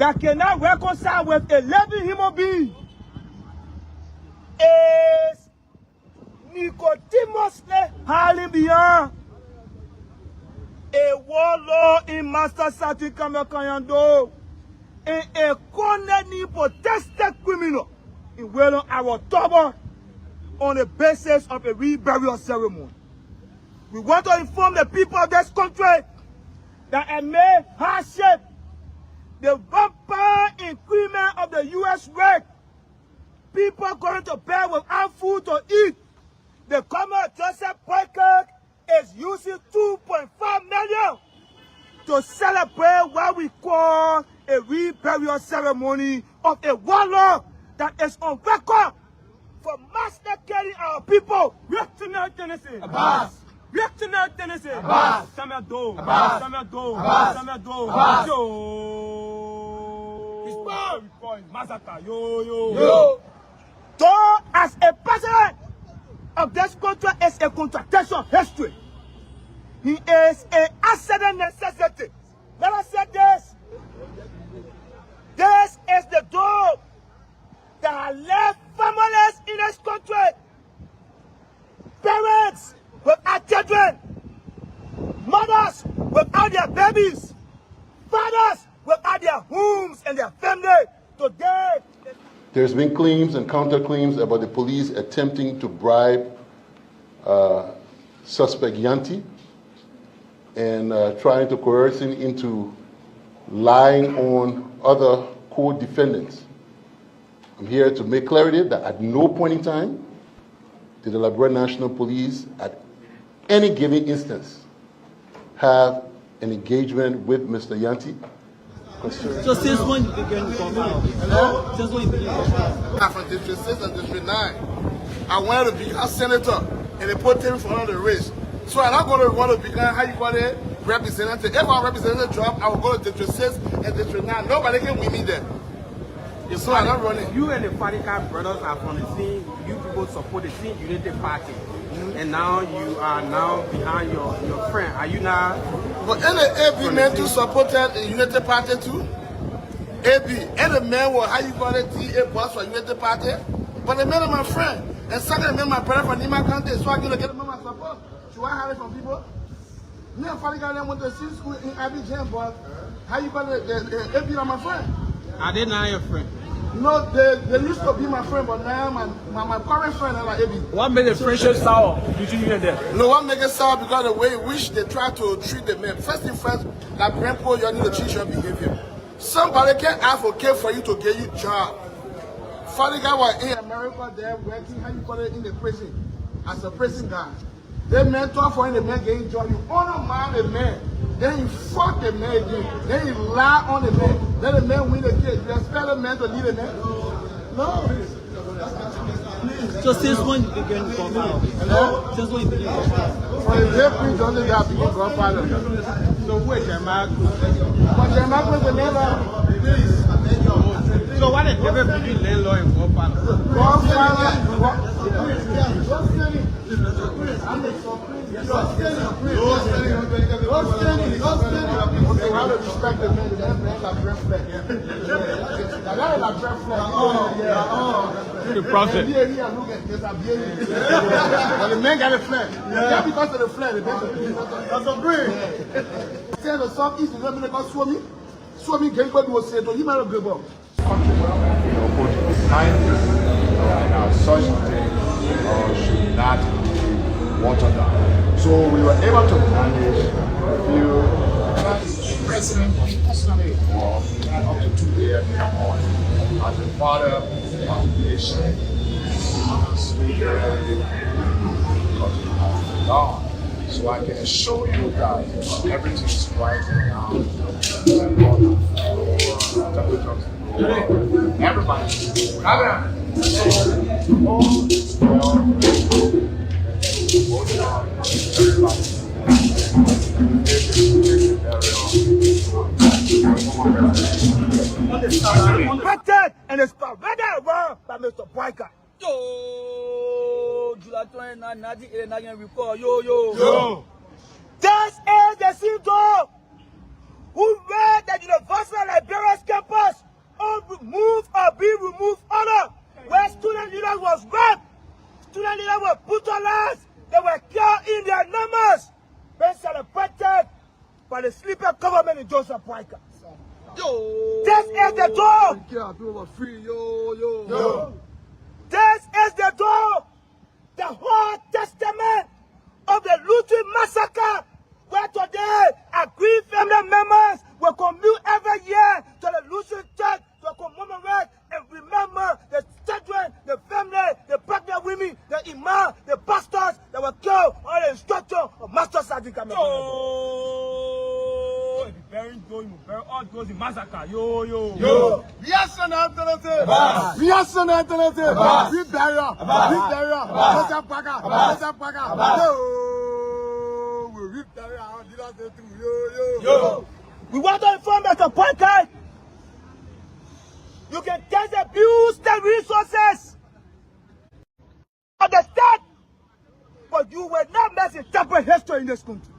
that cannot reconcile with a living human being is nicodemously howling beyond a warlord in Master Sati Kamakayando and a condemned protested criminal in wearing our turban on the basis of a reburial ceremony. We want to inform the people of this country that amid hardship, the rampant increment of the U.S. rate, people going to bed without food to eat, the Commonwealth Joseph boycott is using $2.5 million to celebrate what we call a reburial ceremony of a warlord that is on record for massacring our people. Lieutenant Tennessee. Abbas. Lieutenant Tennessee. Abbas. Samado. Abbas. Samado. Abbas. Samado. Abbas. Yo. Massacre. Yo, yo. Yo. So, as a president of this country is a contradiction of history. He is an accident necessity. Let us say this. This is the door that left families in this country. Parents without children. Mothers without their babies. Fathers without their homes and their family. Today, there's been claims and counterclaims about the police attempting to bribe suspect Yanti and trying to coerce him into lying on other co-defendants. I'm here to make clarity that at no point in time did the Liberia National Police at any given instance have an engagement with Mr. Yanti. So since when you began to come out? Hello? Since when you began to come out? I'm from District 6 and District 9. I wanted to become senator and they put him for the race. So I'm not going to want to become, how you call it, representative. If our representative drop, I will go to District 6 and District 9. Nobody can win me there. So I'm not running. You and the Fadika brothers are from the same, you people support the same unity party. And now you are now behind your friend. Are you now? But any AB man to support the unity party too? AB, any man will, how you call it, TA boss for unity party? But the man is my friend. And second, man, my brother from Nima County, so I'm going to get my support. Should I have it from people? Me and Fadika went to see school in Abidjan, but how you call it, the AB are my friend. Are they now your friend? No, they used to be my friend, but now my current friend is like AB. What made the friendship sour between you and them? No, what make it sour because the way in which they try to treat the men. First thing first, that grandpa, you need to change your behavior. Somebody can advocate for you to get you a job. Father guy was in America there working, how you call it, in the prison, as a prison guy. They mentor for him, the man getting job. You honor man the man. Then you fuck the man again. Then you lie on the man. Then the man win the case. You expect the man to lead the man? No. So since when you began to come out? Hello? Since when you began to come out? For the rape preach only that became godfather. So wait, Jamaica. But Jamaica was the never. So what is the difference between landlord and godfather? Godfather. Okay, how to respect the men? That man's a red flag. That is a red flag. The prophet. But the man got a flag. Yeah, because of the flag, the man that's a breed. Say the southeast is not going to swim me. Swim me, get what was said. You might have good ball. Such things should not be watered down. So we were able to manage a few. President was personally involved up to 2 a.m. in the morning as a father of the nation. So I can assure you that everything is right now. Everybody. Protected and it's already over by Mr. Boycott. Yo, July 29, 1989 report. Yo. This is the symptom who read the University of Liberia's campus student leaders was raped. Student leaders were brutalized. They were killed in their numbers. Being celebrated by the sleeper government in Joseph Boyka. This is the door. This is the door. The whole testament of the Lutheran massacre, where today aggrieved family members will commute every year to the Lutheran church to commemorate and remember the children, the family, the pregnant women, the imam, the pastors that were killed on the instruction of Master Sergeant Kamel. All those in massacre. Yo. Yes, an alternative. Yes, an alternative. We barrier. Yo. We want to inform that the podcast. You can just abuse the resources of the state, but you will not misinterpret history in this country.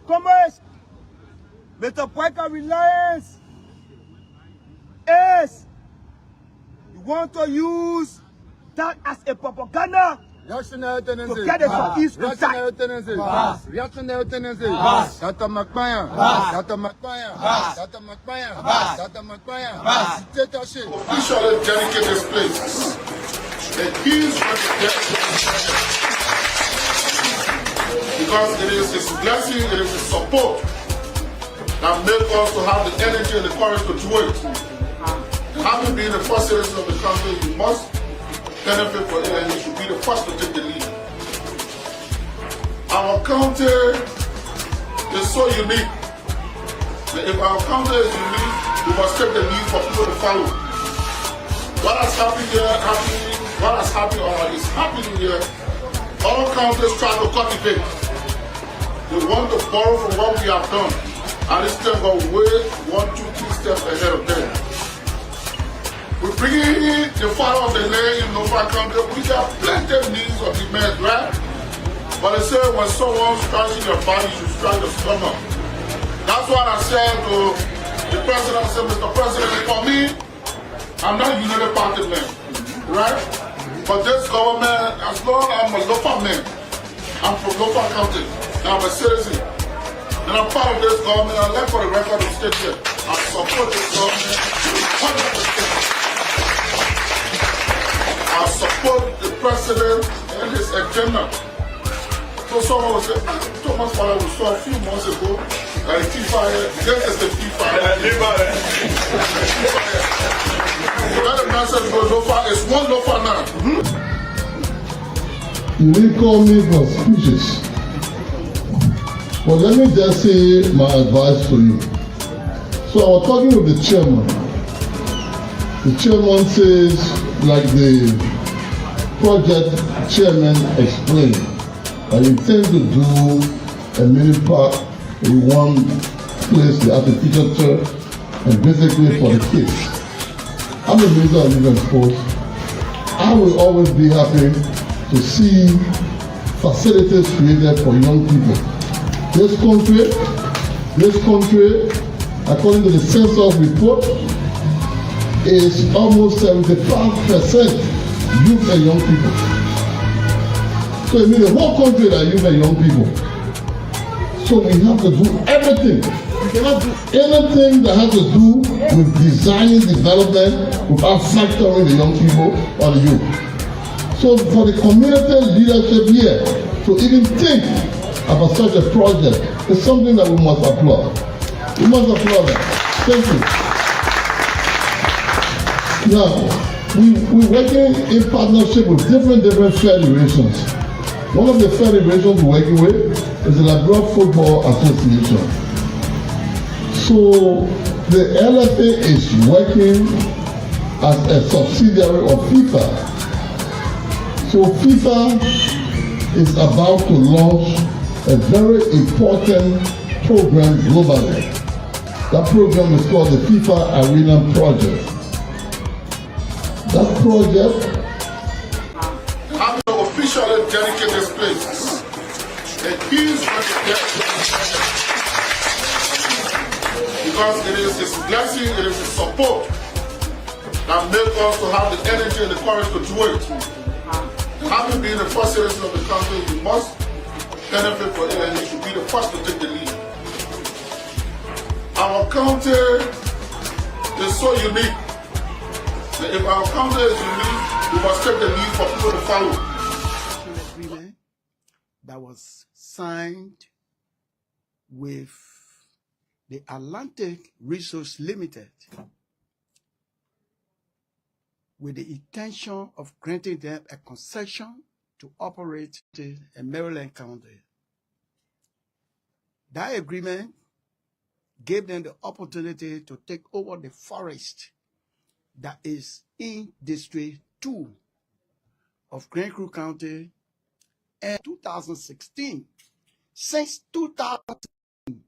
Comrades, Mr. Boyka reliance is you want to use that as a propaganda to get it from East to South. Officially dedicate this place. And he's because it is his blessing, it is his support that make us to have the energy and the courage to do it. Having been the first citizen of the country, you must benefit for it and you should be the first to take the lead. Our county is so unique. And if our county is unique, we must take the lead for people to follow. What has happened here, is happening here. All counties try to cultivate. They want to borrow from what we have done. And this time go way 1, 2, 3 steps ahead of them. We bring in the father of the land in Nova County. We got plenty of needs of the men, right? But they say when someone's scratching your body, you strike the stomach. That's what I said to the president. I said, Mr. President, for me, I'm not a United Party man, right? But this government, as long as I'm a local man, I'm from local county, and I'm a citizen, and I'm part of this government, I'd like for the record to state here, I support this government 100%. I support the president and his agenda. So someone will say, Thomas Father, we saw a few months ago, that the FIFA, this is the FIFA. So that the message goes Lofa, it's one Lofa now. You didn't call me for speeches. But let me just say my advice to you. So I was talking with the chairman. The chairman says, like the project chairman explained, I intend to do a mini park in one place, the artificial turf, and basically for the kids. I'm a minister of youth and sports. I will always be happy to see facilities created for young people. This country, according to the census report, is almost 75% youth and young people. So it means the whole country are youth and young people. So we have to do everything. We cannot do anything that has to do with design development without factoring the young people or the youth. So for the community leadership here to even think about such a project is something that we must applaud. We must applaud that. Thank you. Now, we're working in partnership with different federations. One of the federations we're working with is the Liberia Football Association. So the LFA is working as a subsidiary of FIFA. So FIFA is about to launch a very important program globally. That program is called the FIFA Arena Project. That project I'm going to officially dedicate this place. And he's going to get because it is his blessing, it is his support that make us to have the energy and the courage to do it. Having been the first citizen of the country, you must benefit from it and you should be the first to take the lead. Our county is so unique. That if our county is unique, we must take the lead for people to follow. Agreement that was signed with the Atlantic Resource Limited with the intention of granting them a concession to operate in Maryland County. That agreement gave them the opportunity to take over the forest that is in District 2 of Grand Crew County in 2016. Since 2016,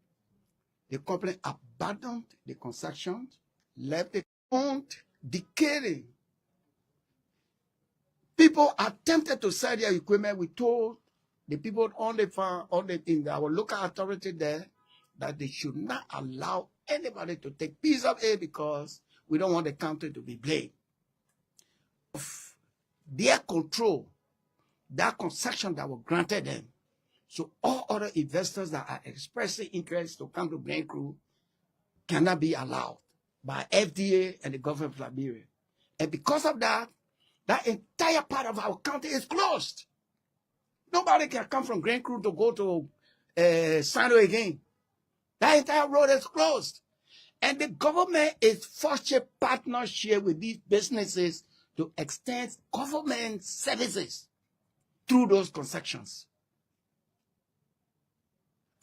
the company abandoned the concession, left the ground decaying. People attempted to sell their equipment. We told the people on the farm, in our local authority there, that they should not allow anybody to take piece of it because we don't want the county to be blamed. Of their control, that concession that was granted them. So all other investors that are expressing interest to come to Grand Crew cannot be allowed by FDA and the government of Liberia. And because of that, that entire part of our county is closed. Nobody can come from Grand Crew to go to Sano again. That entire road is closed. And the government is forging partnership with these businesses to extend government services through those concessions.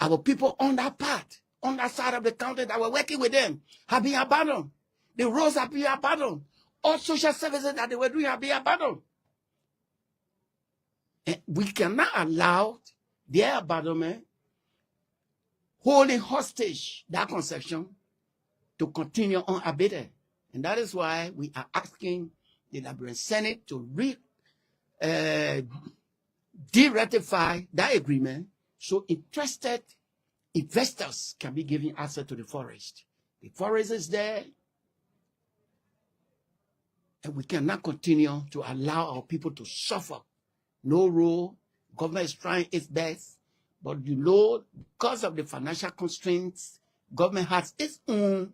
Our people on that part, on that side of the county that were working with them, have been abandoned. The roads have been abandoned. All social services that they were doing have been abandoned. And we cannot allow their abandonment, holding hostage that concession, to continue unabated. And that is why we are asking the Liberian Senate to de-ratify that agreement so interested investors can be given access to the forest. The forest is there, and we cannot continue to allow our people to suffer. No rule. Government is trying its best, but because of the financial constraints, government has its own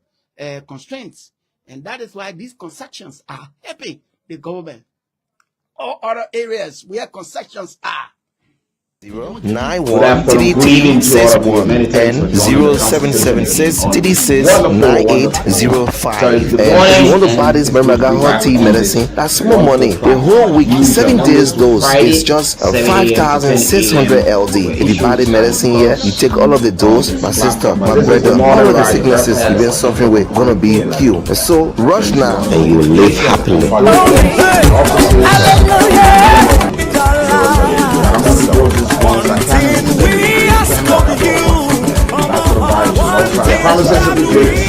constraints, and that is why these concessions are helping the government. All other areas where concessions are. 913361 and 0776-369805. And if you want to buy this Mermaga Hot Tea medicine, that's small money. The whole week, 7 days dose is just 5,600 LD. If you buy the medicine here, you take all of the dose. My sister, my brother, all of the sicknesses you've been suffering with gonna be cured. So rush now and you will live happily.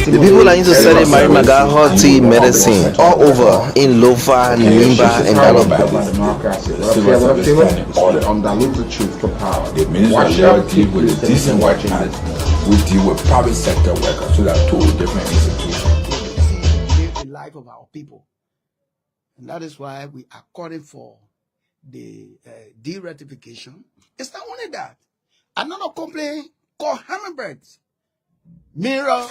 The people are into selling Marimaga Hot Tea medicine all over in Lofa, Nimba, and Galoba. Or the undiluted truth to power. The minister of deal with a decent working we deal with private sector workers, so that are two different institutions. The life of our people. And that is why we are calling for the de-ratification. It's not only that. Another company called Hummingbirds. Mirror.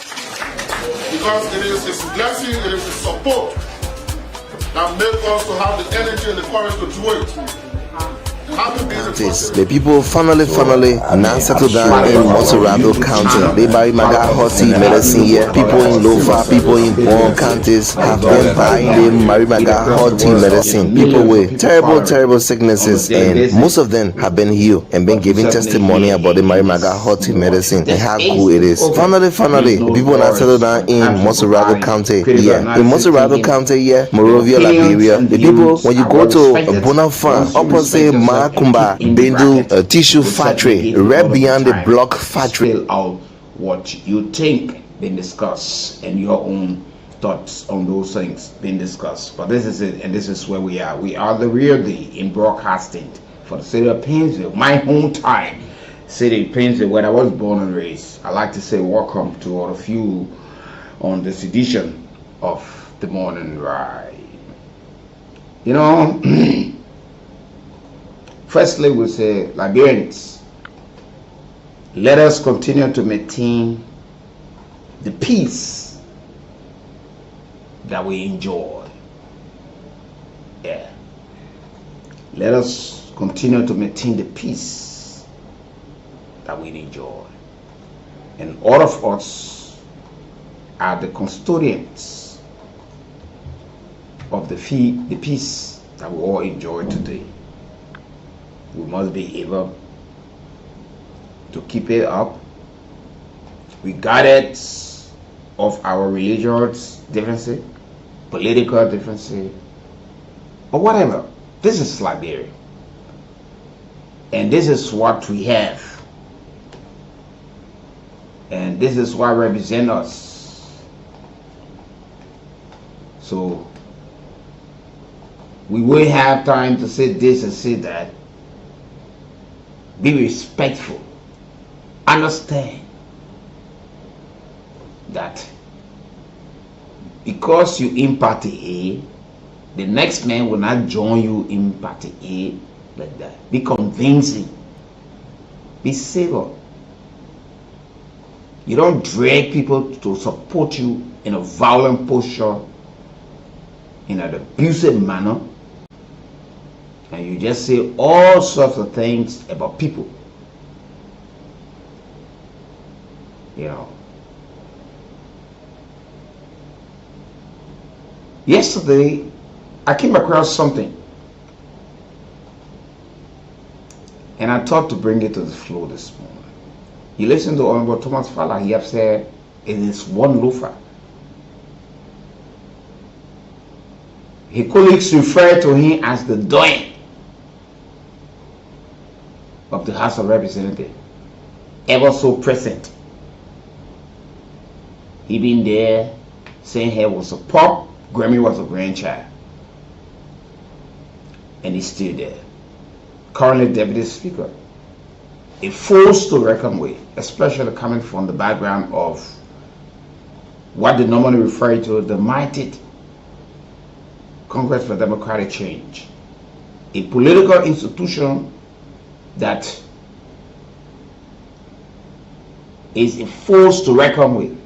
Because it is his blessing, it is his support that makes us to have the energy and the courage to do it. The people finally now settled down in Motorado County. They buy Maga Hot Tea medicine here. People in Lofa, people in Bourne counties have been buying the Marimaga Hot Tea medicine. People with terrible sicknesses, and most of them have been healed and been giving testimony about the Marimaga Hot Tea medicine and how cool it is. Finally, the people now settled down in Motorado County here. In Motorado County here, Morovia, Liberia. The people, when you go to Bonafan, opposite Kumba Bendu tissue factory, right beyond the block factory. Fill out what you think been discussed and your own thoughts on those things being discussed. But this is it, and this is where we are. We are the real deal in broadcasting for the city of Painesville, my hometown city, Painesville, where I was born and raised. I like to say welcome to all of you on this edition of the morning ride. You know, firstly, we say, Liberians, let us continue to maintain the peace that we enjoy. Yeah. Let us continue to maintain the peace that we enjoy. And all of us are the custodians of the peace that we all enjoy today. We must be able to keep it up, regardless of our religious differences, political differences, or whatever. This is Liberia, and this is what we have, and this is what represents us. So we will have time to say this and say that. Be respectful. Understand that because you in party A, the next man will not join you in party A like that. Be convincing. Be civil. You don't drag people to support you in a violent posture, in an abusive manner, and you just say all sorts of things about people. You know. Yesterday, I came across something, and I thought to bring it to the floor this morning. You listen to Honorable Thomas Fowler, he have said it is one loafer. His colleagues refer to him as the doyen of the House of Representatives, ever so present. He been there saying he was a pup, Grammy was a grandchild, and he's still there. Currently Deputy Speaker, a force to reckon with, especially coming from the background of what they normally refer to the mighty Congress for Democratic Change, a political institution that is a force to reckon with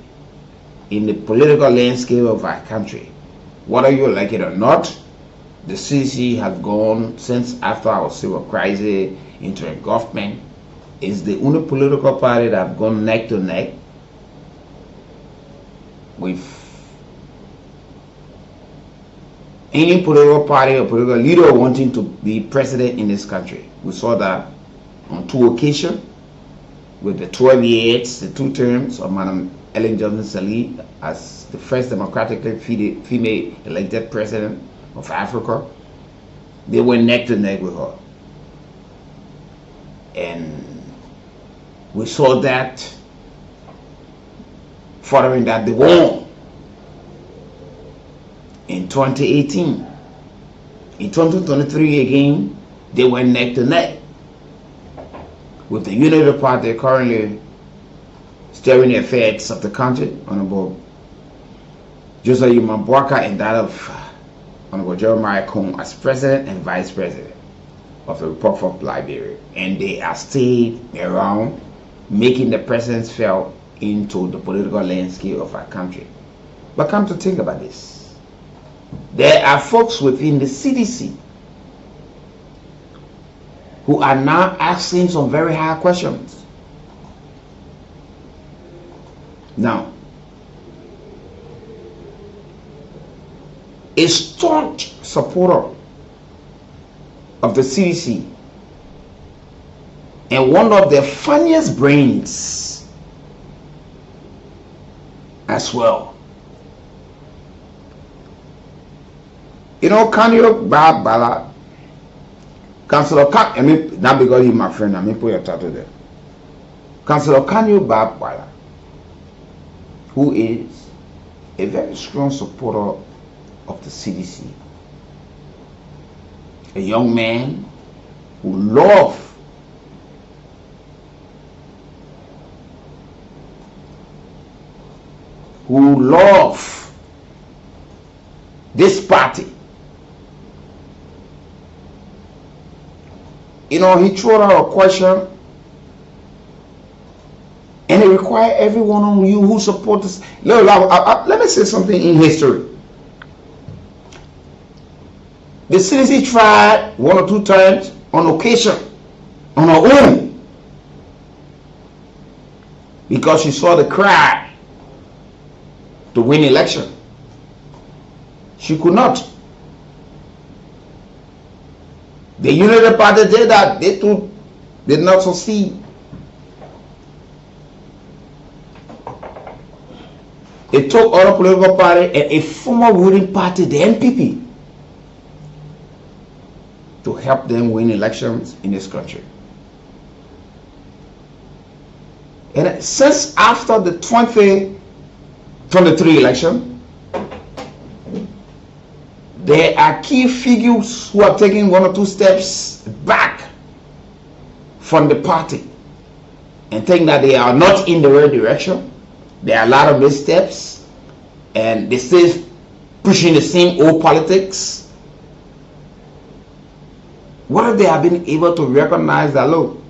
in the political landscape of our country. Whether you like it or not, the CC has gone since after our civil crisis into a government. It's the only political party that have gone neck to neck with any political party or political leader wanting to be president in this country. We saw that on 2 occasions with the 12 years, the 2 terms of Madam Ellen Johnson Sirleaf as the first democratically female elected president of Africa. They went neck to neck with her. And we saw that following that they won in 2018. In 2023 again, they went neck to neck with the Unity Party currently steering the affairs of the country, Honorable Joseph Yumabwaka, and that of Honorable Jeremiah Kool as President and Vice President of the Republic of Liberia. And they are staying around, making the presence felt into the political landscape of our country. But come to think about this, there are folks within the CDC who are now asking some very hard questions. Now, a staunch supporter of the CDC and one of their funniest brains as well. You know, Kanyo Bala, Councillor Kak, I mean, not because he's my friend, I mean, put your title there. Councillor Kanyo Bala, who is a very strong supporter of the CDC, a young man who loves this party. You know, he threw out a question, and it required everyone on you who support us. Let me say something in history. The CDC tried 1 or 2 times on occasion, on her own, because she saw the cry to win election. She could not. The United Party did that. They too did not succeed. It took other political party and a former ruling party, the NPP, to help them win elections in this country. And since after the 2023 election, there are key figures who are taking 1 or 2 steps back from the party and think that they are not in the right direction. There are a lot of missteps, and they still pushing the same old politics. What if they have been able to recognize that, look,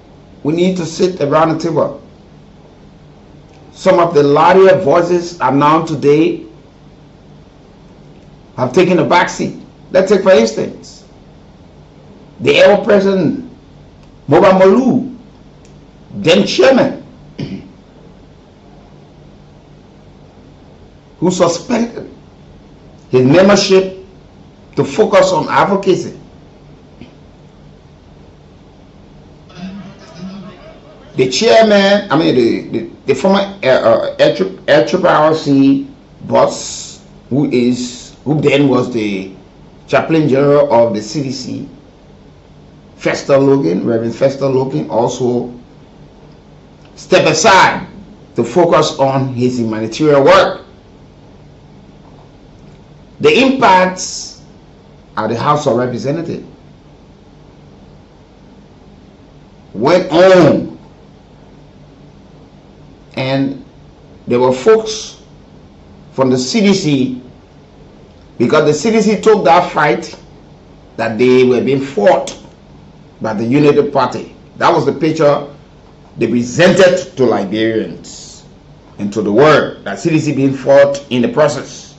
we need to sit around the table? Some of the louder voices are now today have taken a backseat. Let's take, for instance, the ever president, Moba Molu, then chairman, who suspended his membership to focus on advocacy. The chairman, the former RRC boss, who then was the chaplain general of the CDC, Reverend Fester Logan, also stepped aside to focus on his humanitarian work. The impacts at the House of Representatives went on, and there were folks from the CDC, because the CDC took that fight that they were being fought by the United Party. That was the picture they presented to Liberians and to the world, that CDC being fought in the process.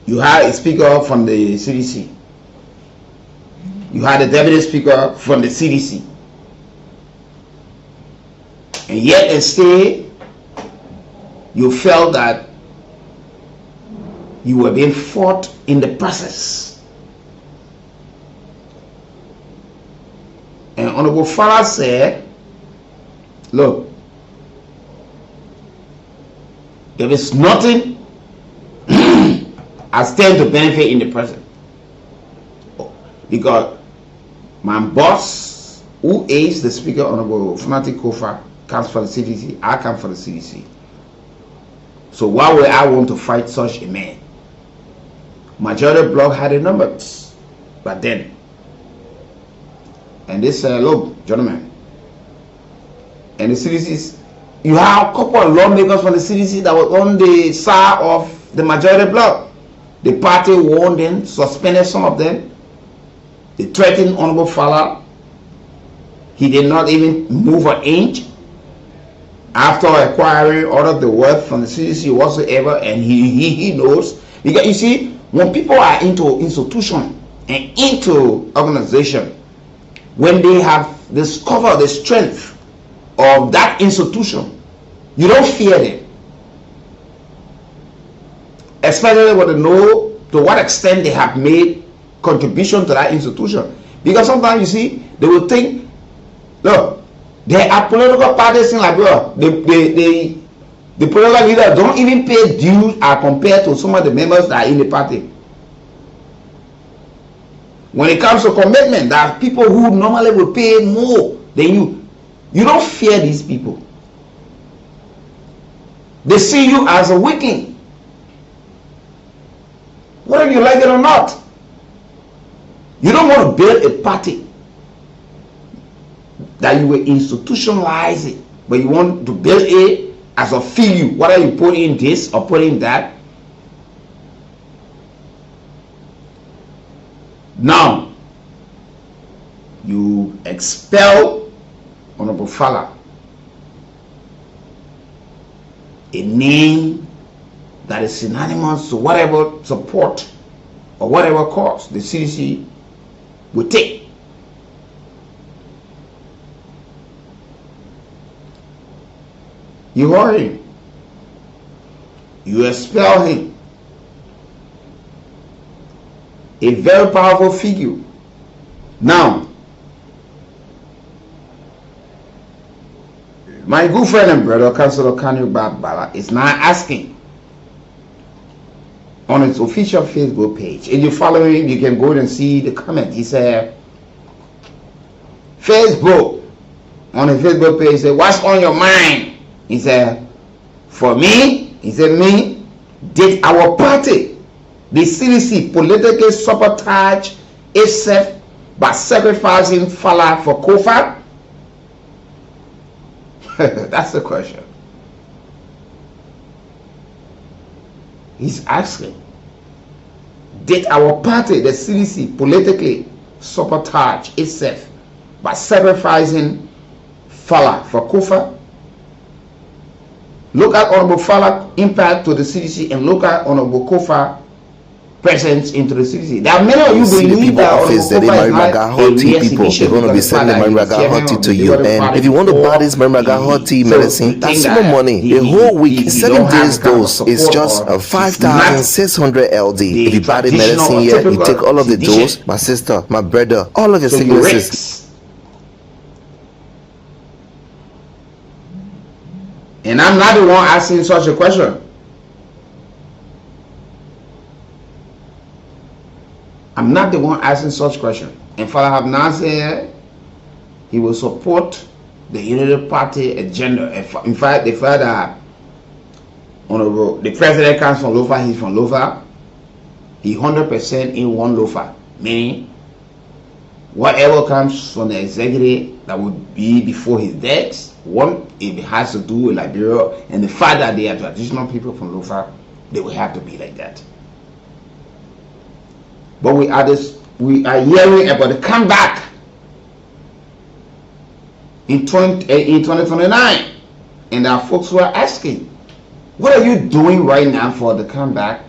You had a speaker from the CDC. You had a deputy speaker from the CDC. And yet and still, you felt that you were being fought in the process. And Honorable Farah said, look, there is nothing I stand to benefit in the present. Because my boss, who is the Speaker, Honorable Funati Kofa, comes for the CDC, I come for the CDC. So why would I want to fight such a man? Majority bloc had the numbers, but then, and they said, look, gentlemen, and the CDC, you have a couple of lawmakers from the CDC that were on the side of the majority bloc. The party warned them, suspended some of them. They threatened Honorable Fala. He did not even move an inch after acquiring all of the wealth from the CDC whatsoever, and he knows. Because you see, when people are into institution and into organization, when they have discovered the strength of that institution, you don't fear them. Especially when they know to what extent they have made contribution to that institution. Because sometimes you see, they will think, look, there are political parties in Liberia. The political leaders don't even pay dues as compared to some of the members that are in the party. When it comes to commitment, there are people who normally will pay more than you. You don't fear these people. They see you as a weakling. Whether you like it or not. You don't want to build a party that you will institutionalize it, but you want to build it as a feel, whether you put in this or put in that. Now, you expel Honorable Fala, a name that is synonymous to whatever support or whatever cause the CDC will take. You hire him. You expel him. A very powerful figure. Now, my good friend and brother, Councilor Kanu Babala, is now asking on his official Facebook page. If you follow him, you can go and see the comment. He said, Facebook, on his Facebook page, he said, what's on your mind? He said, for me, he said, me, did our party, the CDC, politically sabotage itself by sacrificing Fala for Kofa? That's the question. He's asking, did our party, the CDC, politically sabotage itself by sacrificing Fala for Kofa? Look at Honorable Fala impact to the CDC and look at Honorable Kofa presence into the CDC. There are many of you believe that office that they marry Magahoti people. They're going to be sending Marry Magahoti to you. And if you want to buy this Marry Magahoti medicine, that's no money. A whole week, 7 days dose is just 5,600 LD. If you buy the medicine here, you take all of the dose, my sister, my brother, all of your sicknesses. And I'm not the one asking such a question. I'm not the one asking such question. And Father have now said he will support the Unity Party agenda. In fact, the fact that Honorable the President comes from Lofa, he's from Lofa. He 100% in one Lofa, meaning whatever comes from the executive that would be before his death. One, if it has to do with Liberia and the fact that they are traditional people from Lofa, they will have to be like that. But we are hearing about the comeback in 2029, and there are folks who are asking, what are you doing right now for the comeback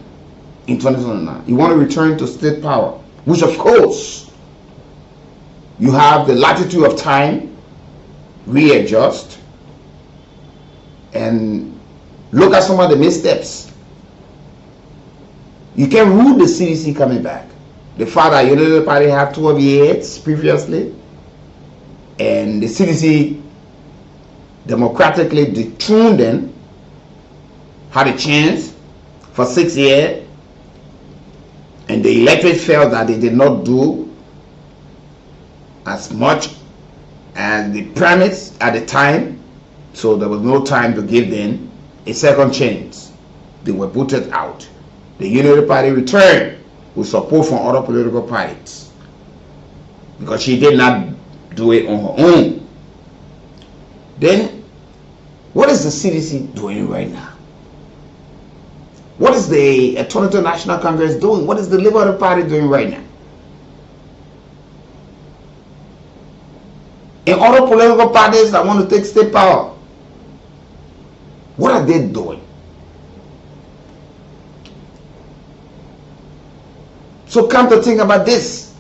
in 2029? You want to return to state power, which of course you have the latitude of time. Readjust and look at some of the missteps. You can rule the CDC coming back. The fact that Unity Party had 12 years previously, and the CDC democratically dethroned them, had a chance for 6 years, and the electorate felt that they did not do as much as the premise at the time, so there was no time to give them a second chance. They were booted out. The Unity Party returned with support from other political parties because she did not do it on her own. Then, what is the CDC doing right now? What is the Toronto National Congress doing? What is the Liberal Party doing right now? And other political parties that want to take state power, what are they doing? So come to think about this.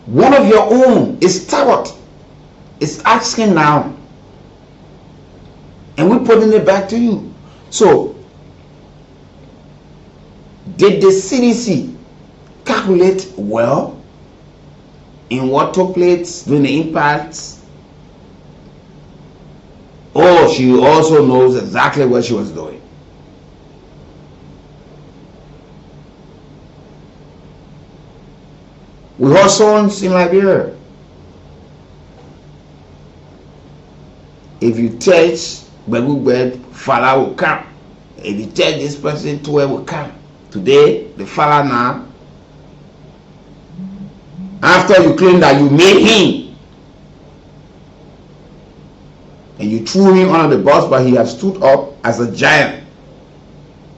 One of your own is Tabot, is asking now, and we're putting it back to you. So, did the CDC calculate well in what took place during the impacts? Or she also knows exactly what she was doing? We heard songs in Liberia. If you touch Begubed, Fala will come. If you touch this person, Tuwe will come. Today, the Fala now, after you claim that you made him and you threw him under the bus, but he has stood up as a giant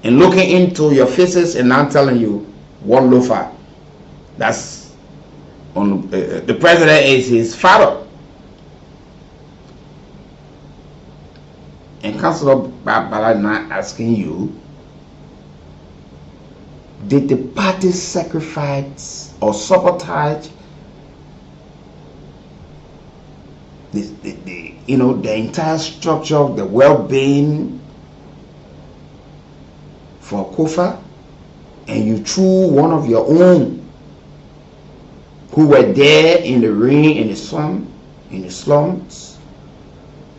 and looking into your faces and now telling you one loafer. That's on the president is his father. And Councilor Bala now asking you, did the party sacrifice or sabotage the entire structure, the well-being for Kofa, and you threw one of your own who were there in the rain, in the sun, in the slums,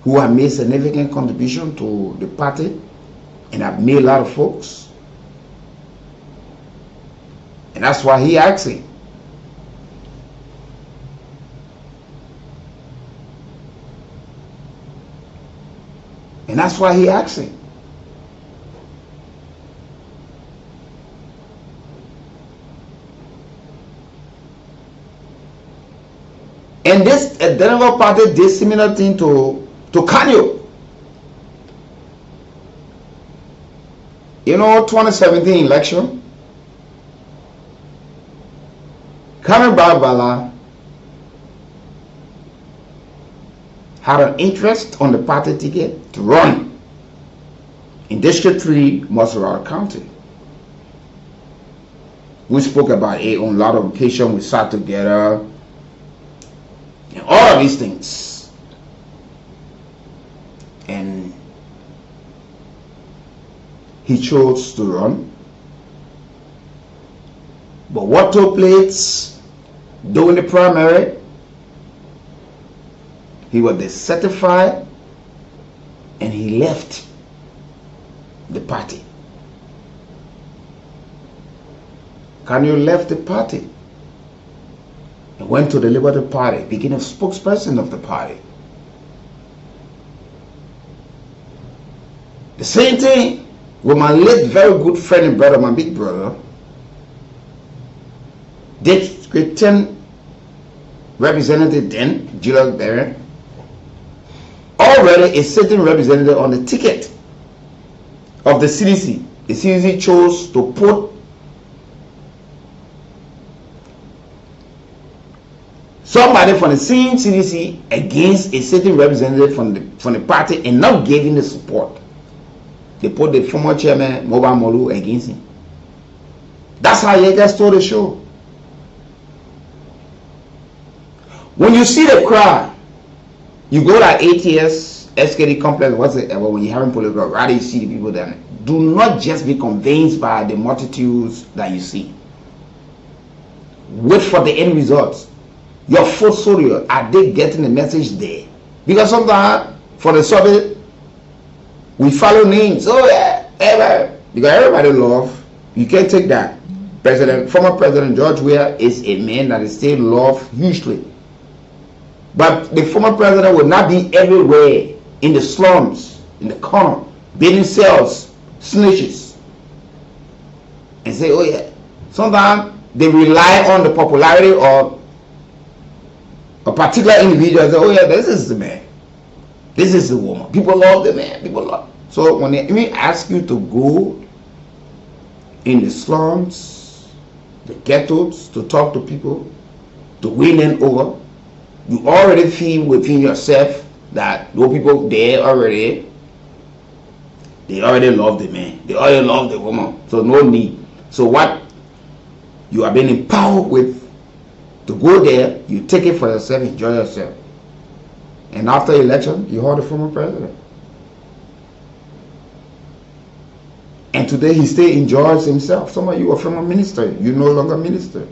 who have made significant contribution to the party and have made a lot of folks? And that's why he asking. And that's why he asking. And this Denver party did similar thing to Kanye. You know, 2017 election, Kanye Bala had an interest on the party ticket to run in District 3, Montserrat County. We spoke about it on a lot of occasions. We sat together and all of these things. And he chose to run. But what took place during the primary, he was dissatisfied and he left the party. Kanye left the party and went to the Liberty Party, became a spokesperson of the party. The same thing with my late very good friend and brother, my big brother, District 10 representative then, Julius Barron, already a sitting representative on the ticket of the CDC. The CDC chose to put somebody from the same CDC against a sitting representative from the party and not giving the support. They put the former chairman, Mobile Molu, against him. That's how Yeager stole the show. When you see the crowd, you go to ATS, SKD complex, whatever, when you're having political, rather you see the people there. Do not just be convinced by the multitudes that you see. Wait for the end results. Your portfolio, are they getting the message there? Because sometimes for the survey, we follow names. Oh yeah, ever. Because everybody love. You can't take that. Former President George Weah is a man that is still loved hugely. But the former president will not be everywhere in the slums, in the corner, building cells, snitches, and say, oh yeah. Sometimes they rely on the popularity of a particular individual and say, oh yeah, this is the man. This is the woman. People love the man. People love. So when they even ask you to go in the slums, the ghettos, to talk to people, to win them over, you already feel within yourself that those people there already, they already love the man. They already love the woman. So no need. So what you are being empowered with to go there, you take it for yourself, enjoy yourself. And after election, you hold the former president. And today he still enjoys himself. Some of you are former minister, you no longer minister.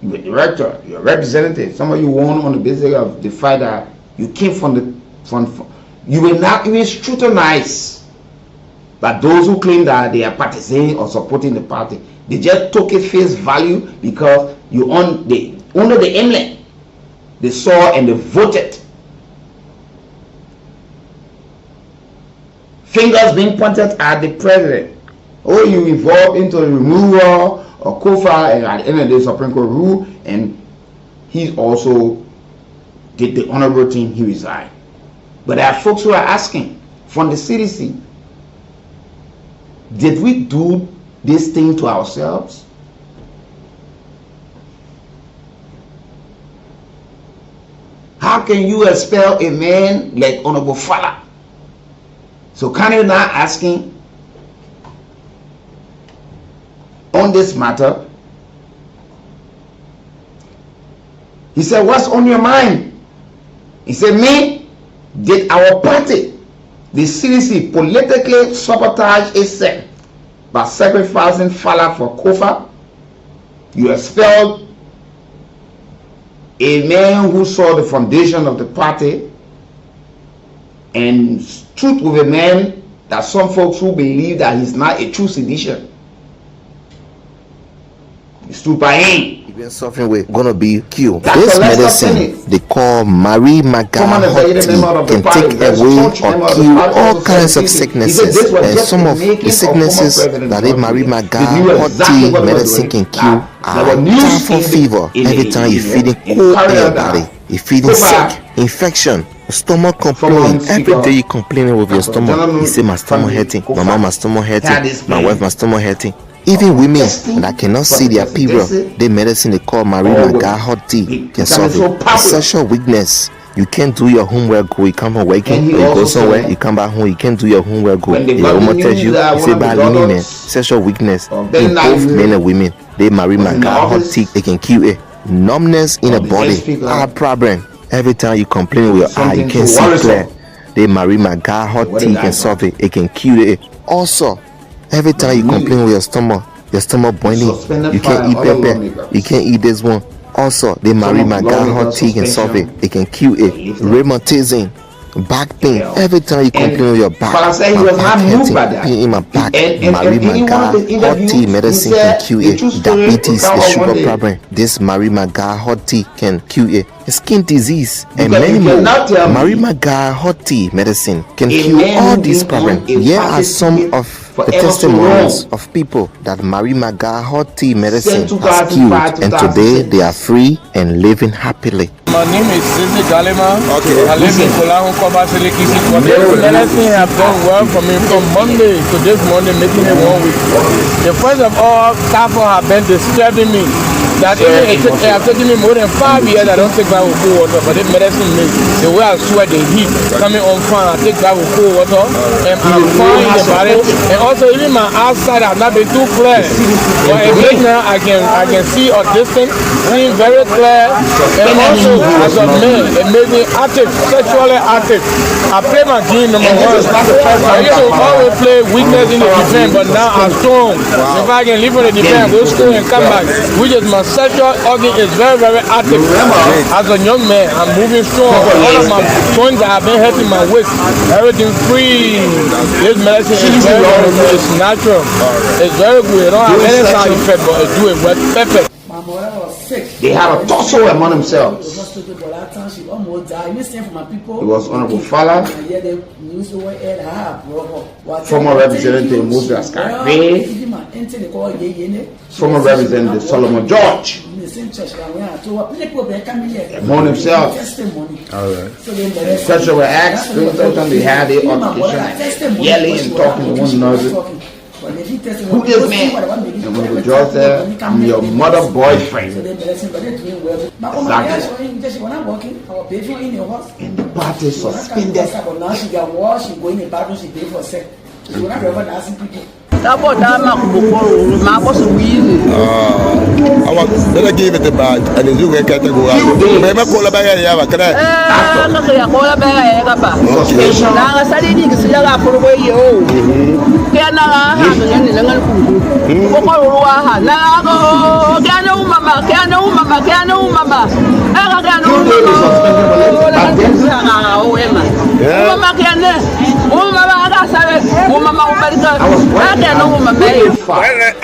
You're a director, you're a representative. Some of you won on the basis of the fact that you came from you were not even scrutinized by those who claim that they are participating or supporting the party. They just took it face value because you under the emblem. They saw and they voted. Fingers being pointed at the president. Oh, you involved into the removal or Kofa, and at the end of the day, Supreme Court rule, and he also did the honorable thing, he resigned. But there are folks who are asking from the CDC, did we do this thing to ourselves? How can you expel a man like Honorable Fala? So can you now asking on this matter? He said, what's on your mind? He said, me, did our party, the CDC, politically sabotage itself by sacrificing Fala for Kofa? You expelled a man who saw the foundation of the party and stood with a man that some folks who believe that he's not a true sedition. You stood by him. Even suffering we're gonna be killed. This medicine they call Mary Maga can take away or kill all kinds of sicknesses. And some of the sicknesses that a Mary Maga medicine can kill are typhoid fever. Every time you're feeling cold in your body, you're feeling sick, infection, stomach complaint. Every day you're complaining with your stomach. You say my stomach hurting, my mom, my stomach hurting, my wife, my stomach hurting. Even women that cannot see their period, the medicine they call Mary Maga hot tea can solve it. Sexual weakness. You can't do your homework go. You come from working, you go somewhere, you come back home, you can't do your homework go. Your woman tells you say bad man. Sexual weakness in both men and women. They Mary Maga hot tea, they can kill it. Numbness in the body, eye problem. Every time you complain with your eye, you can't see clear. They Mary Maga hot tea can solve it. It can kill it. Also, every time you complain with your stomach boiling, you can't eat pepper, you can't eat this one. Also, the Mary Maga hot tea can solve it. It can kill it. Rheumatism, back pain. Every time you complain with your back, my back hurting, pain in my back. Mary Maga hot tea medicine can kill it. Diabetes, the sugar problem. This Mary Maga hot tea can kill it. Skin disease and many more. Mary Maga hot tea medicine can cure all these problems. Here are some of the testimonies of people that Mary Maga hot tea medicine has cured, and today they are free and living happily. My name is Sisi Galima. I live in Kool, This medicine has done well for me from Monday to this Monday, making it 1 week. The first of all, typhoid have been disturbing me. That it has taken me more than 5 years. I don't take bath with cold water, but this medicine makes the way I sweat, the heat coming on fire. I take bath with cold water, and I'm fine in the body. And also, even my outside has not been too clear. But right now, I can see a distance, seeing very clear. And also, as a man, it makes me active, sexually active. I play my game number 1. I used to always play weakness in the defense, but now I'm strong. If I can leave on the defense, go school and come back, which is my sexual organ is very, very active. As a young man, I'm moving strong. All of my joints that have been hurting my waist, everything free. This medicine is very, very good. It's natural. It's very good. It don't have any side effect, but it do it well. Perfect. My mother was sick. They had a tussle among themselves. She almost died. Listening for my people. It was Honorable Fala, former representative Moses Ascarbe, former representative Solomon George, among themselves. Questions were asked. They had their altercation, yelling and talking to one another. Who is man? And when the judge said, I'm your mother boyfriend. Exactly. And the party suspended. I gave it a bad and you get a go out. Remember, call about a can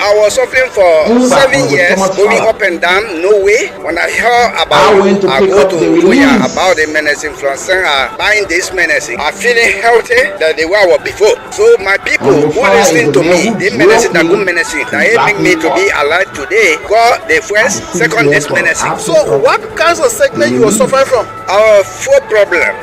I was suffering for 7 years, moving up and down, no way. When I heard about about the medicine from buying this medicine, I'm feeling healthy than the way I was before. So my people who listen to me, the medicine, the good medicine, that it make me to be alive today, God the first, second this medicine. So what kinds of sickness you were suffering from? Our foot problem.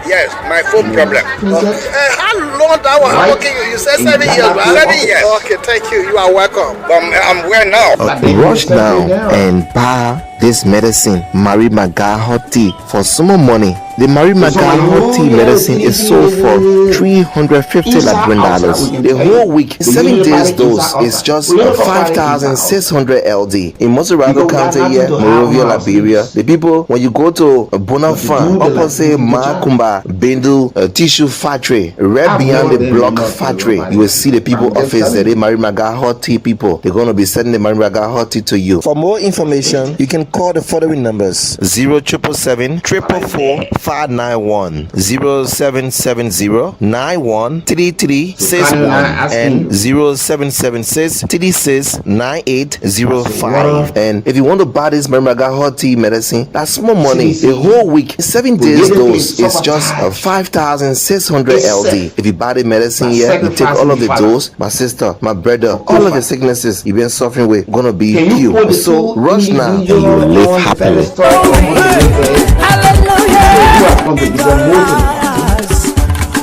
Yes, my foot problem. How long that was working? You said 7 years, right? 7 years. Okay, thank you. You are welcome. I'm well now. Rush now and buy this medicine, Mary Maga hot tea, for some money. The Mary Maga hot tea medicine is sold for $350. The whole week, 7 days dose is just 5,600 LD. In Moserado County here, Monrovia, Liberia, the people, when you go to Bonafide, opposite Makumba, Bendu Tissue Factory, right beyond the block factory, you will see the people office that they Mary Maga hot tea people. They're going to be sending the Mary Maga hot tea to you. For more information, you can call the following numbers: 0777 444 591, 0770 9133 61, and 0776 36 9805. And if you want to buy this Mary Maga hot tea medicine, that's more money. The whole week, 7 days dose is just 5,600 LD. If you buy the medicine here, you take all of the dose, my sister, my brother, all of the sicknesses you've been suffering with gonna be healed. So rush now and you will live happily.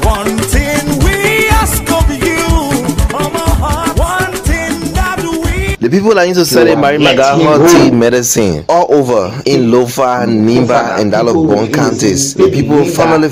One thing we ask of you, one thing that we. The people that used to sell Mary Maga hot tea medicine all over in Lofa, Nimba, and Dallas counties. The people finally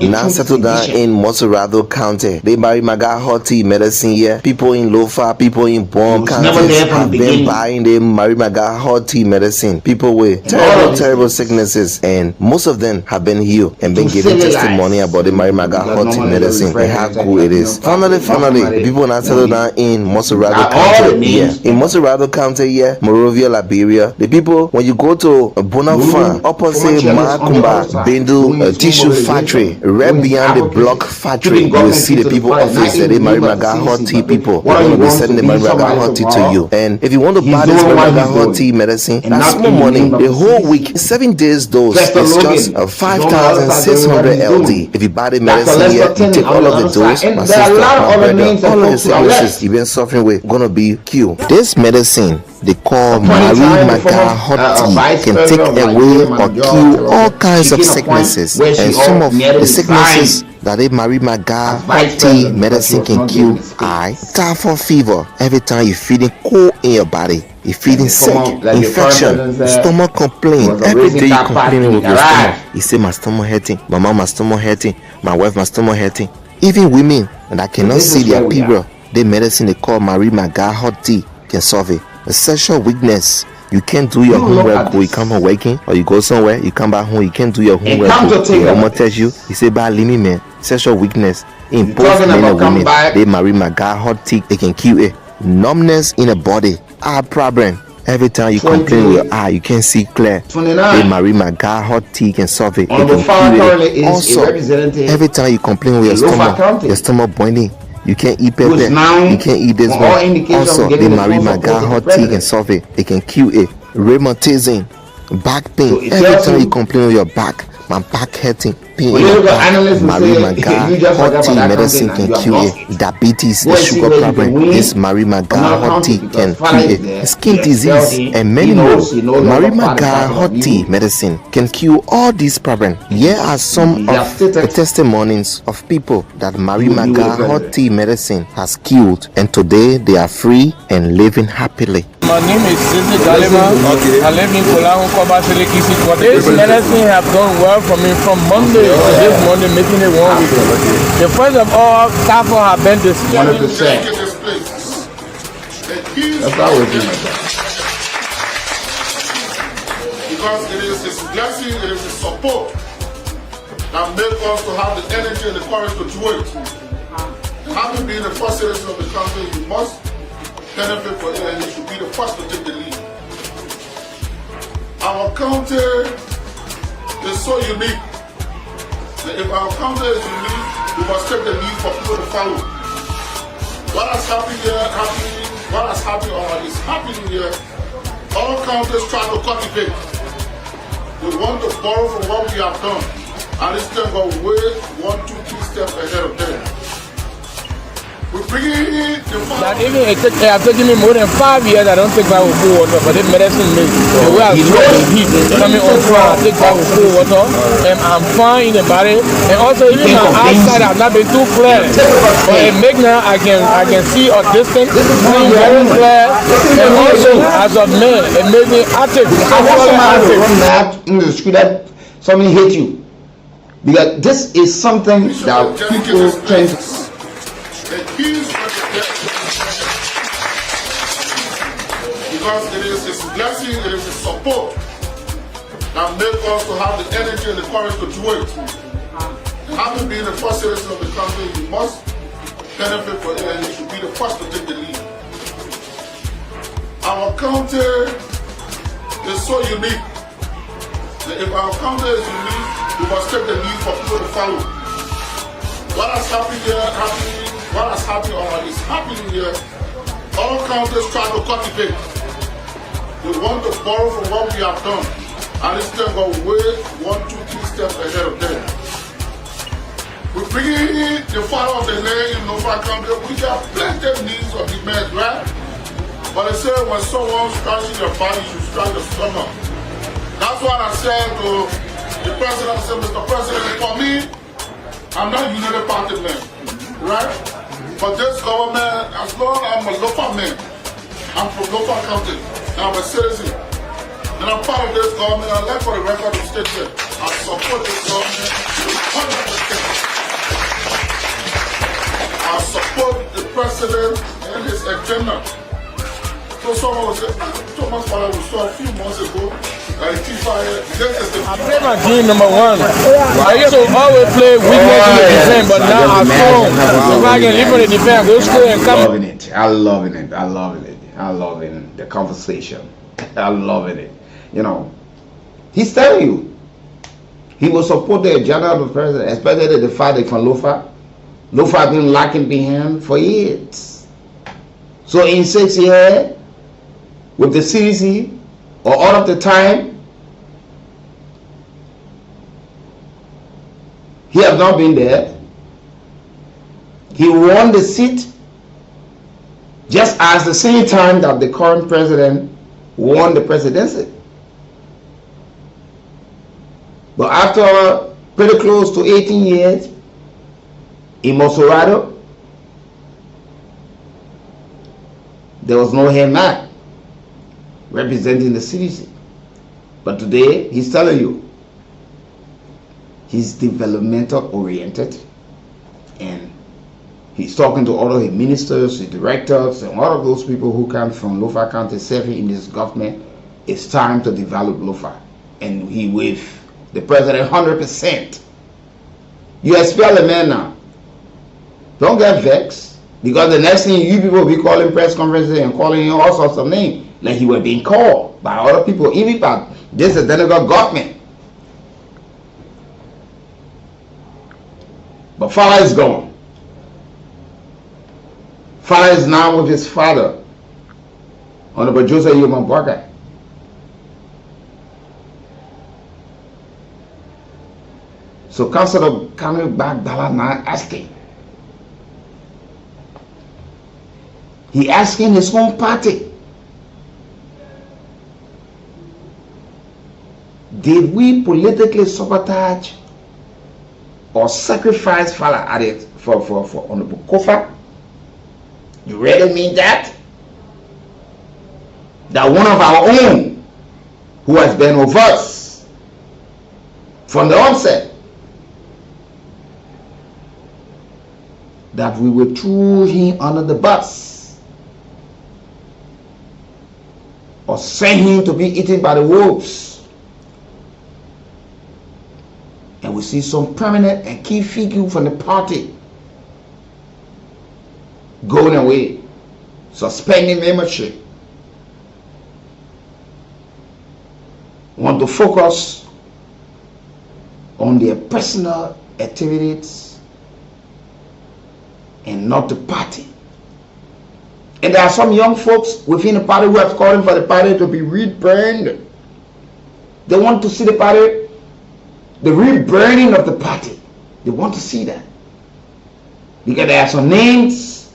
now settled down in Moserado County. They Mary Maga hot tea medicine here. People in Lofa, people in Bon counties have been buying the Mary Maga hot tea medicine. People with terrible sicknesses, and most of them have been healed and been giving testimony about the Mary Maga hot tea medicine and how cool it is. Finally, the people now settled down in Moserado County here. In Moserado County here, Monrovia, Liberia, the people, when you go to Bonafide, opposite Makumba, Bendu Tissue Factory, right beyond the block factory, you will see the people office that they Mary Maga hot tea people. They're going to be sending the Mary Maga hot tea to you. And if you want to buy this Mary Maga hot tea medicine, that's more money. The whole week, 7 days dose is just 5,600 LD. If you buy the medicine here, you take all of the dose, my sister, my brother, all of the sicknesses you've been suffering with gonna be cured. This medicine they call Mary Maga hot tea can take away or kill all kinds of sicknesses, and some of the sicknesses that a Mary Maga hot tea medicine can kill are typhoid fever. Every time you're feeling cold in your body, you're feeling sick, infection, stomach complaint. Every day you're complaining with your stomach. You say, my stomach hurting, my mom, my stomach hurting, my wife, my stomach hurting. Even women that cannot see their period, the medicine they call Mary Maga hot tea can solve it. A sexual weakness, you can't do your homework, or you come home working, or you go somewhere, you come back home, you can't do your homework. Your mom tells you, say, bye, leave me, man. Sexual weakness in both men and women. They Mary Maga hot tea, they can cure it. Numbness in the body, eye problem. Every time you complain with your eye, you can't see clear. The Mary Maga hot tea can solve it. It can cure it. Also, every time you complain with your stomach boiling, you can't eat pepper, you can't eat this one. Also, the Mary Maga hot tea can solve it. It can cure it. Rheumatism, back pain. Every time you complain with your back, my back hurting, pain in your back, Mary Maga hot tea medicine can cure it. Diabetes, the sugar problem, this Mary Maga hot tea can cure it. Skin disease and many more. Mary Maga hot tea medicine can cure all these problems. Here are some of the testimonies of people that Mary Maga hot tea medicine has cured, and today they are free and living happily. My name is Sisi Galima. I live in Kool. This medicine have done well for me from Monday to this Monday, making it 1 week. The first of all, Tafo have been disturbed. That's how we're doing it. Because it is His blessing, it is His support that makes us to have the energy and the courage to do it. Having been the first citizen of the country, you must benefit from it, and you should be the first to take the lead. Our county is so unique. If our county is unique, we must take the lead for people to follow. What has happened here, is happening here. All counties try to cultivate. We want to borrow from what we have done, and this time go way 1, 2, 3 steps ahead of them. We're bringing in the That even it have taken me more than 5 years. I don't take back with cool water, but the medicine me. The way I sweat the heat coming on front, I take back with cool water, and I'm fine in the body. And also even my eyesight have not been too clear, but it make now I can see a distance, see very clear. And also as of May, it made me active. Run mad in the street that somebody hate you, because this is something that people tend to. Because it is His blessing, it is His support that makes us to have the energy and the courage to do it. Having been the first citizen of the country, you must benefit from it, and you should be the first to take the lead. Our county is so unique. That if our county is unique, we must take the lead for people to follow. What has happened here, is happening here. All counties try to cultivate. They want to borrow from what we have done, and instead go way 1, 2, 3 steps ahead of them. We're bringing in the father of the land in Nova County. We got plenty of needs of the men, right? But they say when someone's scratching your body, you scratch your stomach. That's what I said to the president. I said, Mr. President, for me, I'm not a United Party man, right? But this government, as long as I'm a local man, I'm from local county, and I'm a citizen, and I'm part of this government. I'd like for the record to state here, I support this government 100%. I support the president and his agenda. So someone will say, Thomas Father, we saw a few months ago, I play my game number 1. I used to always play weakness in the defense, but now I'm strong. If I can live on the defense, go score and come. I loving the conversation. I'm loving it. You know, he's telling you he will support the agenda of the president, especially the fight from Lofa. Lofa been lacking behind for years. So in 6 years, with the CDC, or all of the time, he has not been there. He won the seat just as the same time that the current president won the presidency. But after pretty close to 18 years in Mosorado, there was no man representing the CDC. But today, he's telling you he's developmental oriented, and he's talking to all of his ministers, his directors, and all of those people who come from Lofa County serving in this government. It's time to develop Lofa, and he with the president 100%. You expel a man now. Don't get vexed, because the next thing you people will be calling press conferences and calling him all sorts of names, like he was being called by other people, even by this identical government. But father is gone. Father is now with his father, Honorable Joseph Yomamboakai. So Councilor coming back Dala now asking. He asking his own party, did we politically sabotage or sacrifice Fala at it for Honorable Kofa? You really mean that? That one of our own, who has been with us from the onset, that we will throw him under the bus or send him to be eaten by the wolves? And we see some prominent and key figure from the party going away, suspending membership, want to focus on their personal activities and not the party. And there are some young folks within the party who are calling for the party to be rebranded. They want to see the party, the rebranding of the party. They want to see that. Because there are some names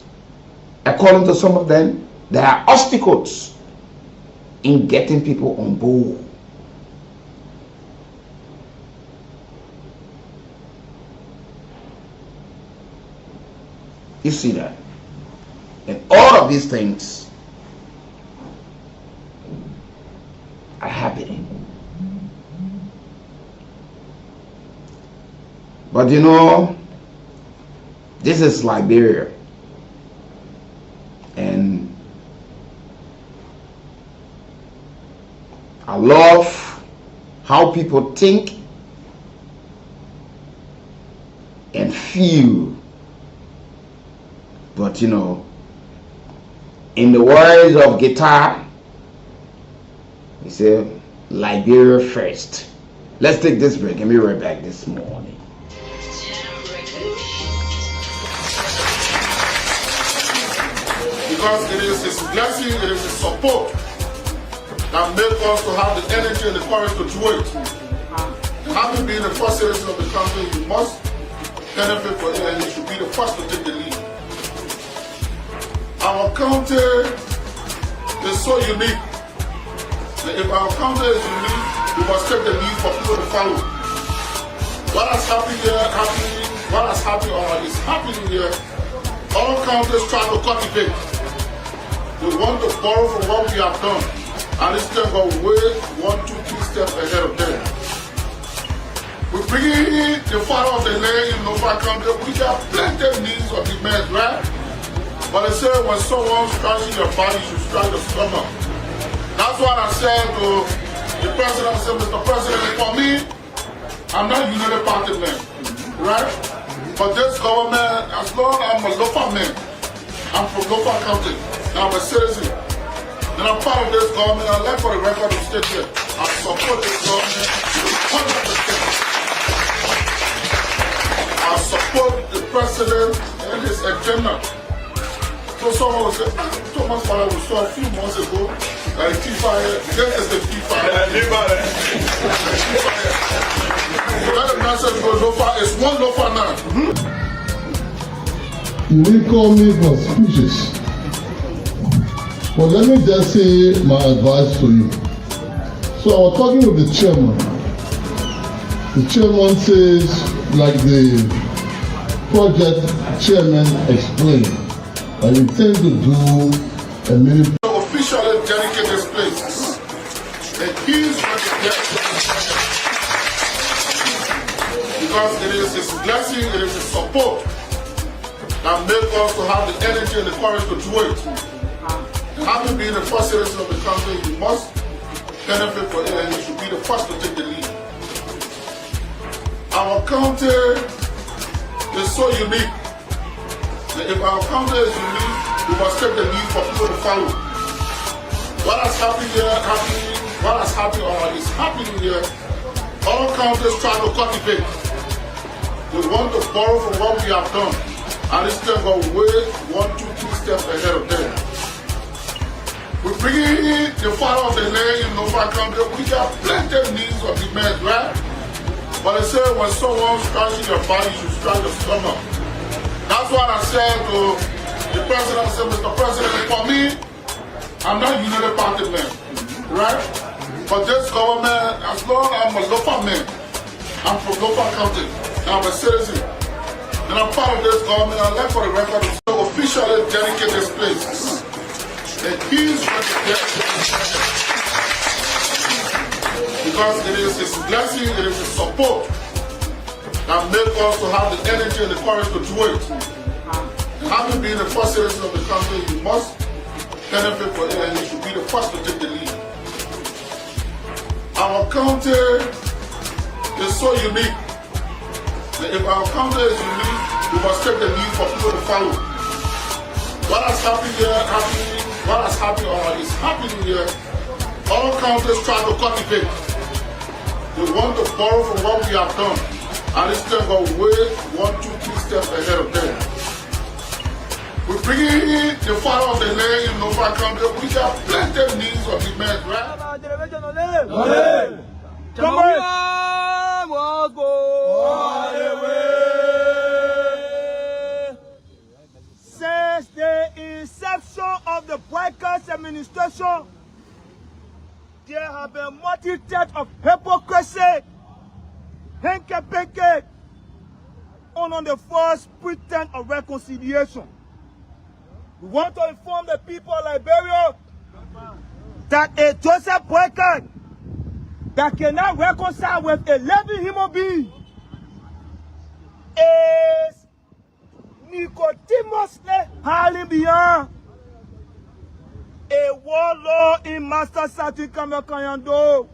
according to some of them, there are obstacles in getting people on board. You see that? And all of these things are happening. But you know, this is Liberia. And I love how people think and feel. But you know, in the words of guitar, he said, Liberia first. Let's take this break and be right back this morning. Because it is His blessing, it is His support that makes us to have the energy and the courage to do it. And having been the first citizen of the country, you must benefit from it, and you should be the first to take the lead. Our county is so unique. And if our county is unique, we must take the lead for people to follow. What has happened here, what has happened or is happening here, all counties try to cultivate. They want to borrow from what we have done, and instead of way 1, 2, 3 steps ahead of them. We bring in the father of the land in Nova County. We got plenty of needs of the men, right? But they say when someone's scratching your body, you scratch the stomach. That's what I said to the president. I said, Mr. President, for me, I'm not a United Party man, right? But this government, as long as I'm a local man, I'm from local county, and I'm a citizen, and I'm part of this government. I'd like for the record to state here, I support this government 100%. I support the president and his agenda. So someone will say, Thomas Father we saw a few months ago, like T-Fire, this is the T-Fire. Let the message go Lofa, it's one Lofa now. You will call me for speeches. But let me just say my advice to you. So I was talking with the chairman. The chairman says, like the project chairman explained, I intend to do a mini officially dedicate this place. And he's going to get because it is His blessing, it is His support that makes us to have the energy and the courage to do it. And having been the first citizen of the country, you must benefit from it, and you should be the first to take the lead. Our county is so unique. And if our county is unique, we must take the lead for people to follow. What has happened here, what has happened or is happening here, all counties try to cultivate. They want to borrow from what we have done, and instead of way 1, 2, 3 steps ahead of them. We bring in the father of the land in Nova County. We got plenty of needs of the men, right? But they say when someone's scratching your body, you scratch the stomach. That's what I said to the president. I said, Mr. President, for me, I'm not a United Party man, right? But this government, as long as I'm a local man, I'm from local county, and I'm a citizen, and I'm part of this government. I'd like for the record to officially dedicate this place. And he's going to get because it is His blessing, it is His support that makes us to have the energy and the courage to do it. And having been the first citizen of the country, you must benefit from it, and you should be the first to take the lead. Our county is so unique. And if our county is unique, we must take the lead for people to follow. What has happened here, what has happened or is happening here, all counties try to cultivate. They want to borrow from what we have done, and instead of way 1, 2, 3 steps ahead of them. We bring in the father of the land in Nova County. We got plenty of needs of the men, right? Since there is Boykott's administration, there have been multitude of hypocrisy, henke-penke, on the false pretense of reconciliation. We want to inform the people of Liberia that a Joseph Boykott that cannot reconcile with a living human being is Nicodemously highly beyond a warlord in Master Sati Kamakayando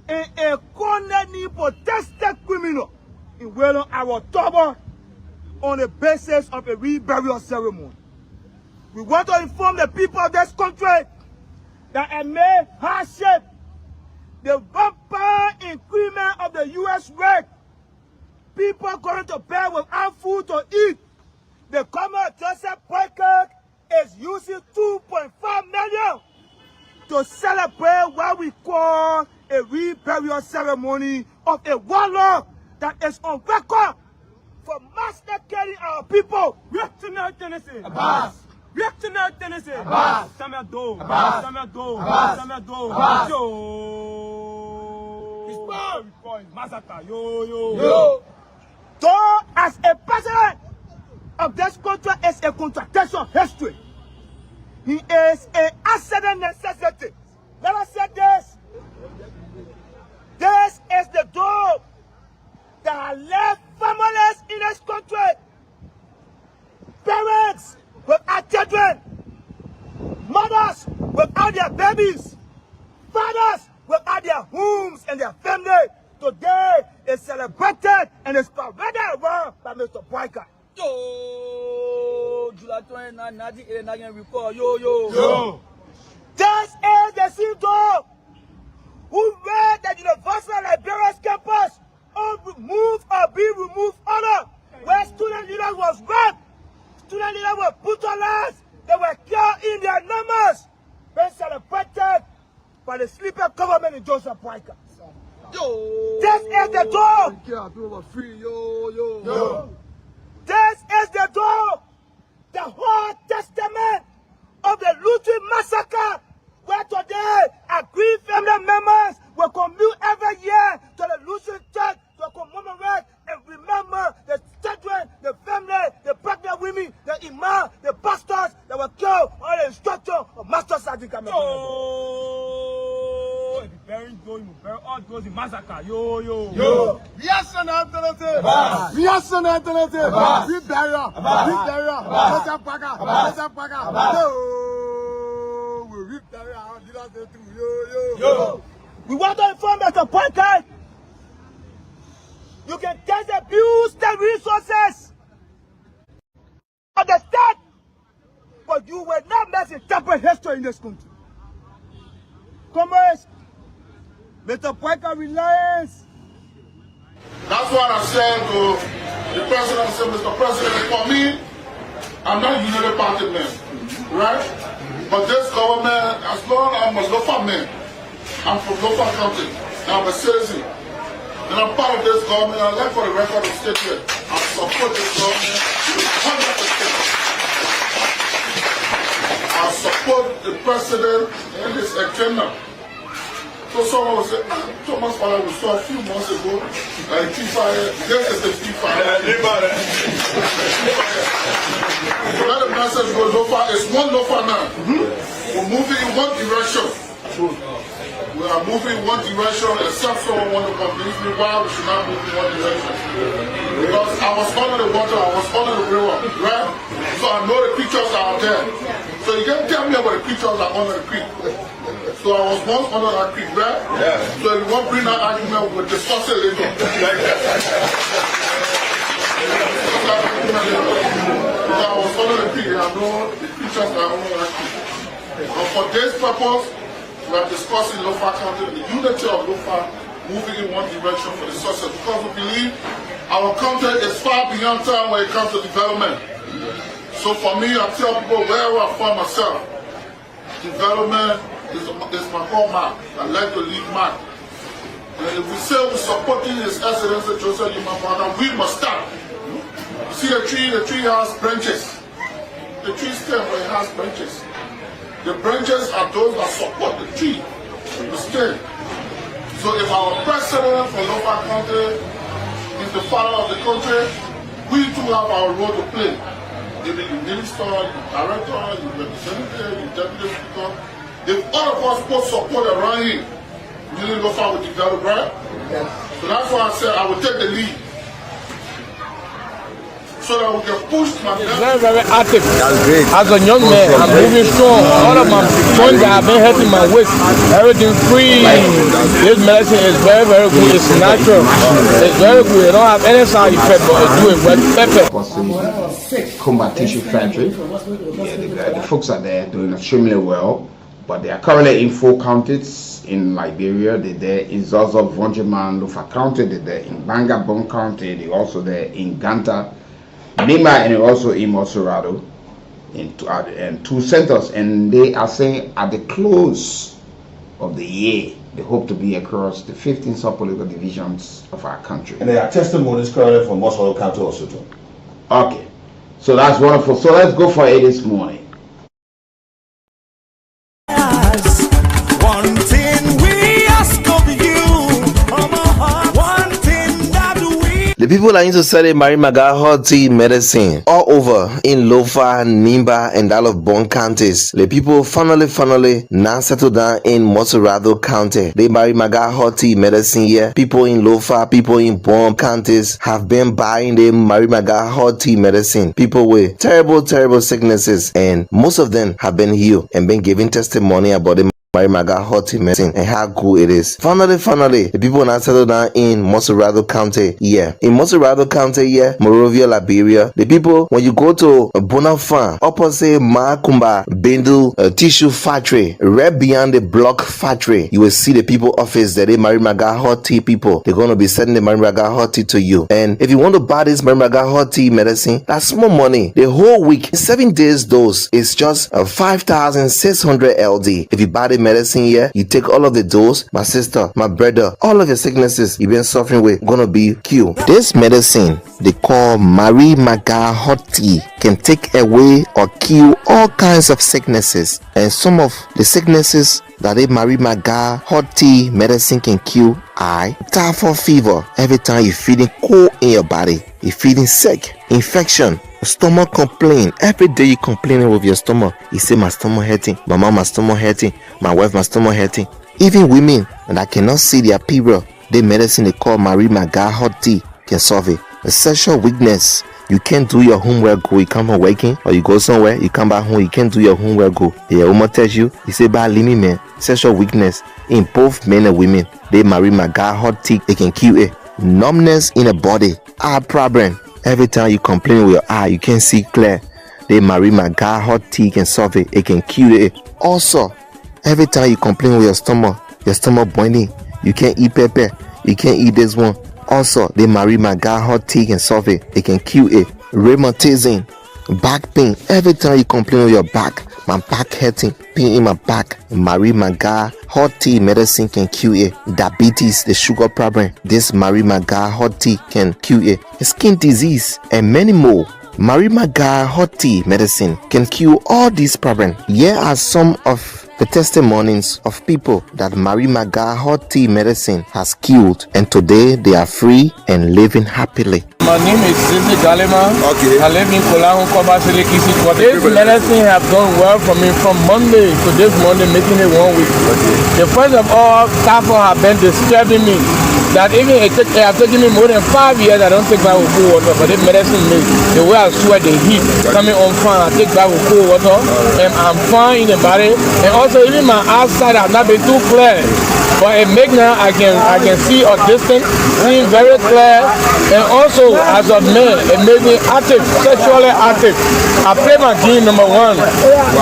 and a condemned protested criminal in wearing our turban on the basis of a reburial ceremony. We want to inform the people of this country that amid hardship, the rampant increment of the U.S. rate, people going to bed without food to eat, the Commander Joseph Boykott is using $2.5 million to celebrate what we call a reburial ceremony of a warlord that is on record for massacring our people. Lieutenant Tennessee. Abbas. Lieutenant Tennessee. Abbas. Samado. Abbas. Samado. Abbas. Samado. Abbas. Yo. Massacre. Yo. Though as a president of this country is a contradiction of history, he is an accident necessity. Let us say this. This is the door that has left families in this country, parents without children, mothers without their babies, fathers without their homes and their family. Today is celebrated and is paraded around by Mr. Boykott. Yo, July 29, 1989 report. Yo. This is the same door who read the University of Liberia's campus on remove or be removed order, where student leaders was raped, student leaders were brutalized, they were killed in their numbers, being celebrated by the sleeping government in Joseph Boykott. This is the door. This is the door, the whole testament of the Lutheran massacre, where today aggrieved family members will commute every year to the Lutheran church to commemorate and remember the children, the family, the pregnant women, the imam, the pastors that were killed on the instruction of Master Sergeant Kamekon. Bury all those in massacre. Yo. Yes, an alternative. Yes, an alternative. We bury her. Joseph Boykott. We bury her. Yo. We want to inform Mr. Boykott. You can just abuse the resources of the state, but you will not misinterpret history in this country. Comrades, Mr. Boykott reliance. That's what I said to the president. I said, Mr. President, for me, I'm not a unity party man, right? But this government, as long as I'm a local man, I'm from local country, and I'm a citizen, and I'm part of this government, I'd like for the record to state here, I support this government 100%. I support the president and his agenda. So someone will say, Thomas Father, we saw a few months ago, the tree fire, this is the tree fire. So let the message go local. It's one local now. We're moving in one direction. We are moving in one direction, except someone want to convince me why we should not move in one direction. Because I was under the water, I was under the river, right? So I know the creatures are out there. So you can't tell me about the creatures that are under the creek. So I was once under that creek, right? Yeah. So if you want to bring that argument, we'll discuss it later. Because I was under the creek, and I know the creatures that are under that creek. And for this purpose, we are discussing Lofa County, the unity of Lofa, moving in one direction for the success. Because we believe our country is far beyond time when it comes to development. So for me, I tell people wherever I find myself, development is my hallmark. I like to leave mark. And if we say we're supporting His Excellency Joseph Boykott, we must start. You see the tree has branches. The tree stem where it has branches. The branches are those that support the tree to stay. So if our president from local country is the father of the country, we too have our role to play. If the minister, the director, the representative, the deputy speaker, if all of us put support around him, really local will develop, right? So that's why I said I will take the lead. So that we can push my very, very active. That's great. As a young man, I'm moving strong. All of my joints that have been hurting my waist, everything free. This medicine is very, very good. It's natural. It's very good. It don't have any side effect, but it do it with pepper. Combat Tissue Factory. Yeah, the folks are there doing extremely well, but they are currently in 4 counties in Liberia. They're there in Zaza, Vonjeman, Lofa County. They're there in Bangabon County. They're also there in Ganta, Nima, and also in Moserado, and 2 centers. And they are saying at the close of the year, they hope to be across the 15 sub-political divisions of our country. And there are testimonies currently from Moserado County also too. Okay, so that's wonderful. So let's go for it this morning. One thing we ask of you, one thing that we The people are into selling Mary Maga hot tea medicine all over in Lofa, Nimba, and all of Bon counties. The people finally now settle down in Moserado County. They Mary Maga hot tea medicine here. People in Lofa, people in Bon counties have been buying the Mary Maga hot tea medicine. People with terrible sicknesses, and most of them have been healed and been giving testimony about the Mary Maga hot tea medicine and how good it is. Finally, the people now settle down in Moserado County. Yeah, in Moserado County, yeah, Monrovia, Liberia. The people, when you go to Bonafan, opposite Makumba Bendu Tissue Factory, right beyond the block factory, you will see the people office that they Mary Maga hot tea people. They're gonna be sending the Mary Maga hot tea to you. And if you want to buy this Mary Maga hot tea medicine, that's small money. The whole week, 7 days dose is just 5,600 LD. If you buy the medicine here, you take all of the dose, my sister, my brother, all of your sicknesses you've been suffering with gonna be cured. This medicine they call Mary Maga hot tea can take away or kill all kinds of sicknesses, and some of the sicknesses that a Mary Maga hot tea medicine can cure are typhoid fever. Every time you're feeling cold in your body, you're feeling sick, infection, stomach complaint. Every day you complaining with your stomach. You say my stomach hurting, my mom my stomach hurting, my wife my stomach hurting. Even women that cannot see their period, the medicine they call Mary Maga hot tea can solve it. A sexual weakness, you can't do your homework good. You come from working or you go somewhere, you come back home, you can't do your homework good. Your woman tells you say bad limit man. Sexual weakness in both men and women, they Mary Maga hot tea, they can cure it. Numbness in the body, eye problem. Every time you complain with your eye, you can't see clear. The Mary Maga hot tea can solve it. It can cure it. Also, every time you complain with your stomach boiling, you can't eat pepper, you can't eat this one. Also, the Mary Maga hot tea can solve it. It can cure it. Rheumatism, back pain. Every time you complain with your back, my back hurting, pain in my back. Mary Maga hot tea medicine can cure it. Diabetes, the sugar problem. This Mary Maga hot tea can cure it. Skin disease and many more. Mary Maga hot tea medicine can cure all these problems. Here are some of the testimonies of people that Mary Maga hot tea medicine has cured, and today they are free and living happily. My name is Sisi Galima. Okay. I live in Kool. This medicine have done well for me from Monday to this Monday, making it 1 week. Okay. The first of all, typhoid have been disturbing me. That even it have taken me more than 5 years. I don't take back with cold water, but this medicine makes the way I sweat, the heat coming on fine. I take back with cold water, and I'm fine in the body. And also even my outside have not been too clear, but it make now I can see a distance, seeing very clear. And also as a man, it made me active, sexually active. I play my game number 1.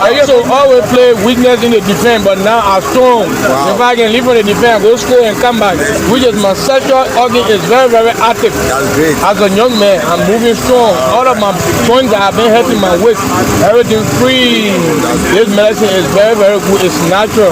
I used to always play weakness in the defense, but now I'm strong. If I can leave on the defense, go school and come back, which is my sexual organ is very active. That's great. As a young man, I'm moving strong. All of my joints that have been hurting my waist, everything free. This medicine is very good. It's natural.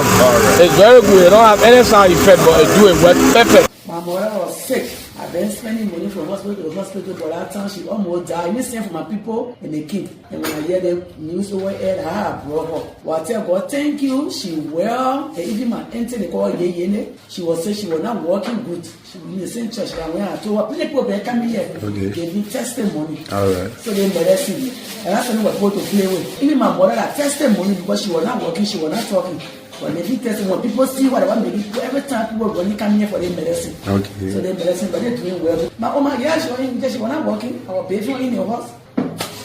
It's very good. It don't have any side effect, but it do it with pepper. My mother was sick. I've been spending money from hospital to hospital, but that time she almost died. I sent for my people in the king. And when I hear the news over here, I broke up. Well, I tell God, thank you. She well. Even my auntie, they call Yene. She was saying she was not working good. She was in the same church. And when I told her, people come here. Okay. Gave me testimony. All right. So they embarrassed me. And that's when we were supposed to play with. Even my mother had testimony because she was not working, she was not talking. When they did testimony, people see what I want to do. Every time people when they come here for their medicine. Okay. So they medicine, but they're doing well. My Oma, yeah, she was not working. I was paying for in your house.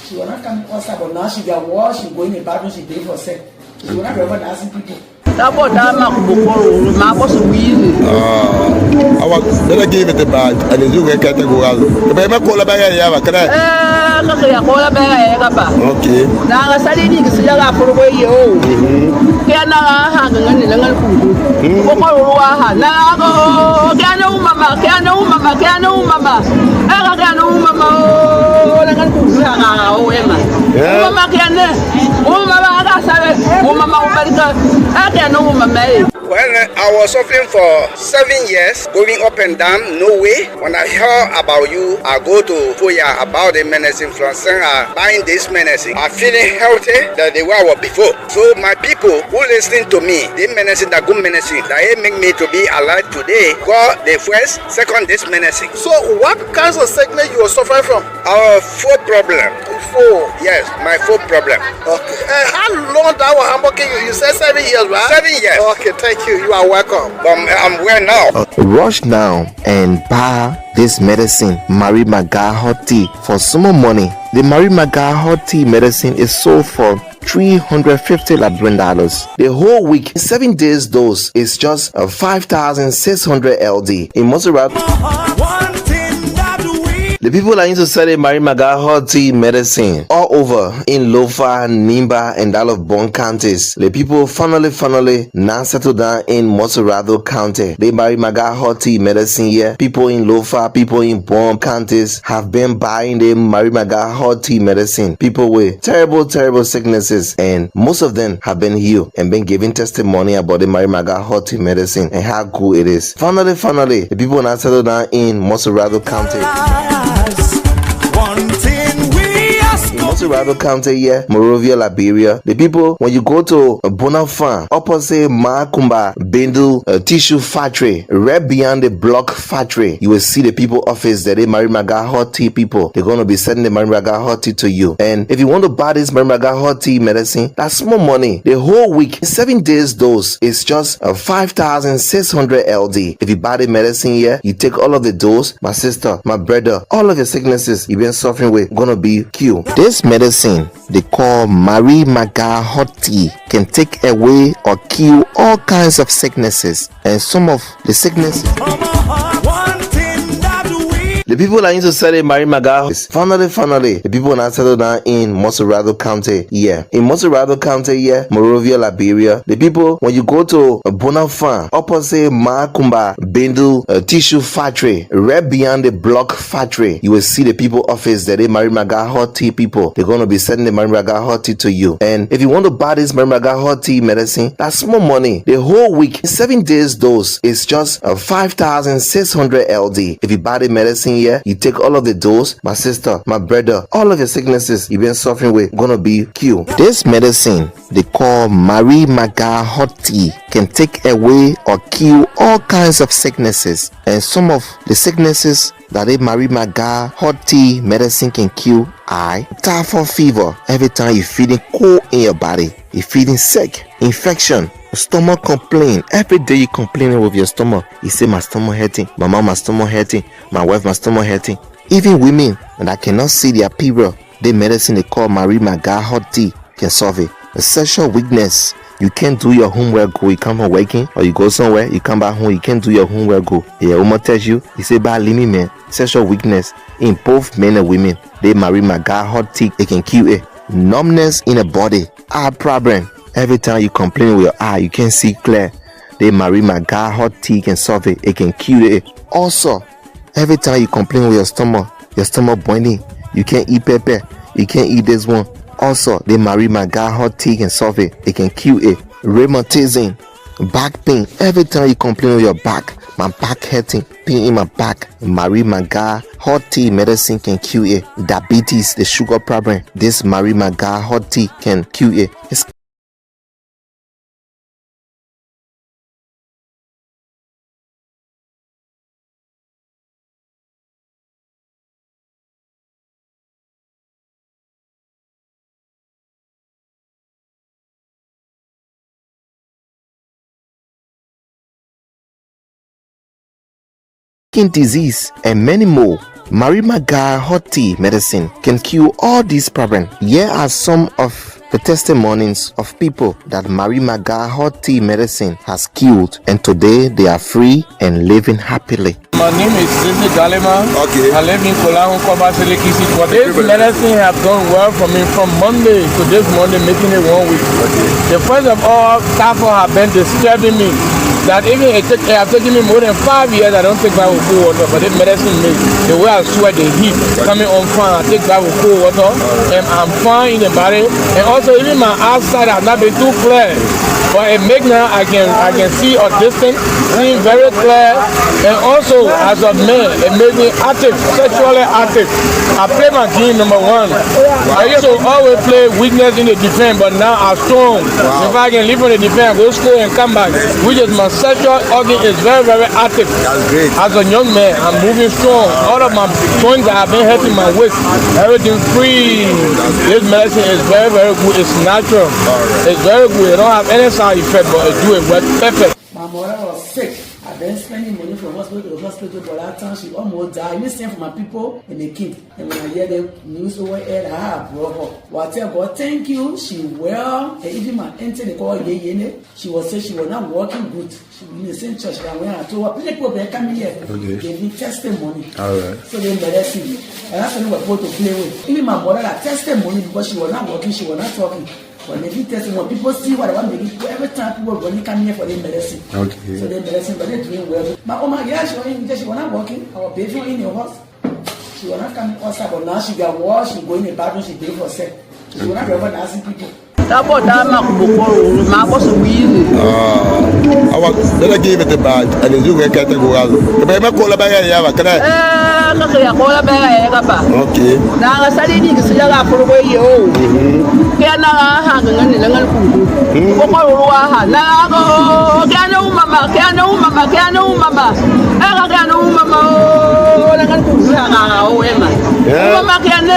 She was not coming outside, but now she got washed, she go in the bathroom, she pay for sex. She was not ever asking people. I was then I gave it a badge and the Zuga category. If I call a bag, I can okay. Now I studied in the for away you. Can I hang on the little food? Now can no mama, can no mama, can no mama. I can no mama. Mama can. Oh, Well, I was suffering for 7 years, going up and down, no way. When I heard about you, I go to Foya about the medicine from buying this medicine. I'm feeling healthy than the way I was before. So my people who listen to me, the medicine, the good medicine, that make me to be alive today, got the first, second this medicine. So what kinds of sickness you are suffering from? Our foot problem. Yes, my foot problem. Okay. How long that was working? You said 7 years, right? 7 years. Okay, thank you. You are welcome. I'm well now. Rush now and buy this medicine, Mary Maga Hot Tea, for some more money. The Mary Maga Hot Tea medicine is sold for $350 Liberian. The whole week, 7 days dose is just 5,600 LD. In Montserrat, the people are into selling Mary Maga Hot Tea medicine all over in Lofa, Nimba, and all of Bon counties. The people finally now settled down in Montserrado County. The Mary Maga Hot Tea medicine here. People in Lofa, people in Bon counties have been buying the Mary Maga Hot Tea medicine. People with terrible sicknesses, and most of them have been healed and been giving testimony about the Mary Maga Hot Tea medicine and how good it is. Finally, the people now settled down in Montserrado County. Montserrado County here, Morovia, Liberia. The people, when you go to Bonafan, opposite Makumba, Bendu Tissue Factory, right beyond the block factory, you will see the people office that they Mary Maga Hot Tea people. They're going to be sending the Mary Maga Hot Tea to you. And if you want to buy this Mary Maga Hot Tea medicine, that's more money. The whole week, 7 days dose is just 5,600 LD. If you buy the medicine here, you take all of the dose, my sister, my brother, all of your sicknesses you've been suffering with, gonna be cured. This medicine they call Mary Maga Hot Tea can take away or kill all kinds of sicknesses, and some of the sicknesses the people are into selling Mary Maga. Finally, the people now settled down in Montserrado County here. In Montserrado County here, Morovia, Liberia. The people, when you go to Bonafan, opposite Makumba, Bendu Tissue Factory, right beyond the block factory, you will see the people office that they Mary Maga Hot Tea people. They're going to be sending the Mary Maga Hot Tea to you. And if you want to buy this Mary Maga Hot Tea medicine, that's more money. The whole week, 7 days dose is just 5,600 LD. If you buy the medicine here, you take all of the dose, my sister, my brother, all of your sicknesses you've been suffering with, gonna be cured. This medicine they call Mary Maga Hot Tea can take away or kill all kinds of sicknesses, and some of the sicknesses that a Mary Maga Hot Tea medicine can kill are typhoid fever. Every time you're feeling cold in your body, you're feeling sick, infection, stomach complaint. Every day you complaining with your stomach. You say my stomach hurting, my mom my stomach hurting, my wife my stomach hurting. Even women that cannot see their period, the medicine they call Mary Maga Hot Tea can solve it. A sexual weakness, you can't do your homework go, you come from working or you go somewhere, you come back home, you can't do your homework go. Your woman tells you say bad limit man. Sexual weakness in both men and women, they Mary Maga Hot Tea, it can kill it. Numbness in the body, eye problem. Every time you complain with your eye, you can't see clear. The Mary Maga Hot Tea can solve it. It can cure it. Also, every time you complain with your stomach boiling, you can't eat pepper, you can't eat this one. Also, the Mary Maga Hot Tea can solve it. It can cure it. Rheumatism, back pain. Every time you complain with your back my back hurting, pain in my back, Marie Maga hot tea medicine can cure it. Diabetes, the sugar problem, this Marie Maga hot tea can cure it. It's skin disease and many more. Marie Maga hot tea medicine can cure all these problems. Here are some of the testimonies of people that Marie Maga hot tea medicine has cured, and today they are free and living happily. My name is Sissy Galima. Okay. I live in Kool. This medicine have done well for me from Monday to this Monday, making it 1 week. Okay. The first of all, staff have been disturbing me. That even it have taken me more than 5 years. I don't take bath with cold water, but this medicine makes the way I sweat, the heat coming on fine. I take bath with cold water, and I'm fine in the body. And also, even my outside have not been too clear, but it makes now I can see a distance, seeing very clear. And also, as a man, it makes me active, sexually active. I play my game number 1. Wow. I used to always play weakness in the defense, but now I'm strong. Wow. If I can leave on the defense, go school and come back, which is my sexual organ is very, very active. That's great. As a young man, I'm moving strong. All of my joints that have been hurting my waist, everything free. This medicine is very, very good. It's natural. Right. It's very good. It don't have any side effect, but it do it well perfect. My mother was sick. I've been spending money from hospital to hospital, but that time she almost died. I listen for my people in the king. And when I hear the news over here, I have brought her. Well, I tell God, thank you. She well. And even my auntie, they call Yene. She was saying she was not working good. She was in the same church. And when I told her, people they come here, okay, gave me testimony. All right. So they medicine me. And that's when we were supposed to play with. Even my mother had testimony because she was not working, she was not talking. When they give testimony, people see what I want to give. Every time people when they come here for their medicine. Okay. So they medicine, but they're doing well. My mama, yeah, she was not working. Our baby in the house. She was not coming outside, but now she got washed. She go in the bathroom. She did for herself. She was not ever asking people. I was then I gave it a badge and then you get a go out. The call about okay. Now I studied in the for away you. Can I hang on the little food? Now can no mama, can no mama, can no mama. I can no mama. Mama can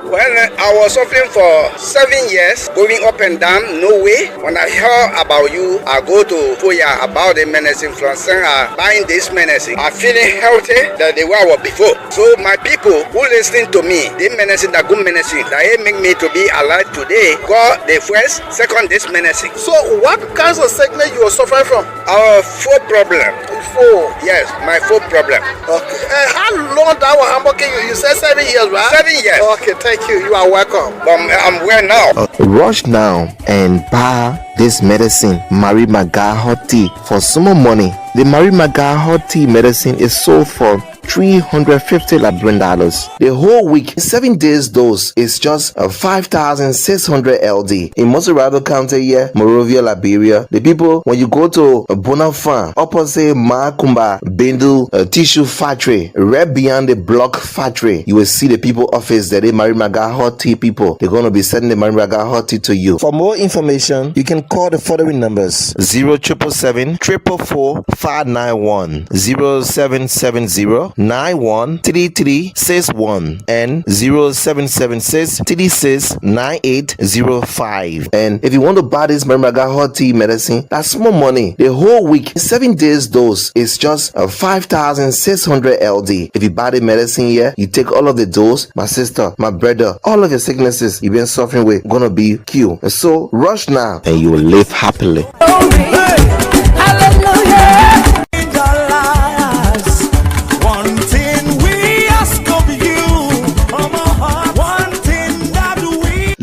When I was suffering for 7 years, going up and down, no way. When I heard about you, I go to Foya about the medicine from buying this medicine. I'm feeling healthy than the way I was before. So my people who listening to me, the medicine, the good medicine, that make me to be alive today, got the first, second this medicine. So what kinds of sickness you are suffering from? Our foot problem. Yes, my foot problem. Okay. How long that was working? You said 7 years, right? 7 years. Okay, thank you. You are welcome. I'm well now. Rush now and buy this medicine, Marie Maga hot tea, for some money. The Marie Maga hot tea medicine is sold for $350 Liberian. The whole week, 7 days dose is just 5,600 LD. In Moserado County here, Monrovia, Liberia, the people, when you go to Bonafan, opposite Makumba, Bendu Tissue Factory, right beyond the block factory, you will see the people office that they Marie Maga hot tea people. They're going to be sending the Marie Maga hot tea to you. For more information, you can call the following numbers: 0777 444 591, 0770 913361 and 0776 36 9805. And if you want to buy this Marie Maga hot tea medicine, that's small money. The whole week, 7 days dose is just 5,600 LD. If you buy the medicine here, you take all of the dose, my sister, my brother, all of your sicknesses you've been suffering with gonna be cured. So rush now and you will live happily.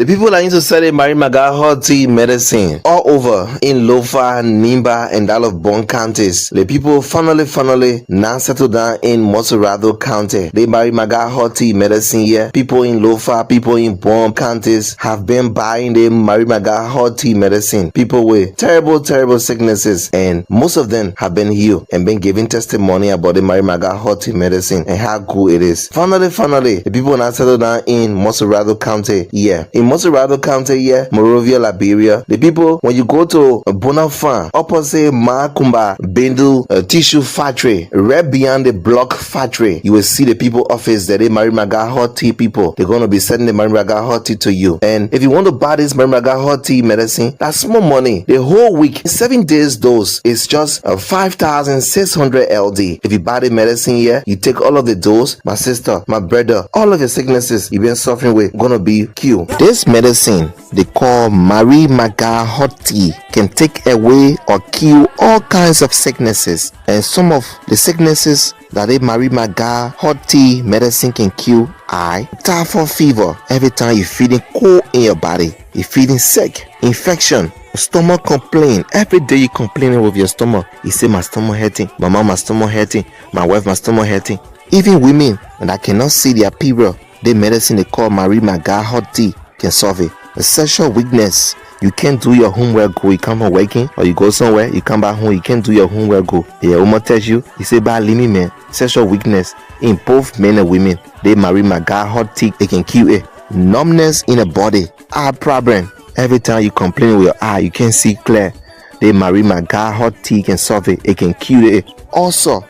The people that need to sell a Mary Maga hot tea medicine all over in Lofa, Nimba, and all of Bon counties. The people finally now settle down in Motorado County. The Mary Maga hot tea medicine here. People in Lofa, people in Bon counties have been buying the Mary Maga hot tea medicine. People with terrible sicknesses, and most of them have been healed and been giving testimony about the Mary Maga hot tea medicine and how good it is. Finally, the people now settle down in Motorado County. Yeah, in Motorado County, yeah, Monrovia, Liberia. The people, when you go to Bonafan, opposite Makumba Bendu Tissue Factory, right beyond the block factory, you will see the people office that they Mary Maga hot tea people. They're gonna be sending the Mary Maga hot tea to you. And if you want to buy this Mary Maga hot tea medicine, that's small money. The whole week, 7 days dose is just 5,600 LD. If you buy the medicine here, you take all of the dose, my sister, my brother, all of the sicknesses you've been suffering with gonna be cured. This medicine they call Mary Maga hot tea can take away or kill all kinds of sicknesses, and some of the sicknesses that a Mary Maga hot tea medicine can kill are typhoid fever. Every time you're feeling cold in your body, you're feeling sick, infection, stomach complaint. Every day you complaining with your stomach. You say my stomach hurting, my mom my stomach hurting, my wife my stomach hurting. Even women that cannot see their period, the medicine they call Mary Maga hot tea can solve it. The sexual weakness, you can't do your homework go, you come home working, or you go somewhere, you come back home, you can't do your homework go. Your woman tells you say bye leave me man. Sexual weakness in both men and women, they Mary Maga hot tea, they can cure it. Numbness in the body, eye problem. Every time you complain with your eye, you can't see clear. The Mary Maga hot tea can solve it. It can cure it. Also,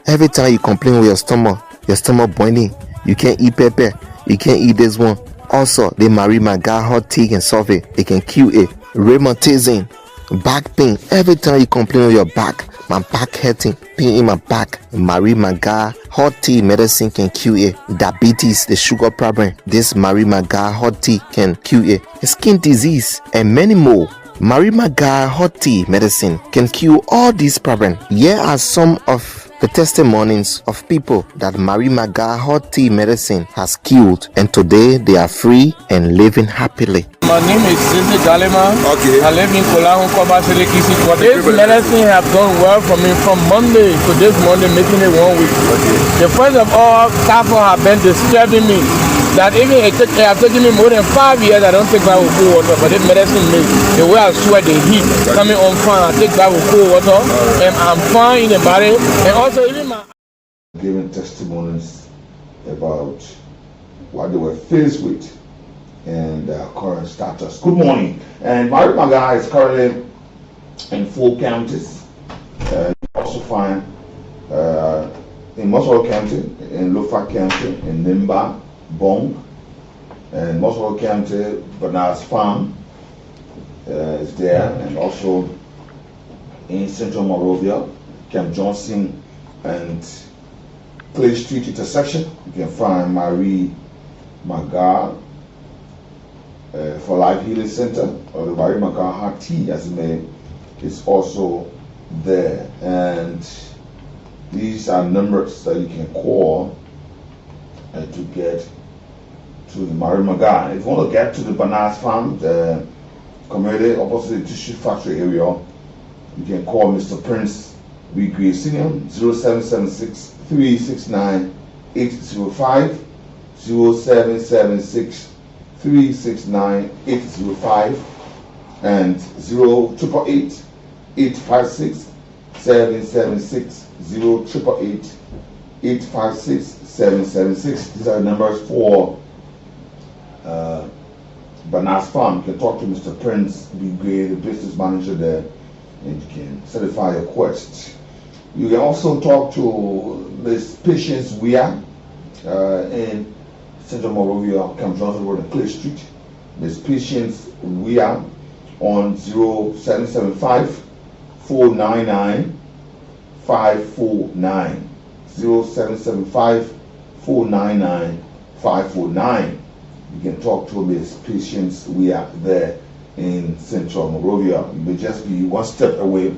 every time you complain with your stomach boiling, you can't eat pepper, you can't eat this one. Also, the Mary Maga hot tea can solve it. It can cure it. Rheumatism, back pain. Every time you complain with your back, my back hurting, pain in my back. Mary Maga hot tea medicine can cure it. Diabetes, the sugar problem. This Mary Maga hot tea can cure it. Skin disease and many more. Mary Maga hot tea medicine can cure all these problems. Here are some of the testimonies of people that Mary Maga hot tea medicine has cured, and today they are free and living happily. My name is Sisi Galima. Okay. I live in Kool. This medicine have done well for me from Monday to this Monday, making it 1 week. Okay. The first of all, typhoid have been disturbing me. That even it have taken me more than 5 years. I don't take bath with cold water, but this medicine makes the way I sweat, the heat coming on fine. I take bath with cold water, and I'm fine in the body, and also even my giving testimonies about what they were faced with and their current status. Good morning. And Mary Maga is currently in 4 counties. You also find in Motorado County, in Lofa County, in Nimba, Bong, and Motorado County, Bernard's Farm is there, and also in Central Monrovia, Camp Johnson and Clay Street intersection. You can find Mary Maga for Life Healing Center, or the Mary Maga hot tea, as it may, is also there. And these are numbers that you can call to get to the Mary Maga. If you want to get to the Bernard's Farm, the community opposite the tissue factory area, you can call Mr. Prince B. Gray Senior, 0776 369 805, 0776 369 805, and 0888 856 776, 0888 856 776. These are the numbers for Bernard's Farm. You can talk to Mr. Prince B. Gray, the business manager there, and you can certify your quest. You can also talk to this Patience Weir in Central Monrovia, Camp Johnson Road and Clay Street. This Patience Weir on 0775 499 549. 0775 499 549. You can talk to Miss Patience. We are there in Central Monrovia. You may just be one step away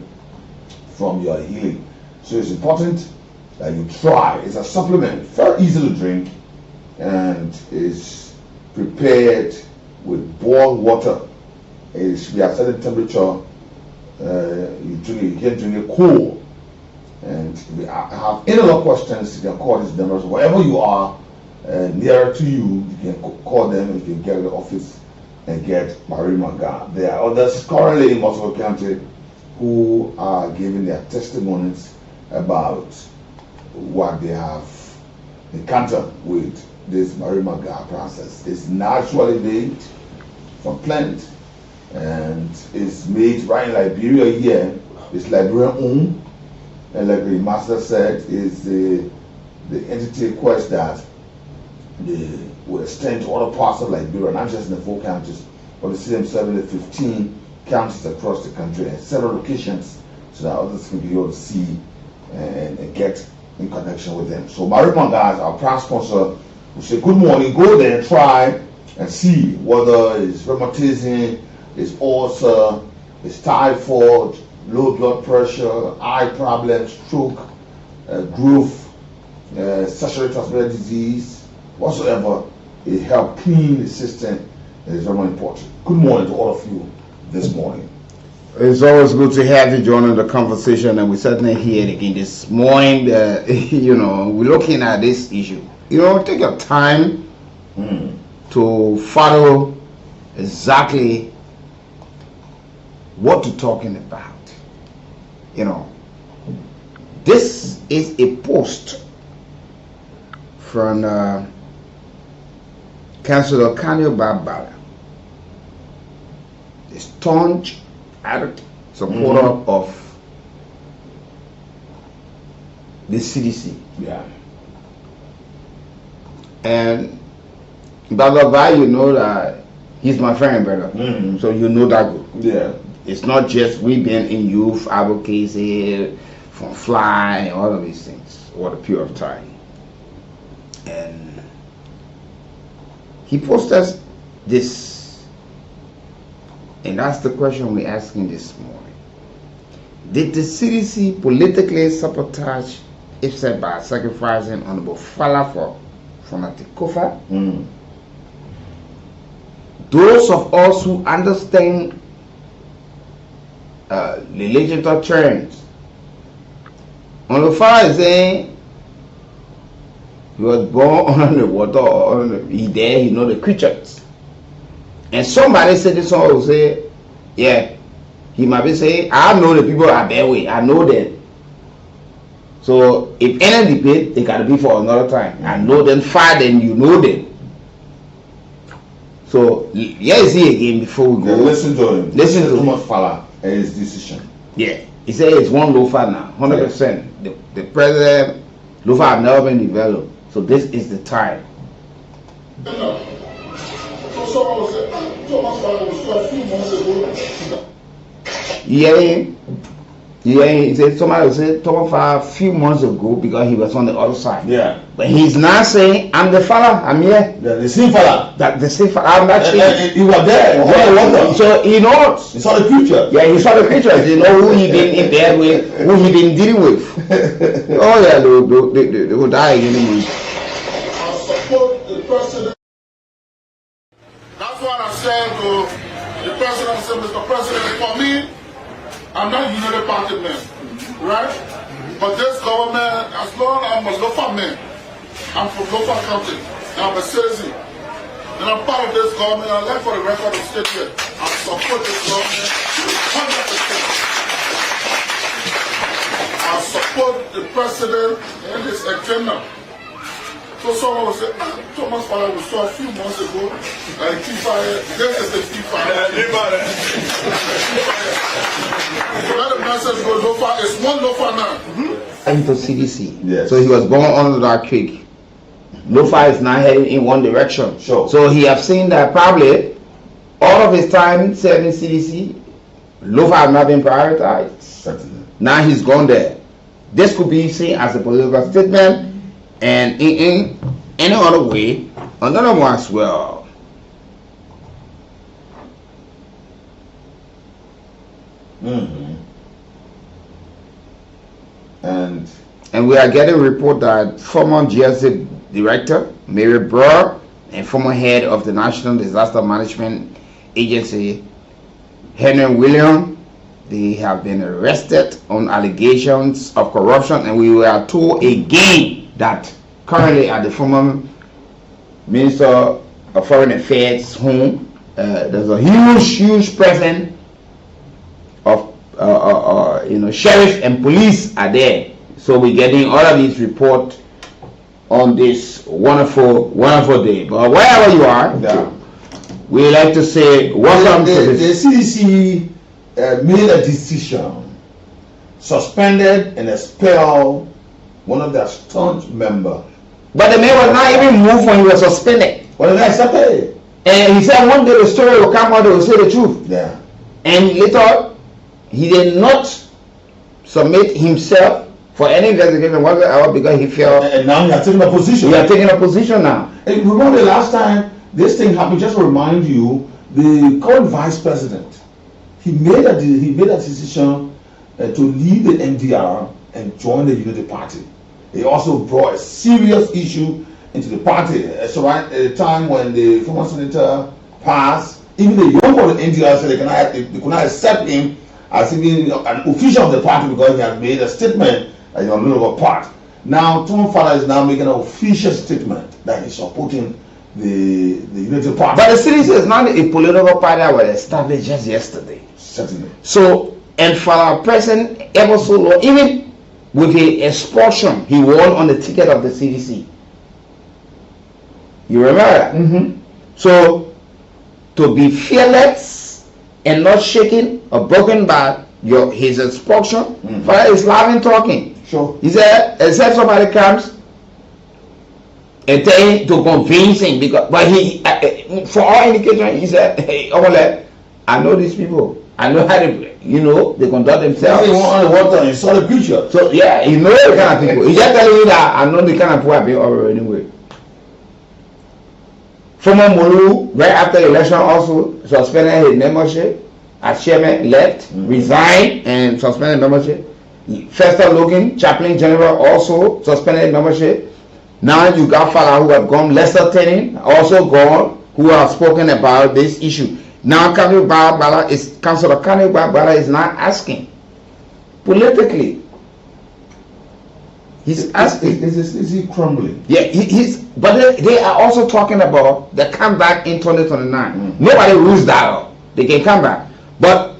from your healing. So it's important that you try. It's a supplement, very easy to drink, and is prepared with boiled water. It should be at a certain temperature. You can drink it cool. And if you have any other questions, you can call these numbers. Wherever you are, nearer to you, you can call them and you can get to the office and get Marie Maga. There are others currently in Montreal County who are giving their testimonies about what they have encountered with this Marie Maga process. It's naturally made from plant and it's made right in Liberia here. It's Liberian owned, and like the master said, is the entity request that they will extend to other parts of Liberia, not just in the 4 counties, but the same 7 to 15 counties across the country and several locations so that others can be able to see and get in connection with them. So Marie Maga, our proud sponsor, will say good morning, go there and try and see whether it's rheumatism, it's ulcer, it's typhoid, low blood pressure, eye problems, stroke, growth, sexually transmitted disease, whatsoever. It helps clean the system. It is very important. Good morning to all of you this morning. It's always good to have you join the conversation, and we certainly hear it again this morning. You know, we're looking at this issue. You know, take your time to follow exactly what you're talking about. You know, this is a post from Councillor Kanyo Babala, a staunch supporter of the CDC. Yeah. And Baba, you know that he's my friend, brother. So you know that good. Yeah. It's not just we been in youth advocacy from fly and all of these things over the period of time. And he posted this, and that's the question we're asking this morning. Did the CDC politically sabotage IFSET by sacrificing Honorable Falafel from Atikofa? Those of us who understand the legislative trends, Honorable Falafel is saying he was born on the water, he there, he know the creatures. And somebody said this one will say, yeah, he might be saying, I know the people are their way, I know them. So if any debate, they gotta be for another time. I know them far than you know them. So here is he again before we go. Yeah, listen to him. Listen to Thomas Fala and his decision. Yeah, he said it's one lofa now, 100%. The president lofa have never been developed. So this is the time. So someone was saying, Thomas Fala was a few months ago. Yeah, he said somebody said Thomas Fala a few months ago because he was on the other side. Yeah. But he's now saying, I'm the fella, I'm here. Yeah, the same fella. That the same fella, I'm not saying. He was there. So he knows. He saw the creature. Yeah, he saw the creatures. You know who he been in there with, who he been dealing with. Oh yeah, they will die anyway. I support the president. That's what I said to the president. I said, Mr. President, for me, I'm not a United Party man, right? But this government, as long as I'm a local man, I'm from local county, and I'm a citizen, and I'm part of this government. I'd like for the record to state here, I support this government 100%. I support the president and his agenda. So someone will say, Thomas Fala we saw a few months ago, keep fire, this is the keep fire. So let the message go lofa, it's one lofa now. Into CDC. Yes. So he was born under that creek. Lofa is now heading in one direction. Sure. So he have seen that probably all of his time serving CDC, Lofa have not been prioritized. Certainly. Now he's gone there. This could be seen as a political statement, and in any other way, another one as well. And we are getting a report that former GSA director Mary Burr and former head of the National Disaster Management Agency, Henry Williams. They have been arrested on allegations of corruption, and we were told again that currently at the former Minister of Foreign Affairs home, there's a huge presence of sheriff and police are there. So we're getting all of these reports on this wonderful day. But wherever you are, we like to say welcome to this. The CDC made a decision, suspended and expelled one of their staunch members. But the man was not even moved when he was suspended. Well, the guy accepted. And he said one day the story will come out, they will say the truth. Yeah. And later, he did not submit himself for any investigation whatsoever because he felt. And now he has taken a position. He has taken a position now. And remember the last time this thing happened, just to remind you, the current vice president, he made a decision to leave the NDR and join the Unity Party. He also brought a serious issue into the party. So right at the time when the former senator passed, even the young of the NDR said they could not accept him as even an official of the party because he had made a statement that he was no longer part. Now Tom Fowler is now making an official statement that he's supporting the Unity Party. But the CDC is not a political party that was established just yesterday. Certainly. So, and for our president, ever so long, even with the expulsion he won on the ticket of the CDC. You remember that? Mm-hmm. So, to be fearless and not shaken or broken by his expulsion, Father is laughing, talking. Sure. He said, except somebody comes and tell him to convince him, but he, for all indication, he said, hey, I know these people. I know how they, they conduct themselves. He on the water, he saw the picture. So yeah, he knows the kind of people. He's just telling you that I know the kind of people I've been over anyway. Former Mulu, right after the election, also suspended his membership as chairman, left, resigned, and suspended membership. Fester Logan, chaplain general, also suspended membership. Now you got fellow who have gone, Lester Tennant, also gone, who have spoken about this issue. Now Councilor Bala is not asking politically. He's asking. Is he crumbling? Yeah, but they are also talking about the comeback in 2029. Nobody rules that out. They can come back. But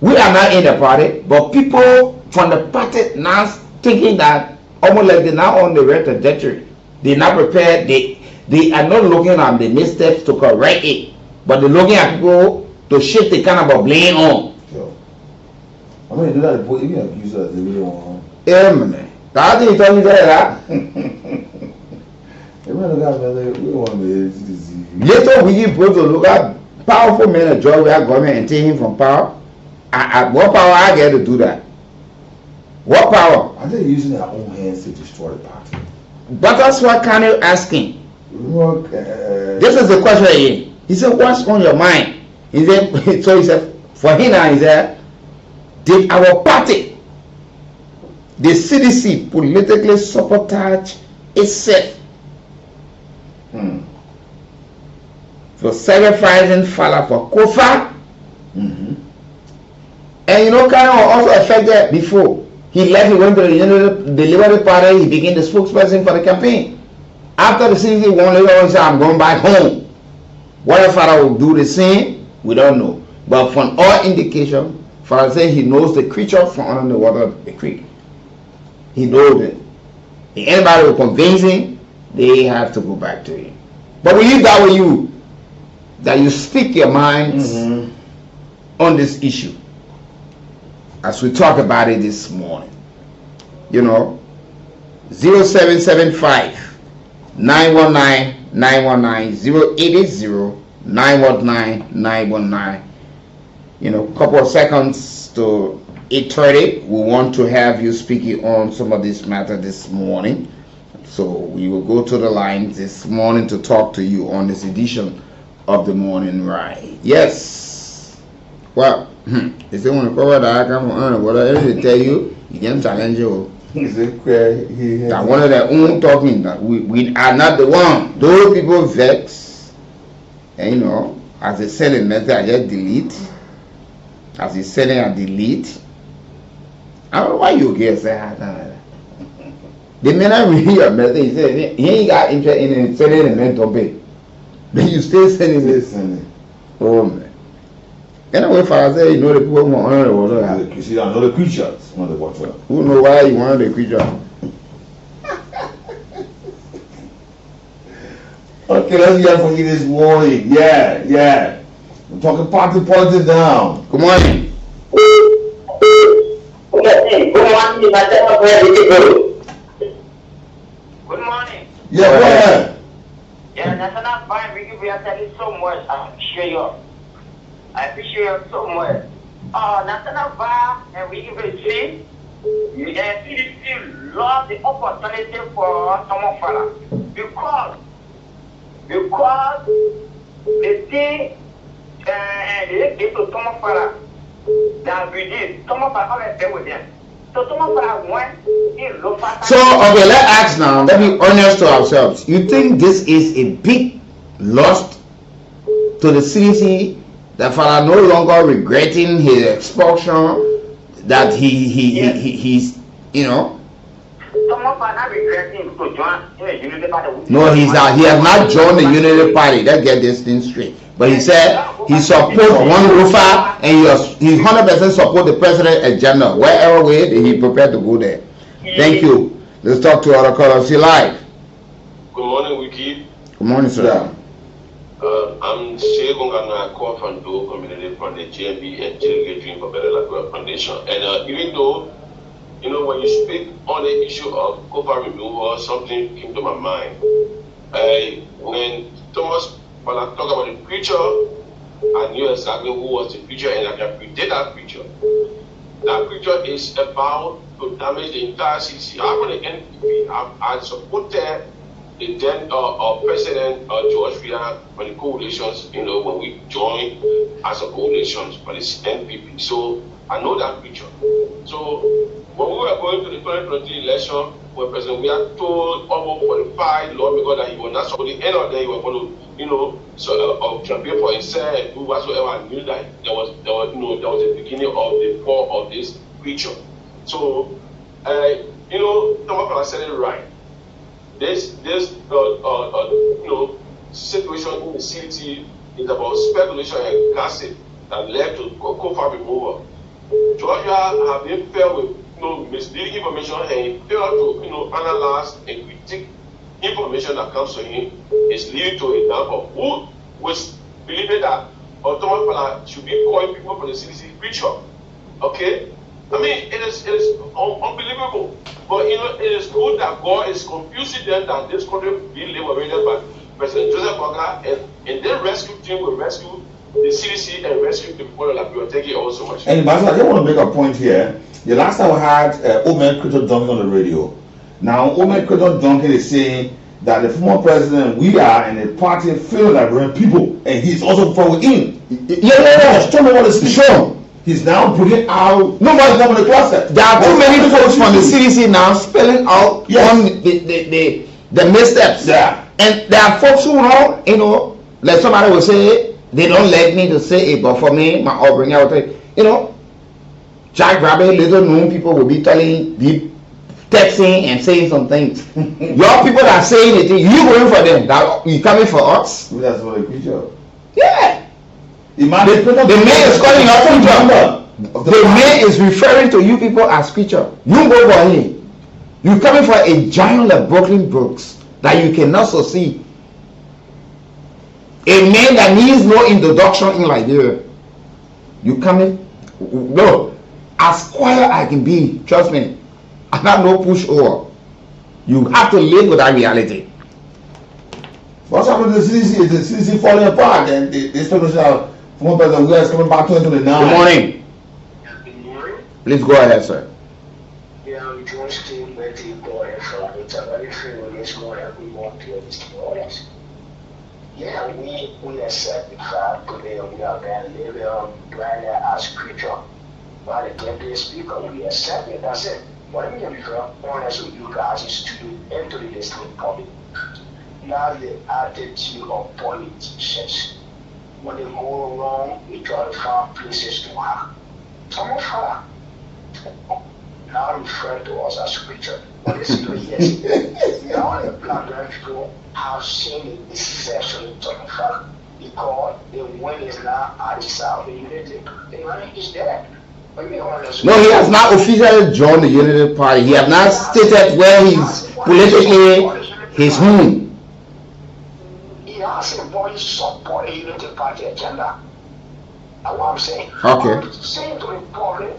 we are not in the party. But people from the party now thinking that almost like they're now on the right trajectory. They're not prepared. They are not looking at the missteps to correct it. But they're looking at people to shift the kind of blame on. Sure. I mean, do that, even accuse us, they really want. Yeah, man. That's what you told me that. Later, we give to look at powerful men of joy, we are government and take him from power. What power I get to do that? What power? Are they using their own hands to destroy the party? But that's what Kanye asking. Look, this is the question again. He said, what's on your mind? He said, so he said, for him now, he said, did our party, the CDC, politically sabotage itself for sacrificing Fala for Kofa? And kind of also affected before. He left, he went to the Liberty Party, he became the spokesperson for the campaign. After the CDC won, later on, he said, I'm going back home. Whether Father will do the same, we don't know. But from all indication, Father said he knows the creature from under the water of the creek. He knows it. If anybody will convince him, they have to go back to him. But we leave that with you, that you speak your minds on this issue. As we talk about it this morning. 0775 919 919 080 919 919. Couple of seconds to 8:30. We want to have you speaking on some of this matter this morning. So we will go to the lines this morning to talk to you on this edition of the Morning Ride. Yes. Well, if they want to cover that, I come on. Whatever they tell you, you can challenge you. That one of their own talking that we are not the one. Those people vex And you know, as they send a message, I just delete. As they send it, I delete. I don't know why you get say the minute we hear your message, he say he ain't got interest in sending a message. Then you still sending this. Oh man. Anyway, Father say you know the people who honor the water. You see, I know the creatures on the water. Who know why you honor the creature? Okay, let's hear from you this morning. Yeah. I'm talking party politics now. Good morning. Good morning. Yeah, go ahead. Yeah, National Bank, we are telling so much. I appreciate you. I appreciate you so much. National Bank, and we give it see, CDC lost the opportunity for someone fella because the thing they give to someone fella that we did. Someone fella always stay with them. So someone fella went in low fat. So okay, let's ask now. Let's be honest to ourselves. You think this is a big loss to the CDC? That fella no longer regretting his expulsion, that he's you know. Someone not regretting to join the Unity Party. No, he has not joined the Unity Party. Let's get this thing straight. But he said he supports one roofer and he 100% support the president agenda. Wherever way he prepared to go there. Thank you. Let's talk to other callers. You live. Good morning, Wiki. Good morning, sir. I'm Sheikh Gana Core Fando community from the GMB and Children Dream for Better Life Foundation. And even though, you know, when you speak on the issue of cover removal, something came to my mind. When Thomas, when I talk about the preacher, I knew exactly who was the preacher and I can predict that preacher. That preacher is about to damage the entire CC. I'm on the NPP. I supported the then President George Weah when the coalitions, you know, when we joined as a coalition for this NPP. So I know that preacher. So when we were going to the 2020 election, when President Weah told almost 45 lawmakers that he was not supposed to, the end of the day, he was going to, you know, campaign for himself and do whatsoever. I knew that there was the beginning of the fall of this preacher. So, you know, Thomas said it right. This you know, situation in the city is about speculation and gossip that led to cover removal. Georgia have been filled with, you know, misleading information and he failed to, you know, analyze and critique information that comes to him. Is leading to a downfall. Who was believing that Thomas Fala should be calling people for the CDC preacher? Okay, I mean it is unbelievable. But you know, it is good that God is confusing them that this country will be liberated by President Joseph Boga and their rescue team will rescue the CDC and rescue the people that we are taking all so much. And Pastor, I just want to make a point here. The last time we had Omen Crypto Duncan on the radio. Now Omen Crypto Duncan is saying that the former president, we are, and the party feel like we're people, and he's also from within. Yeah. Show me what is sure. He's now bringing out nobody's not in the closet. There are too many folks from the CDC now spelling out on the missteps. Yeah. And there are folks who know, you know, like somebody will say, they don't let me to say it, but for me, my upbringing, I will tell you know, Jack Rabbit, little known people will be texting and saying some things. Your people that are saying it, you going for them. That you coming for us? That's what a preacher. Yeah. The man is calling your preacher. The man is referring to you people as preacher. You go for him. You coming for a giant like Brooklyn Brooks that you cannot succeed. A man that needs no introduction in Liberia. You coming? No. As quiet I can be, trust me. I have no push over. You have to live with that reality. What's happening to the CDC? Is the CDC falling apart? And this person, former president, we are coming back to 2029. Good morning. Good morning. Please go ahead, sir. Yeah, I'm George Steve, where you go and from it. I'm very free this morning. We want to this yeah, we accept the fact today we are going to live blind as creature. By the deputy speaker, we accept it. That's it. What I mean, if I'm honest with you guys, is to enter the district public. Now the attitude of politicians when they go wrong, we try to find places to hide. Some of her now refer to us as preacher. But listen to it, yes. Now the black people have seen the deception of her because the wind is now at the south of the unity. The money is there. No, he has not officially joined the Unity Party. He has not stated where he's politically his home. He has a voice support the Unity Party agenda. That's what I'm saying. Okay. I'm saying to the public,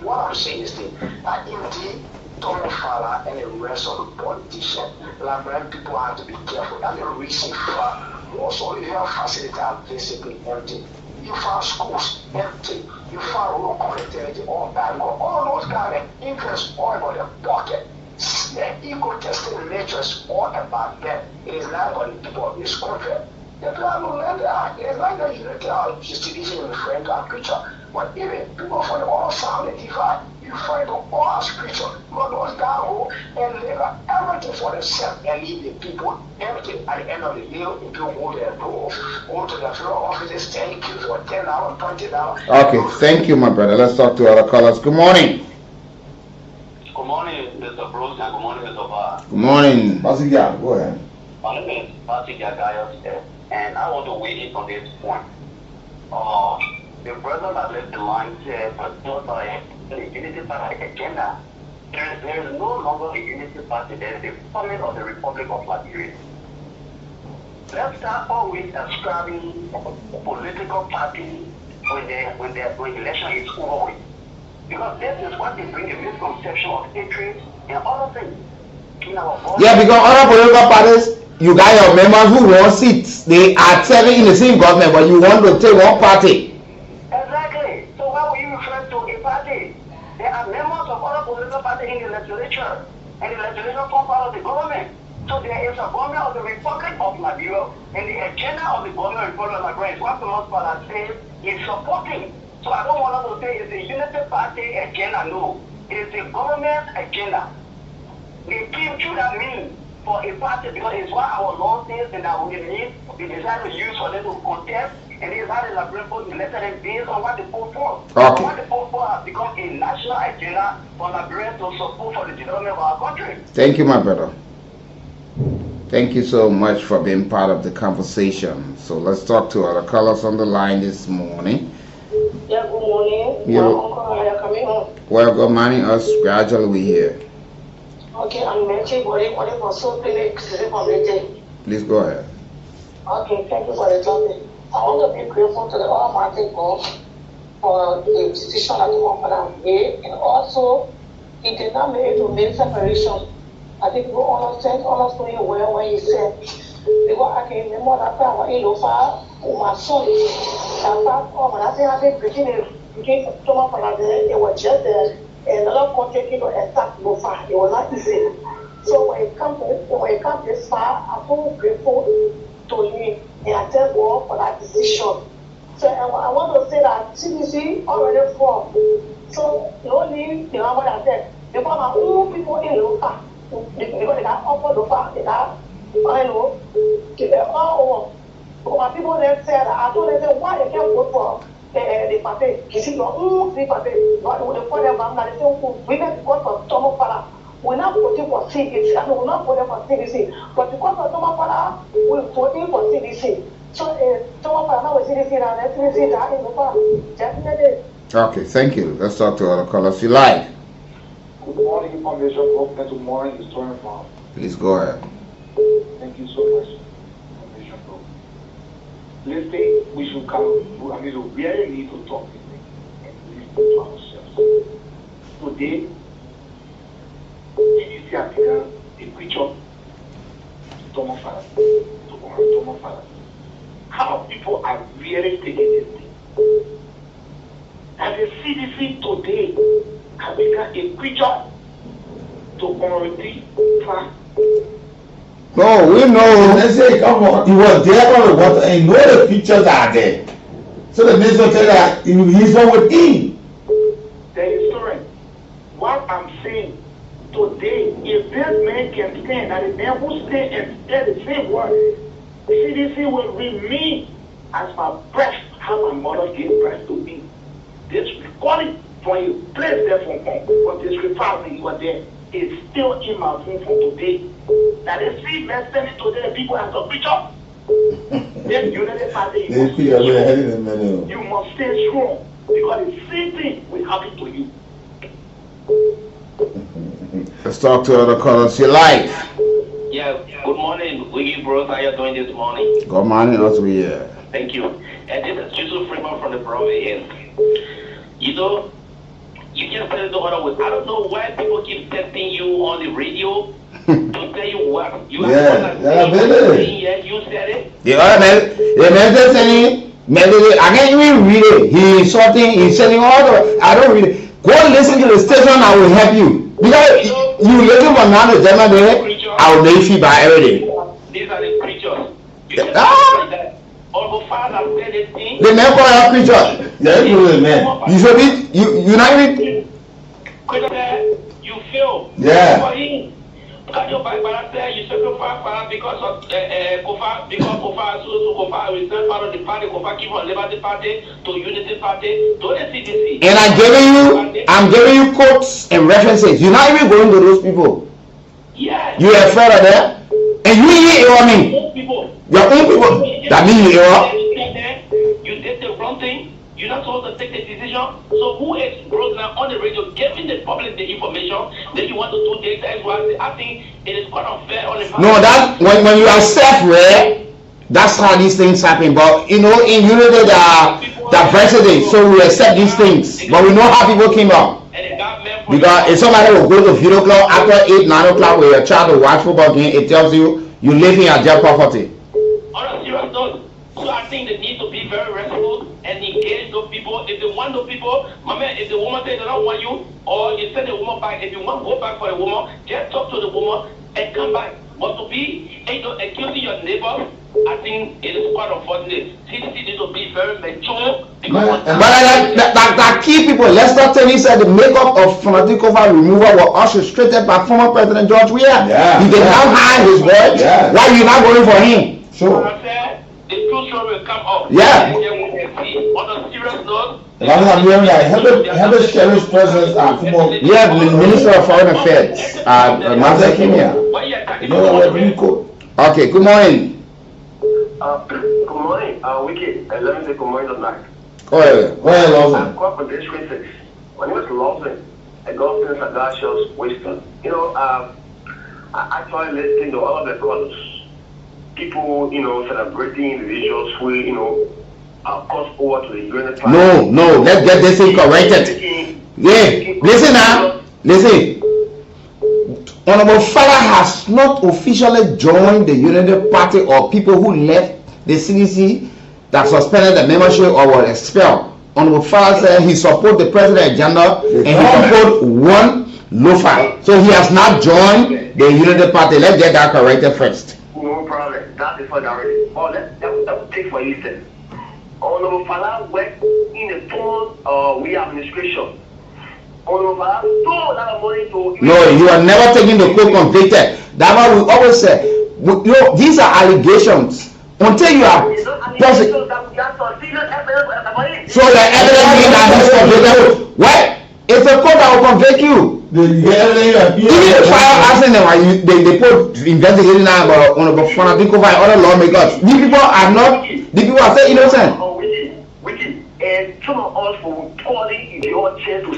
what I'm saying is that indeed, Tom Fala and the rest of the politicians, Liberian people have to be careful. That's the reason for most of the health facilities are basically empty. You find schools empty. You find road connectivity, all that. All those kind of interest all about their pocket. The egotistic nature is all about them. It is not about the people of this country. The people don't let that. It is like the unity of justification in the friend and creature. But even people from the all sound and divide, you find them all as creature. God goes down and live everything for themselves and leave the people empty at the end of the day. If you hold their door, go to the floor offices, 10 kills for $10, $20. Okay, thank you, my brother. Let's talk to other callers. Good morning. Good morning, Mr. Bruce, and good morning, Mr. Bar. Good morning. Basiga, go ahead. My name is Basiga Gayos, and I want to weigh in on this point. The brother that left the line said, but not the Unity Party agenda. There is no longer a Unity Party. There is the Republic of the Republic of Liberia. Let's start always ascribing political party when the election is over with. Because this is what they bring a misconception of hatred and other things. Yeah, because other political parties, you got your members who want seats. They are serving in the same government, but you want to take one party. Exactly. So why will you refer to a party? There are members of other political parties in the legislature, and the legislature form part of the government. So there is a government of the Republic of Liberia, and the agenda of the government of the Republic of Liberia is what the most part says is supporting. So I don't want to say it's a Unity Party agenda. No, it is the government agenda. They came through that means for a party because it's what our law says and that we need. We decide to use for them to contest. And this is how the Liberian people elected them based on what the vote for. Okay. What the vote for has become a national agenda for Liberia to support for the development of our country. Thank you, my brother. Thank you so much for being part of the conversation. So let's talk to other callers on the line this morning. Yeah, good morning. Yeah. Uncle, are you coming home? Well, good morning, us gradually we here. Okay, I'm mentioning what for so community. Please go ahead. Okay, thank you for the topic. I want to be grateful to the Almighty God for the decision that He wanted to make, and also He did not make it to make separation. I think we understand well when He said, because I can remember that time when He offered my son, that part when I say I think between Thomas and it was just there, and another contact to attack so far, it was not easy. So when it comes this far, I'm so grateful to Him, and I thank God for that decision. So I want to say that CDC already formed. So the only thing I want to say, because my own people in Luka, because they got offered Luka, they got, I know, they all over. Because my people then said, I told them, why they can't vote for the party? You see, your own three party, but they put them back, they say, we can't vote for Tomo Fala. We're not voting for CDC, I mean, we're not voting for CDC, but because of Tomo Fala, we're voting for CDC. So, Tomo Fala, now with CDC, and CDC, that is the part. Definitely. Okay, thank you. Let's talk to other callers. You live. Good morning, information group, and good morning, historian farm. Please go ahead. Thank you so much, information group. Let's say we should come, I mean, we really need to talk and listen to ourselves. Today, CDC has become a creature to Tomo Fala. How people are really taking this thing. And the CDC today has become a creature to community class. No, we know. Let's say, come on, he was there on the water and you know the pictures are there. So the minister said that he's not with him. The historian, what I'm saying today, if this man can stand, and the man who stand and say the same word, the CDC will remain as my breast, how my mother gave breast to me. This recording when you place their phone for this recording you are there, it's still in my phone from today. That is see let's send it to the people as a picture. Then Unity Party you must stay strong because the same thing will happen to you. Let's talk to other callers. Your life. Yeah, good morning, Wiggy Bros. How you doing this morning? Good morning, us we here. Thank you. And this is Yusuf Freeman from the Broadway end. You know, you can tell the other way. I don't know why people keep testing you on the radio to tell you what. You Yeah, you said it. The other man, the man saying, I can't even read it. He's sorting, he's sending all the, I don't read it. Go listen to the station, I will help you. Because you listen for now, the German there, I will make you buy everything. These are the creatures. You just Ah! like that. All the fathers said this thing. The man call your creature. Yeah, you man. You should be, you not even. You feel. Yeah. For him. Because your Bible says you sacrifice because of Kofa, because Kofa is not part of the party. Kofa keep on Liberty Party to Unity Party to the CDC. And I'm giving you quotes and references. You're not even going to those people. Yeah. You are afraid of them. And you hear me. Your own people. That means you are. You did the wrong thing. You're not supposed to take the decision. So who is broken on the radio giving the public the information that you want to do this? I think it is quite unfair on the No, that when you are self-aware, that's how these things happen. But you know, in Unity the president, so we accept these things. But we know how people came up. Because if somebody will go to video club after 8, 9 o'clock with your child to watch football game, it tells you you live in your jail property. On a serious note, so I think they need to be very responsible and engage those people. If they want those people, my man, if the woman says they don't want you, or you send the woman back, if you want to go back for the woman, just talk to the woman and come back. But to be accusing your neighbor, I think it is quite unfortunate. CDC needs to be very mature. But that key people, Lester Tenney said the makeup of fanatic cover removal was orchestrated by former President George Weah. He did not hide his voice. Why are you not going for him? Sure. The true story will come up. Yeah. On a serious note, Have the sheriff's presence at football. Yeah, the Minister of Foreign Affairs, Master Kenya. You know what we call. Okay, good morning. Good morning, Wiki. Let me say good morning tonight. Go ahead, Lawson. I'm quite for this reason. When he was Lawson, I got things like that shows wisdom. You know, I actually listening to all of the callers. People, you know, celebrating individuals who, you know, are crossed over to the UN. No, let's get this thing corrected. Yeah, listen now, listen. Honorable Father has not officially joined the Unity Party or people who left the CDC that suspended the membership or were expelled. Honorable Father said he supports the president agenda and he supports one loafer. So he has not joined the Unity Party. Let's get that corrected first. No problem. That is what I already. Oh, let's take for instance. Honorable Father worked in the phone we administration. Honorable Father stole a lot of money to. No, you are never taking the co-convicted. That's why we always say, you know, these are allegations. Until you are prosecuted. So the evidence means that he's convicted. What? It's a court that will convict you. Even the trial asking them, they put investigating now about fanatic cover and other lawmakers. These people are not. These people are saying innocent.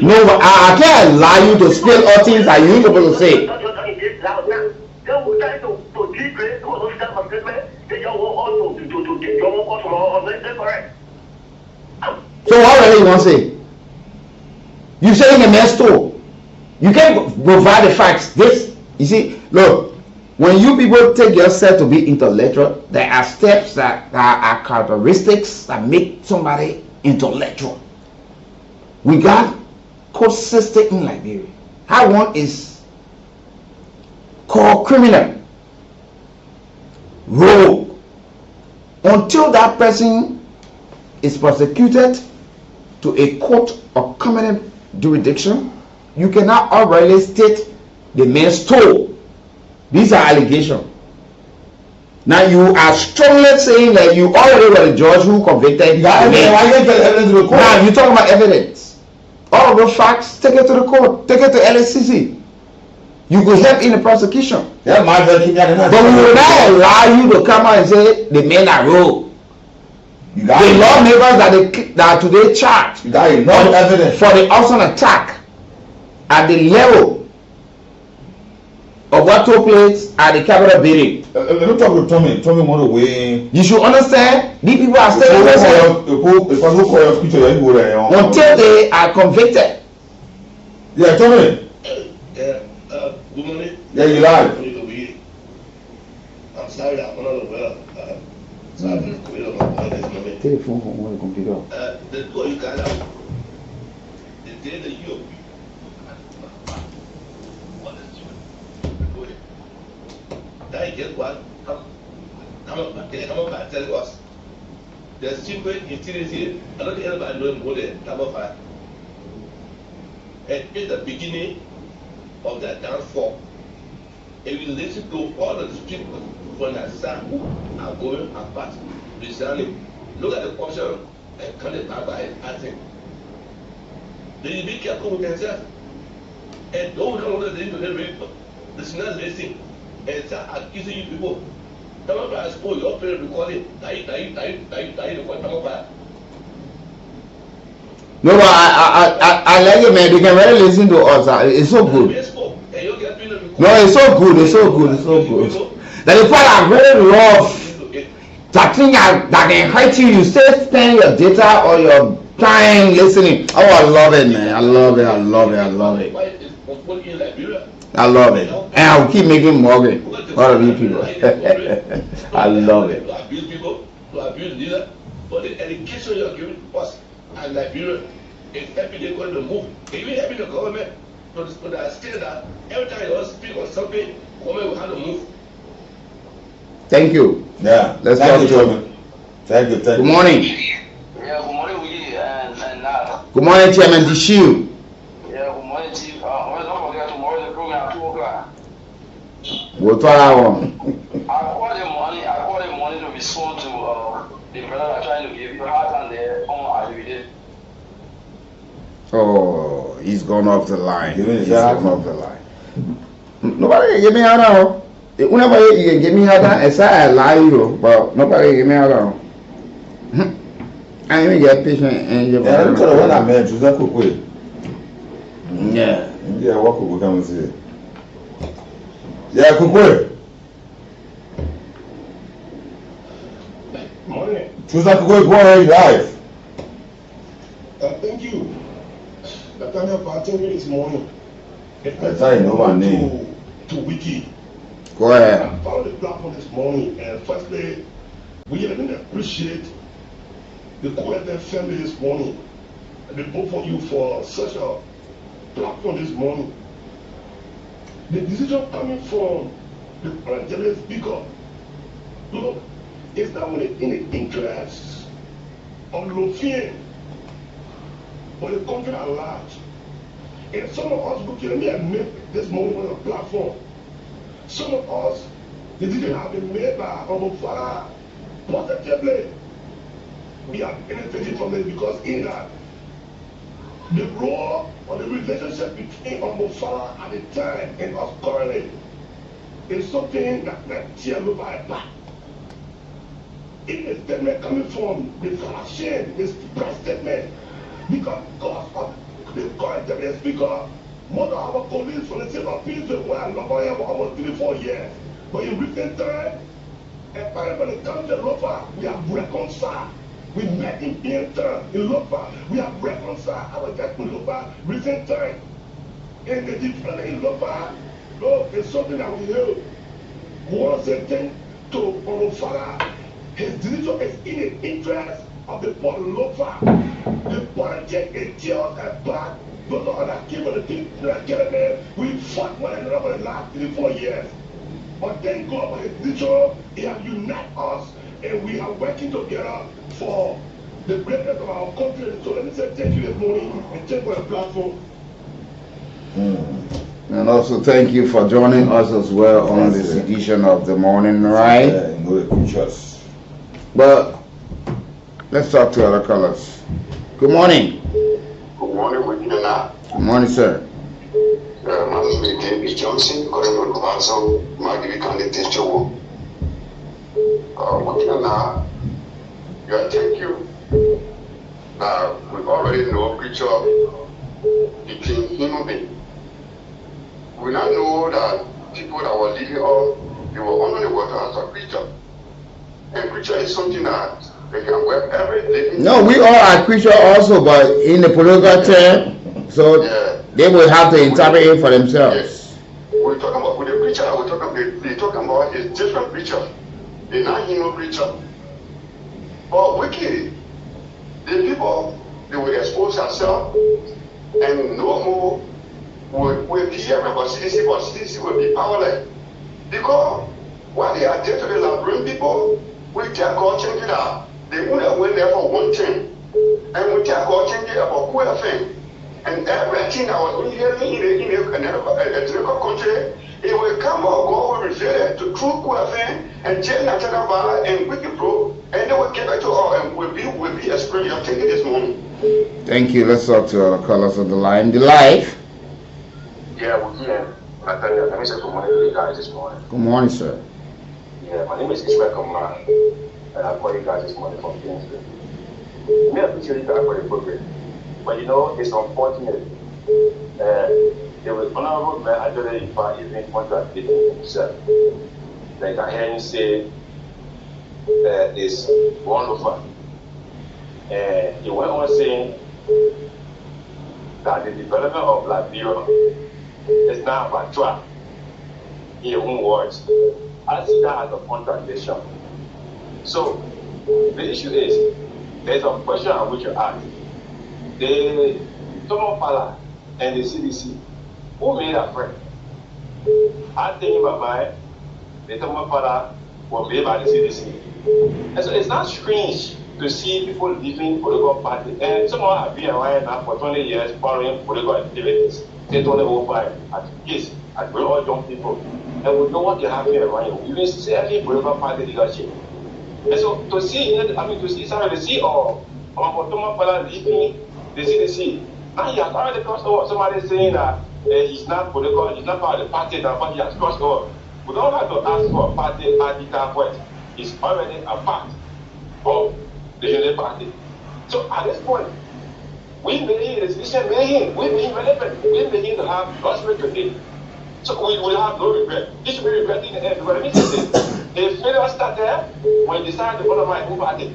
No, I can't allow you to spill all things that you're supposed to say. So what really you want to say? You saying a mess too. You can't provide the facts. This, you see, look, when you people take yourself to be intellectual, there are steps that are characteristics that make somebody intellectual. We got code system in Liberia. How one is called criminal, rogue. Until that person is prosecuted to a court of competent jurisdiction, you cannot already state the man stole. These are allegations. Now you are strongly saying that you already were the judge who convicted. Why didn't get evidence to the court? Now you're talking about evidence. All of those facts, take it to the court, take it to LSCC. You could help in the prosecution. Yeah, but we will not allow you to come out and say the men are wrong. The lawmakers that are today charged for the arson attack at the level of what took place at the Capitol building. Let me talk to Tommy. Tommy want to weigh. You should understand, these people are still innocent until they are convicted. Yeah, Tommy. Good morning. Yeah, you live. I'm sorry, I'm not aware. So I've been committed on my this moment. Take the phone from the computer. The two you got out. The day that you that is what come back tell us. The secret is here. I don't think anybody knows more than number 5. And it's the beginning of that downfall. If you listen to all of the people from that side who are going apart, resigning, look at the portion and coming back by acting. Then you be careful with yourself. And don't come over into the river. This is not listening. And start accusing you people. Come on, I suppose your parents recording. No, I like it, man. They can really listen to us. It's so good. No, it's so good. It's so good. It's so good. That the part I really love, that thing that can hurt you. You still spend your data or your time listening. Oh, I love it, man. I love it. I love it. I love it. I love it. And I'll keep making more of it. All of you people. I love it. To abuse people, to abuse leaders, but the education you are giving us as Liberia is helping them going to move. Even helping the government to understand that every time you speak on something, government will have to move. Thank you. Yeah. Let's Thank talk you, to him. Thank you. Good morning. Yeah, good morning, Willie and Nada. Good morning, Chairman Dishiu. Yeah, good morning, Chief. Don't forget tomorrow the program at 2 o'clock. We'll talk about one. I called the money to respond to the brother that trying to give you a hard time there on Adivide. Oh, he's gone off the line. He's gone off the line. Nobody can give me out now. Whenever you can give me out now, it's I lie you, but nobody can give me out now. I even get patient and you. Yeah, I'm trying to run that man. Choose that quick way. Yeah. Yeah, what could we come and see? Yeah, quick way. Morning. Choose that quick way. Go ahead, live. Thank you. The time of attending this morning. That's how you know my name. To Wiki. Go ahead. I found the platform this morning, and firstly, we even appreciate the Kool family this morning, and the both of you for such a platform this morning. The decision coming from the current general speaker, look, it's not only in the interest of Lothian, but the country at large. And some of us, look, let me admit this morning on the platform, some of us, the decision have been made by our father positively. We are benefiting from it because in that the role or the relationship between our father at the time and us currently is something that tear me by back. It is statement coming from the father, this press statement, because of the current deputy speaker. Most of our colleagues from the state of Peace were here for almost 3-4 years. But in recent time, when it comes to Lofa, we have reconciled. We met in Pinter, in Lofa. We have reconciled our debt in Lofa recent time. And the difference in Lofa, no, it's something that we heard. We want to say thank to our father. His decision is in the interest of the poor Lofa. The politics is just a bad. Those are that came on the team, we fought one another for the last 3-4 years. But thank God for his decision, he has united us, and we are working together for the greatness of our country. So let me say thank you this morning, and thank you for the platform. And also thank you for joining us as well on this edition of the morning, right? know the creatures. But let's talk to other colors. Good morning. Good morning, Wikina. Good morning, sir. My name is David Johnson, current on Vaso, Maggie candidate Joe. Wikina, thank you. We already know a picture between human beings. We now know that people that were living off, they were under the water as a creature. And creature is something that they can wear every living. No, we all are creatures also, but in the political term, so they will have to interpret it for themselves. Yes. We're talking about with the creature, they're talking about is different creature. They're not human creature. But wicked, the people, they will expose themselves and no more will be here, but CDC will be powerless. Because while they are there to the labyrinth people, we can call change it out. They only went there for one thing. And we can call change it about Kool thing. And everything that was hearing in a typical country, it will come out, go over to true Kool thing, and change national valor and wicked pro, and they will get back to all and will be experienced. You're taking this morning. Thank you. Let's talk to other colors on the line. The live. Yeah, we're here. Let me say good morning to you guys this morning. Good morning, sir. Yeah, my name is Ishmael Kamara, and I call you guys this morning from Kingston. I appreciate you guys for the program, but you know, it's unfortunate. There was honorable man actually even contradicting himself. Like I heard him say it's wonderful. And he went on saying that the development of Liberia is now about track. In your own words, I see that as a contradiction. So the issue is, there's a question I wish you ask. The Tomo Pala and the CDC, who made a friend? I think in my mind, the Tomo Pala was made by the CDC. And so it's not strange to see people leaving political party. And someone have been around now for 20 years following political activities. They don't know why. Yes, as we're all young people. And we know what they're having around you. Even serving political party leadership. And so to see Tomo Pala leaving the CDC. Now he has already crossed over. Somebody saying that he's not political, he's not part of the party now, but he has crossed over. We don't have to ask for a party card for it. He's already a part of the United Party. So at this point, we may the decision making, we may relevant, we may to have gospel today. So we will have no regret. This should be regretting the end. Because the failure started there when you decide to follow my own party.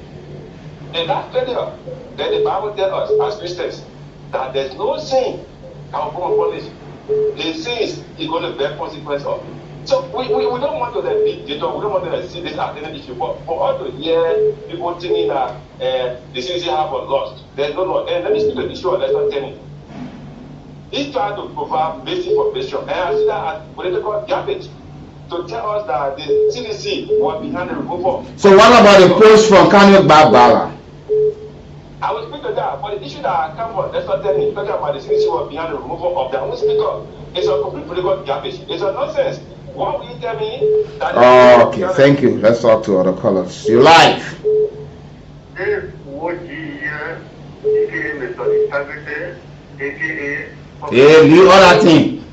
And that failure, then the Bible tells us as Christians that there's no sin that will come upon this. The sins is going to bear consequence of. So we don't want to let big data, we don't want to see this as an issue. But for us to hear people thinking that the CDC have lost, there's no law. And let me speak to the issue of lesson 10. He's trying to provide basic information, and I see that as political garbage to tell us that the CDC was behind the removal. So what about the post from Kanye Babala? I will speak to that, but the issue that I come on, let's not tell me, talking about the CDC was behind the removal of their own speaker. It's a complete political garbage. It's a nonsense. What will you tell me? That Okay, thank you. Let's talk to other colors. You live. Yeah, leave all that thing.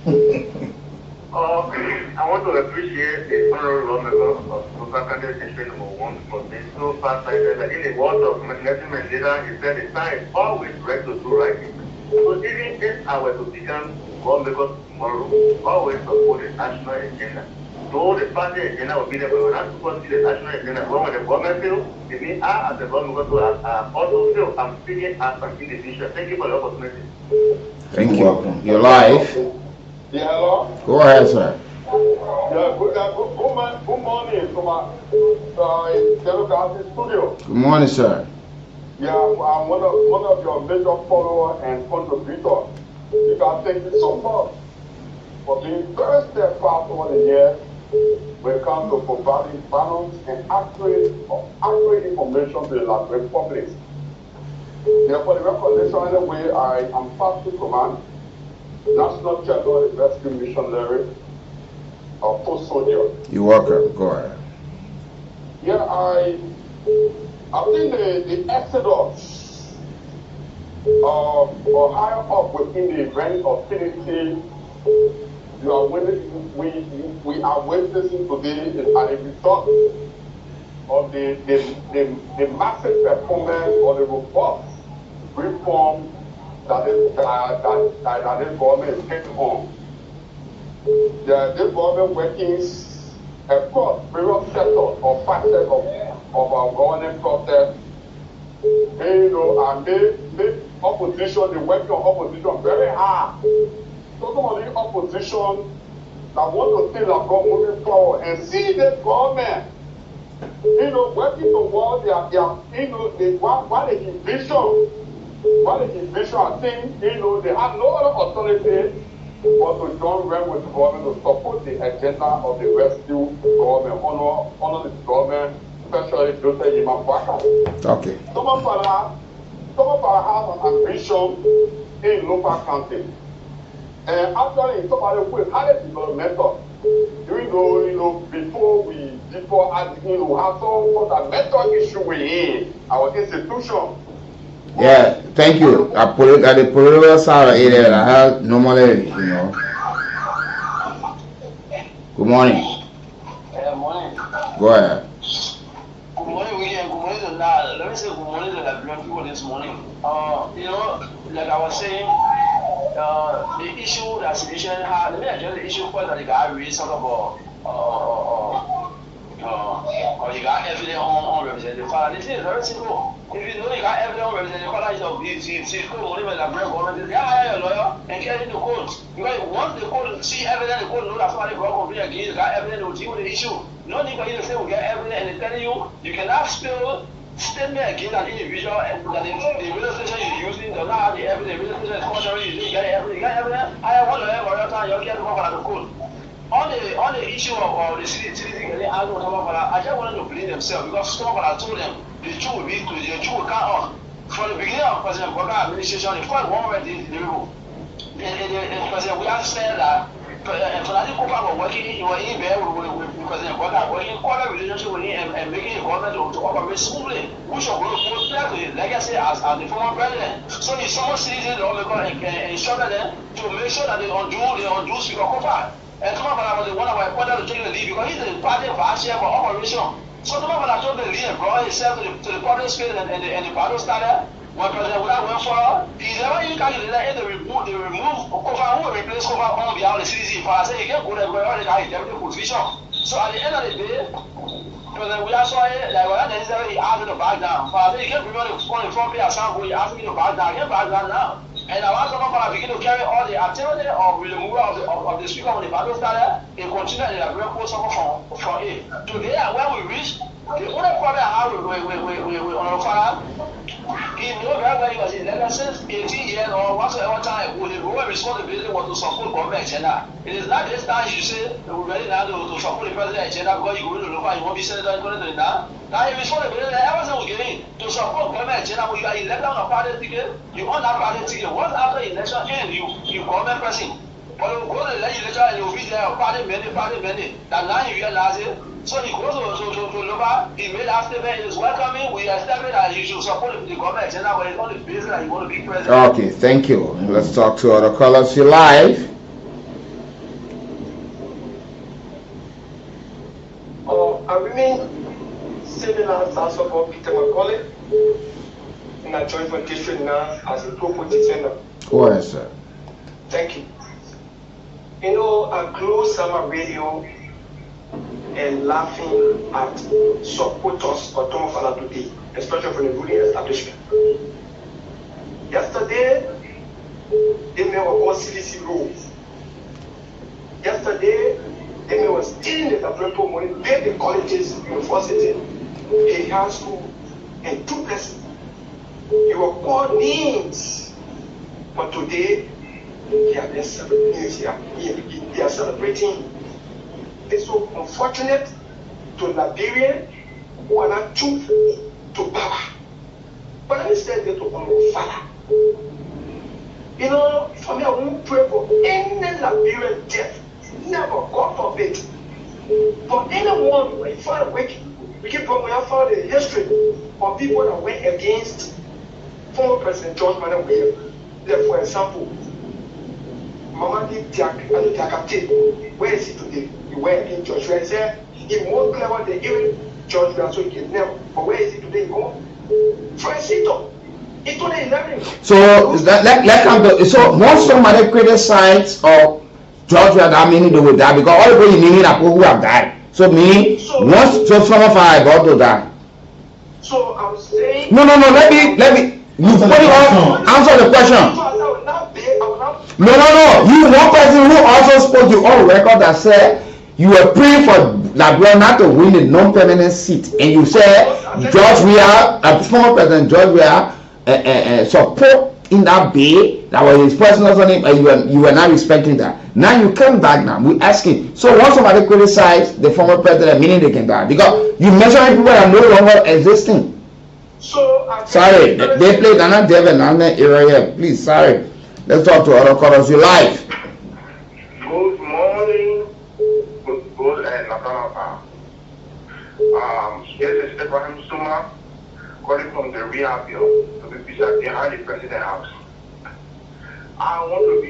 I want to appreciate the honorable lawmaker of local candidate number 1 for being so far-sighted that in the words of Nelson Mandela, he said the time is always right to do right thing. So even if I were to become lawmaker tomorrow, always support the national agenda. Though the party agenda will be there, but when I support the national agenda, when the government fails, it means I as a lawmaker also fail. I'm speaking as an individual. Thank you for the opportunity. Thank you. You're live. Yeah, hello? Go ahead, sir. Yeah, good morning to my Democratic studio. Good morning, sir. Yeah, I'm one of your major followers and contributors. You can thank you so much for being very steadfast over the years when it comes to providing balanced and accurate information to the public. Yeah, for the recognition anyway, I am Pastor Command, National General Rescue Missionary of Post Soldier. You're welcome. Go ahead. Yeah, I think the exodus or higher up within the rank of CDC, we are witnessing today is a result of the massive performance or the robust reform that this government is taking on. This government working across various sectors or facets of our governance process. And they opposition, they working on opposition very hard. So some of the opposition that want to see that God moving forward and see this government, working towards their what they envision. What they envision, I think, they have no other authority but to join rank with the government to support the agenda of the rescue government, honor the government, especially Joseph Yimapwaka. Okay. Some of our have an ambition in local county. And actually, somebody who is highly developmental, before have some fundamental issue within our institution. Yeah, thank you. At the political side area, I have normally, Good morning. Morning. Go ahead. Good morning, weekend. Good morning to now. Let me say good morning to the black people this morning. Like I was saying, the issue that citizen had, let me address the issue first that the guy raised sort of or you got evidence on representative father. This is very simple. If you know you got evidence on representative father, he's going to the government, hire a lawyer and get into court. Because once the court see evidence, the court know that somebody brought complaint against you, got evidence to deal with the issue. No need for you to say we get evidence and they telling you cannot spill statement against an individual and that the radio station you're using does not have the evidence. The radio station is contrary, you get evidence. You got evidence, I want to have a time, you'll get the court. On the issue of the city, I just wanted to blame themselves because some of I told them the truth will be to the truth will come on. From the beginning of President Boga administration, the first one went in the room. President, we understand that President Kopa was working in there with President Boga, working in quite a relationship with him and making the government to operate smoothly, which will go back to his legacy as the former president. So the summer citizens lawmaker instructed them to make sure that they undo Speaker Kopa. And Tomabala was the one of my appointed to take the lead because he's the party vice chair for operation. So Tomabala took the lead and brought himself to the public space and the battle started. When President Wula went for he never even calculated that they remove Kofa, who will replace Kofa on behalf of the CDC. For I said, you can't go there, but the guy is deputy position. So at the end of the day, President Wula saw it, like, well, not necessarily he asked me to back down. For I said, you can't remember the front page of Sample, he asked me to back down. I can't back down now. And I want to begin to carry all the activity of the removal of the speaker when the battle started and continue in the great post from it. Today, when we reach, the only problem I have with on the fire, he knew very well he was in since 18 years or whatsoever time, the role and responsibility was to support government agenda. It is not this time you say we're ready now to support the president agenda because you go to the local, you won't be senator in 2029. Now, the responsibility that everything will get in to support government agenda when you are elected on a party ticket, you own that party ticket. Once after election end, you government person. But you go to the legislature and you'll be there, party many. That now you realize it. So he goes to Loba, he made that statement, he is welcoming, we established that you should support the government agenda, but it's on the basis that you want to be president. Okay, thank you. Let's talk to other callers. You're live. I remain similar as also Peter McCauley, and I joined for district now as a co-petitioner. Go ahead, sir. Thank you. I close summer radio and laughing at supporters of Tom Fala today, especially from the ruling establishment. Yesterday, they may have called CDC rules. Yesterday, they may have stealing the supplemental money, pay the colleges, university, a high school, and 2 places. You were called names, but today, they are celebrating. It's so unfortunate to Liberia who are not true to power. But let me say that to our Father. For me, I won't pray for any Liberian death. Never, God forbid. For anyone who is far away We keep going, we have found a history of people that went against former President George Manuel William. For example, Mamadi Diakate, where is he today? He went against George Weah. He said he's more clever than even George Weah, so he can never. But where is he today? He go for a sit-up. He's only 11. So let's come to, so once somebody criticize of George Weah, that meaning they will die because all the people meaning that people who have died. So me, once so some of I got to die. So I'm saying. No. Let me. You put it on. Answer the question. No. You one person who also spoke you on record that said you were praying for LeBron not to win a non-permanent seat, and you said George Weah, former President George Weah, support in that bay that was his personal name, and you were not respecting that. Now you come back now. We asking. So once somebody criticize the former president, meaning they can die because you mentioning people that are no longer existing. So sorry, they played another devil on the area. Please, sorry. Let's talk to other callers. You live. Good morning. Good and Natalapa. This is Abraham Suma calling from the Rehab Bill to be behind the President House. I want to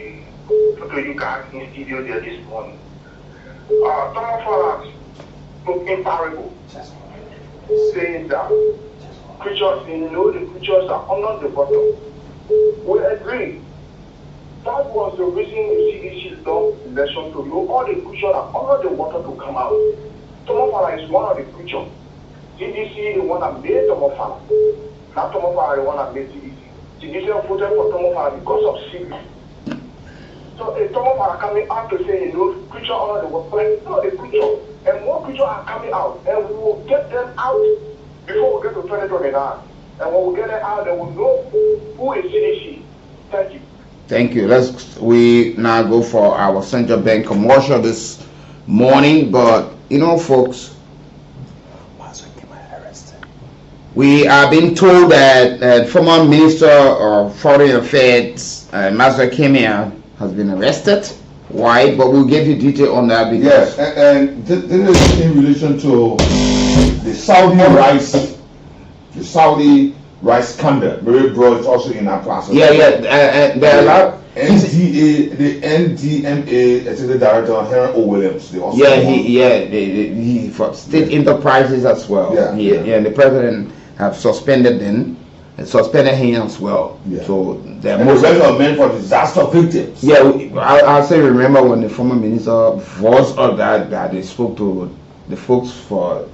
talk to you guys in studio there this morning. Thomas Farage spoke in parable, saying that creatures, the creatures are under the bottom. We agree. That was the reason the CDC lost the election to know all the creatures are under the water to come out. Thomas Farage is one of the creatures. CDC the one that made Thomas Farage. Not Thomas Farage the one that made CDC. CDC voted for Thomas Farage because of secret. So if Thomas Farage coming out to say, creature under the water, no, the creature. And more creatures are coming out. And we will get them out before we get to 2029. And when we get them out, they will know who is CDC. Thank you. Thank you. We now go for our central bank commercial this morning. But, folks, we are being told that former Minister of Foreign Affairs, Master Kemia, has been arrested. Why? But we'll give you detail on that because... Yes, and this is in relation to the Saudi rice scandal. Very broad, it's also in our class. There are a lot. the NDMA Executive Director Henry O. Williams. They also he for state enterprises as well. And the president have suspended him as well. So they're most of men for disaster victims. I say remember when the former minister voiced all that they spoke to the folks for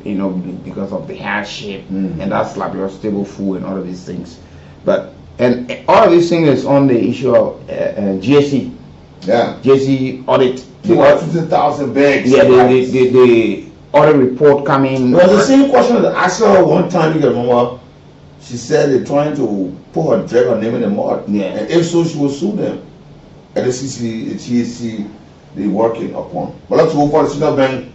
because of the hardship and that's like your stable food and all of these things, and all of these things is on the issue of GSC. GSC audit. 250,000 bags. The audit report coming. It was the same question that I asked her one time. You remember? She said they're trying to put her drag her name in the mud. And if so, she will sue them. At the GSC they're working upon. But let's go for the Central Bank.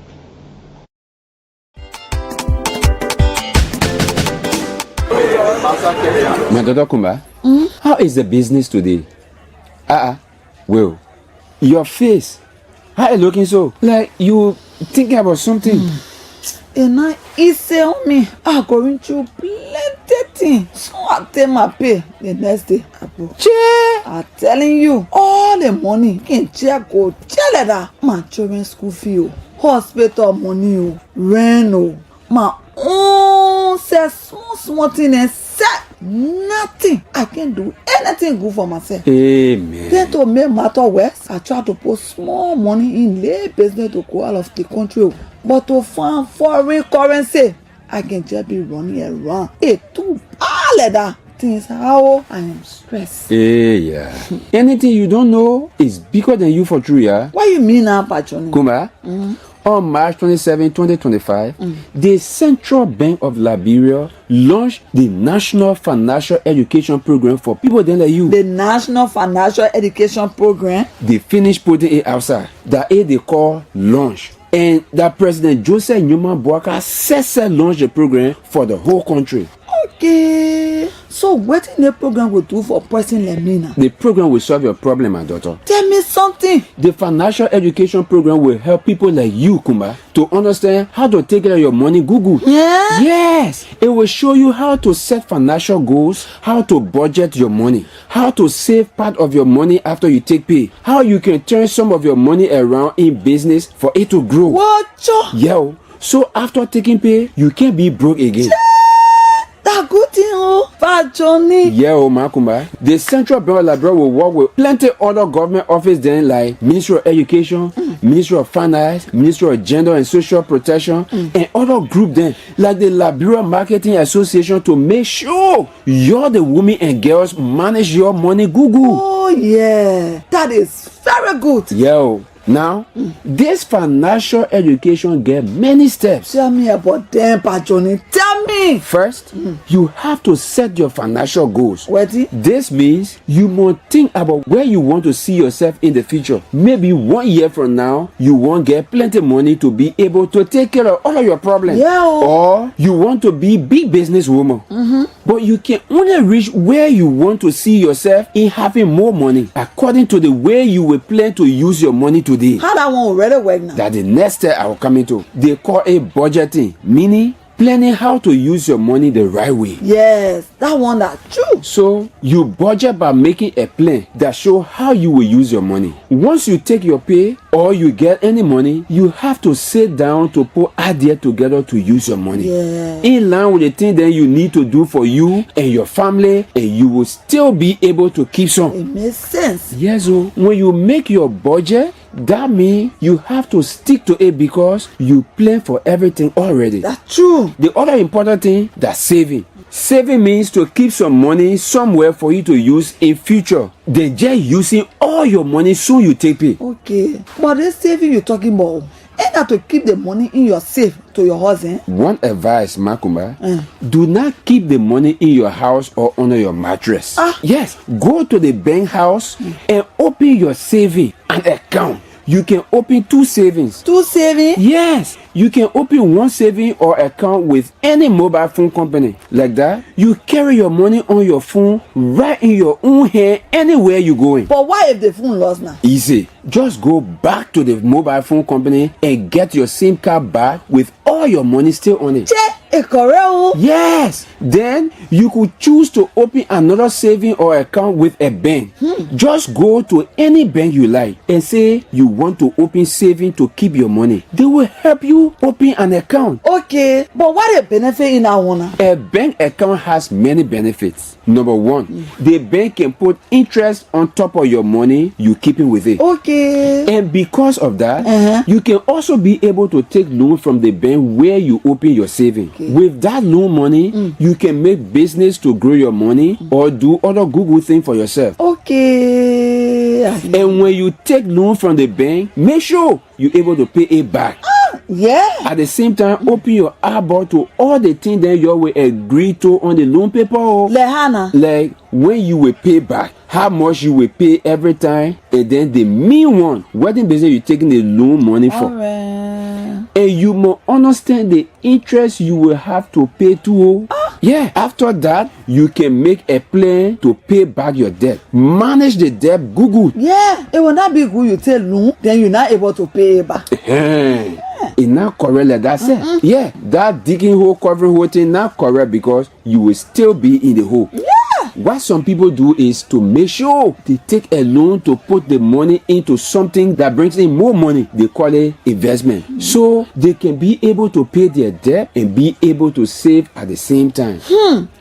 My daughter Kumba, how is the business today? Well, your face, how are you looking so? Like you thinking about something. And I on me, I'm going to plenty things. So I tell my pay the next day. I'm telling you, all the money can check go tell that my children's school fee, hospital money, rent, my own small thing and set nothing. I can't do anything good for myself. Amen. Then to make matter worse, I try to put small money in lay business to go out of the country. But to find foreign currency, I can just be running around. It's too bad that things how I am stressed. Anything you don't know is bigger than you for true, yeah? What you mean now, Patroni? Kuma? On March 27, 2025, the Central Bank of Liberia launched the National Financial Education Program for people like you. The National Financial Education Program? They finished putting it outside. That is they call launch. And that President Joseph Newman Boaka said launch the program for the whole country. Okay. So what the program will do for a person like me now? The program will solve your problem, my daughter. Tell me me something. The financial education program will help people like you, Kumba, to understand how to take care of your money. Google. Yeah? Yes. It will show you how to set financial goals, how to budget your money, how to save part of your money after you take pay, how you can turn some of your money around in business for it to grow. What? Yeah. So after taking pay, you can't be broke again. That good thing, oh, Bad Johnny. Yeah, Makumba. The Central Bank of Liberia will work with plenty other government offices then, like Ministry of Education, Ministry of Finance, Ministry of Gender and Social Protection, and other groups then, like the Liberia Marketing Association, to make sure you're the women and girls manage your money. Google. Oh yeah, that is very good. Yo. Now, this financial education get many steps. Tell me about them, Bad Johnny. Tell me. First, you have to set your financial goals. What? This means you must think about where you want to see yourself in the future. Maybe 1 year from now, you won't get plenty money to be able to take care of all of your problems. Yeah. Or you want to be big businesswoman. But you can only reach where you want to see yourself in having more money, according to the way you will plan to use your money today. How that one already work now? That the next step I will come into. They call it budgeting, meaning planning how to use your money the right way. Yes, that one that true. So you budget by making a plan that show how you will use your money. Once you take your pay or you get any money, you have to sit down to put idea together to use your money. Yeah. In line with the thing that you need to do for you and your family, and you will still be able to keep some. It makes sense. Yes, so when you make your budget, that means you have to stick to it because you plan for everything already. That's true. The other important thing, that's saving. Saving means to keep some money somewhere for you to use in future. Then just using all your money soon you take pay. Okay, but this saving you're talking about, ain't that to keep the money in your safe to your house, eh? One advice, Makumba, do not keep the money in your house or under your mattress. Yes, go to the bank house and open your saving an account. You can open 2 savings. 2 savings? Yes. You can open 1 saving or account with any mobile phone company. Like that, you carry your money on your phone right in your own hand anywhere you going. But why if the phone lost now? Easy. Just go back to the mobile phone company and get your SIM card back with all your money still on it. Yes. Then you could choose to open another saving or account with a bank. Just go to any bank you like and say you want to open saving to keep your money. They will help you open an account. Okay, but what a benefit in that one? A bank account has many benefits. Number 1, the bank can put interest on top of your money you keeping with it. Okay. And because of that, you can also be able to take loan from the bank where you open your saving. With that loan money, you can make business to grow your money or do other good things for yourself. Okay. And when you take loan from the bank, make sure you're able to pay it back. Yeah. At the same time, open your eyeball to all the things that you will agree to on the loan paper. Like when you will pay back, how much you will pay every time, and then the main one, wedding business you're taking the loan money for. And you must understand the interest you will have to pay to. Yeah, after that, you can make a plan to pay back your debt. Manage the debt good. Yeah, it will not be good you take loan, then you're not able to pay it back. It's not correct like that, sir. Yeah, that digging hole, covering hole thing not correct because you will still be in the hole. Yeah. What some people do is to make sure they take a loan to put the money into something that brings in more money. They call it investment. So they can be able to pay their debt and be able to save at the same time.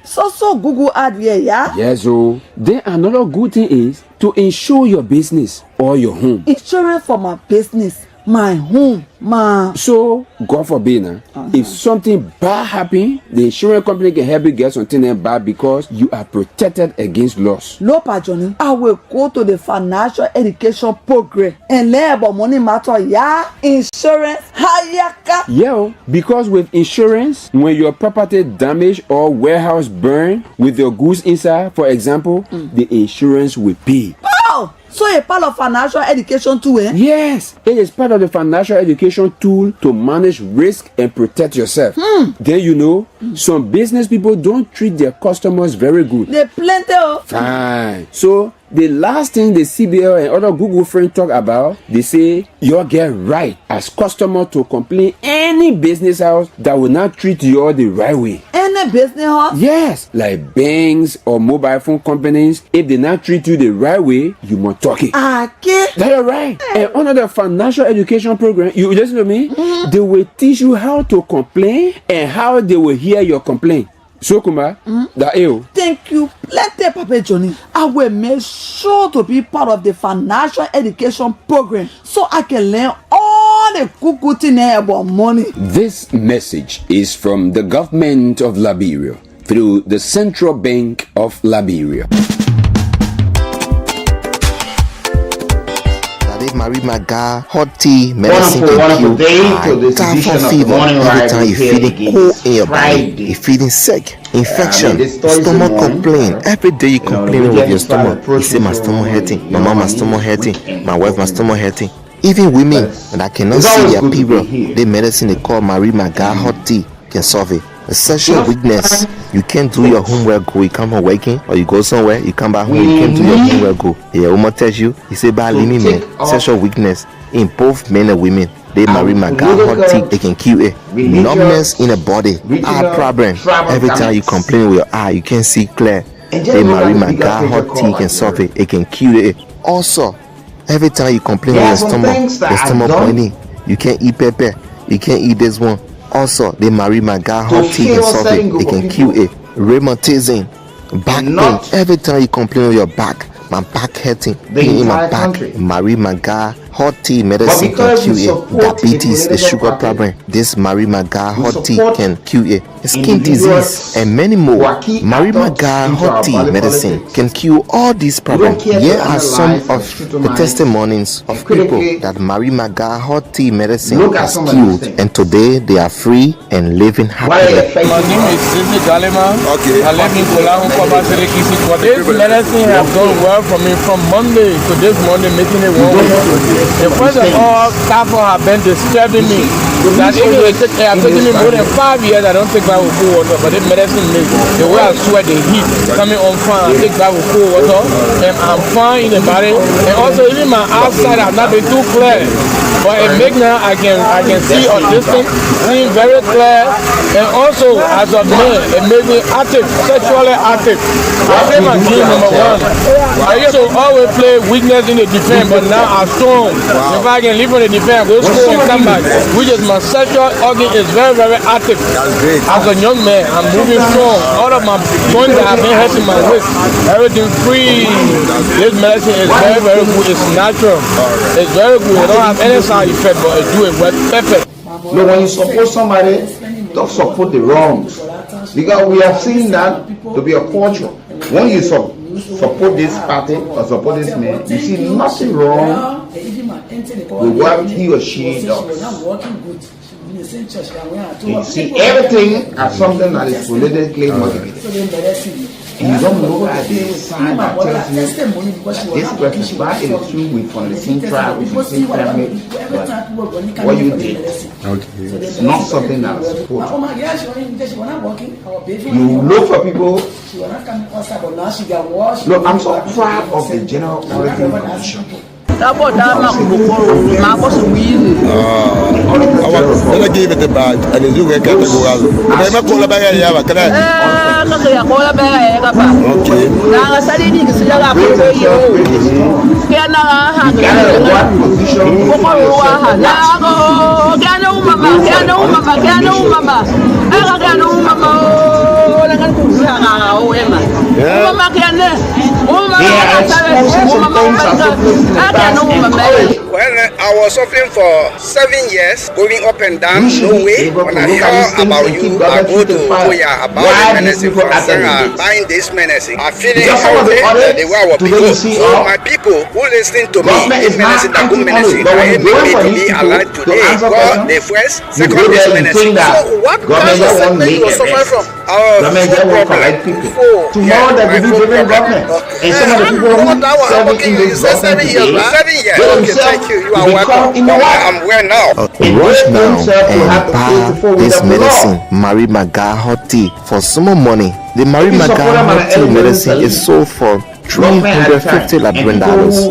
So Google ad here, yeah? Yes, so then another good thing is to insure your business or your home. Insurance for my business, my home, my... So, God forbid, if something bad happen, the insurance company can help you get something bad because you are protected against loss. No, Johnny, I will go to the financial education program and learn about money matter, yeah? Insurance, hayaka. Yeah, because with insurance, when your property damaged or warehouse burned with your goods inside, for example, the insurance will pay. Oh! So a part of financial education too, eh? Yes, it is part of the financial education tool to manage risk and protect yourself. Then you know, some business people don't treat their customers very good. They plenty of. Fine. So the last thing the CBL and other Google friends talk about, they say you get right as customer to complain any business house that will not treat you the right way. Any business house? Yes, like banks or mobile phone companies. If they not treat you the right way, you must talk it. Okay. That's right. And under the financial education program, you listen to me? Mm-hmm. They will teach you how to complain and how they will hear your complaint. So Kumba, thank you plenty, Papa Johnny. I will make sure to be part of the financial education program so I can learn all the good things about money. This message is from the government of Liberia through the Central Bank of Liberia. Marie Maga, hot tea, medicine can cure typhoid fever. Every time you feeling cold in your body, you feeling sick, infection, stomach complaint. Every day you complaining with your stomach. You say my stomach hurting, my mama stomach hurting, my wife my stomach hurting. Even women that cannot see their period, the medicine they call Marie Maga hot tea can solve it. A sexual weakness, you can't do your homework go, you come home working, or you go somewhere, you come back home, you can't do your homework go. Your woman tells you say, "Bah, leave me, man." Sexual weakness in both men and women. They Marie Maga hot tea, they can cure it. Numbness in the body, eye problem. Every time you complain with your eye, you can't see clear. They Marie Maga hot tea can solve it, it can cure it. Also, every time you complain with your stomach pointing, you can't eat pepper, you can't eat this one. Also, they Marie Maga hot tea can solve it. It can cure it. Rheumatism, back pain. Every time you complain with your back, my back hurting, pain in my back. Marie Maga hot tea medicine can cure it. Diabetes, the sugar problem. This Marie Maga hot tea can cure it. Skin disease and many more. Marie Maga hot tea medicine can cure all these problems. Here are some of the testimonies of people that Marie Maga hot tea medicine has cured, and today they are free and living happily. My name is Sisi Galima. Okay. I live in Kool. This medicine has done well for me from Monday to this Monday, making it 1 week. And first of all, Staffer have been disturbing me. That even it have taken me more than 5 years, I don't take back with cool water, but this medicine makes the way I sweat, the heat coming on fire, I take back with cool water, and I'm fine in the body. And also even my outside have not been too clear, but it makes now I can see a distance, seeing very clear, and also as a man, it makes me active, sexually active. I play my game number 1. I used to always play weakness in the defense, but now I'm strong. If I can leave on the defense, go score and come back, which is my sexual organ is very, very active. That's great. As a young man, I'm moving strong. All of my joints that have been hurting my waist, everything free. This medicine is very, very good. It's natural. It's very good. It don't have any side effect, but it do it well, perfect. No, when you support somebody, don't support the wrongs. Because we have seen that to be a culture. When you support this party or support this man, you see nothing wrong with what he or she does. You see everything as something that is politically motivated. And you don't know that the sign that tells you that this person, why it is true with from the same tribe, with the same family, but what you did, it's not something that is supported. You look for people. Look, I'm so proud of the general organization. I give it a badge and you get to go out. I'm not going to buy a yava. Can I? Okay. Now I said, you see, I When I was suffering for 7 years, going up and down, no way. When I heard about you, I go to Koya about the medicine for buying this medicine. I feel healthy the way I was before. So my people who listen to me, this medicine, that good medicine, I make me to be alive today. God, the first, second, this medicine. So what kind of segment you suffer from? Our food problem. Tomorrow there will be different government. And some of the people who serving in this government today, Okay, thank you. You are welcome. I'm well now. Rush now and buy this medicine, Marie Maga hot tea, for some more money. The Marie Maga hot tea medicine is sold for $350 Liberian.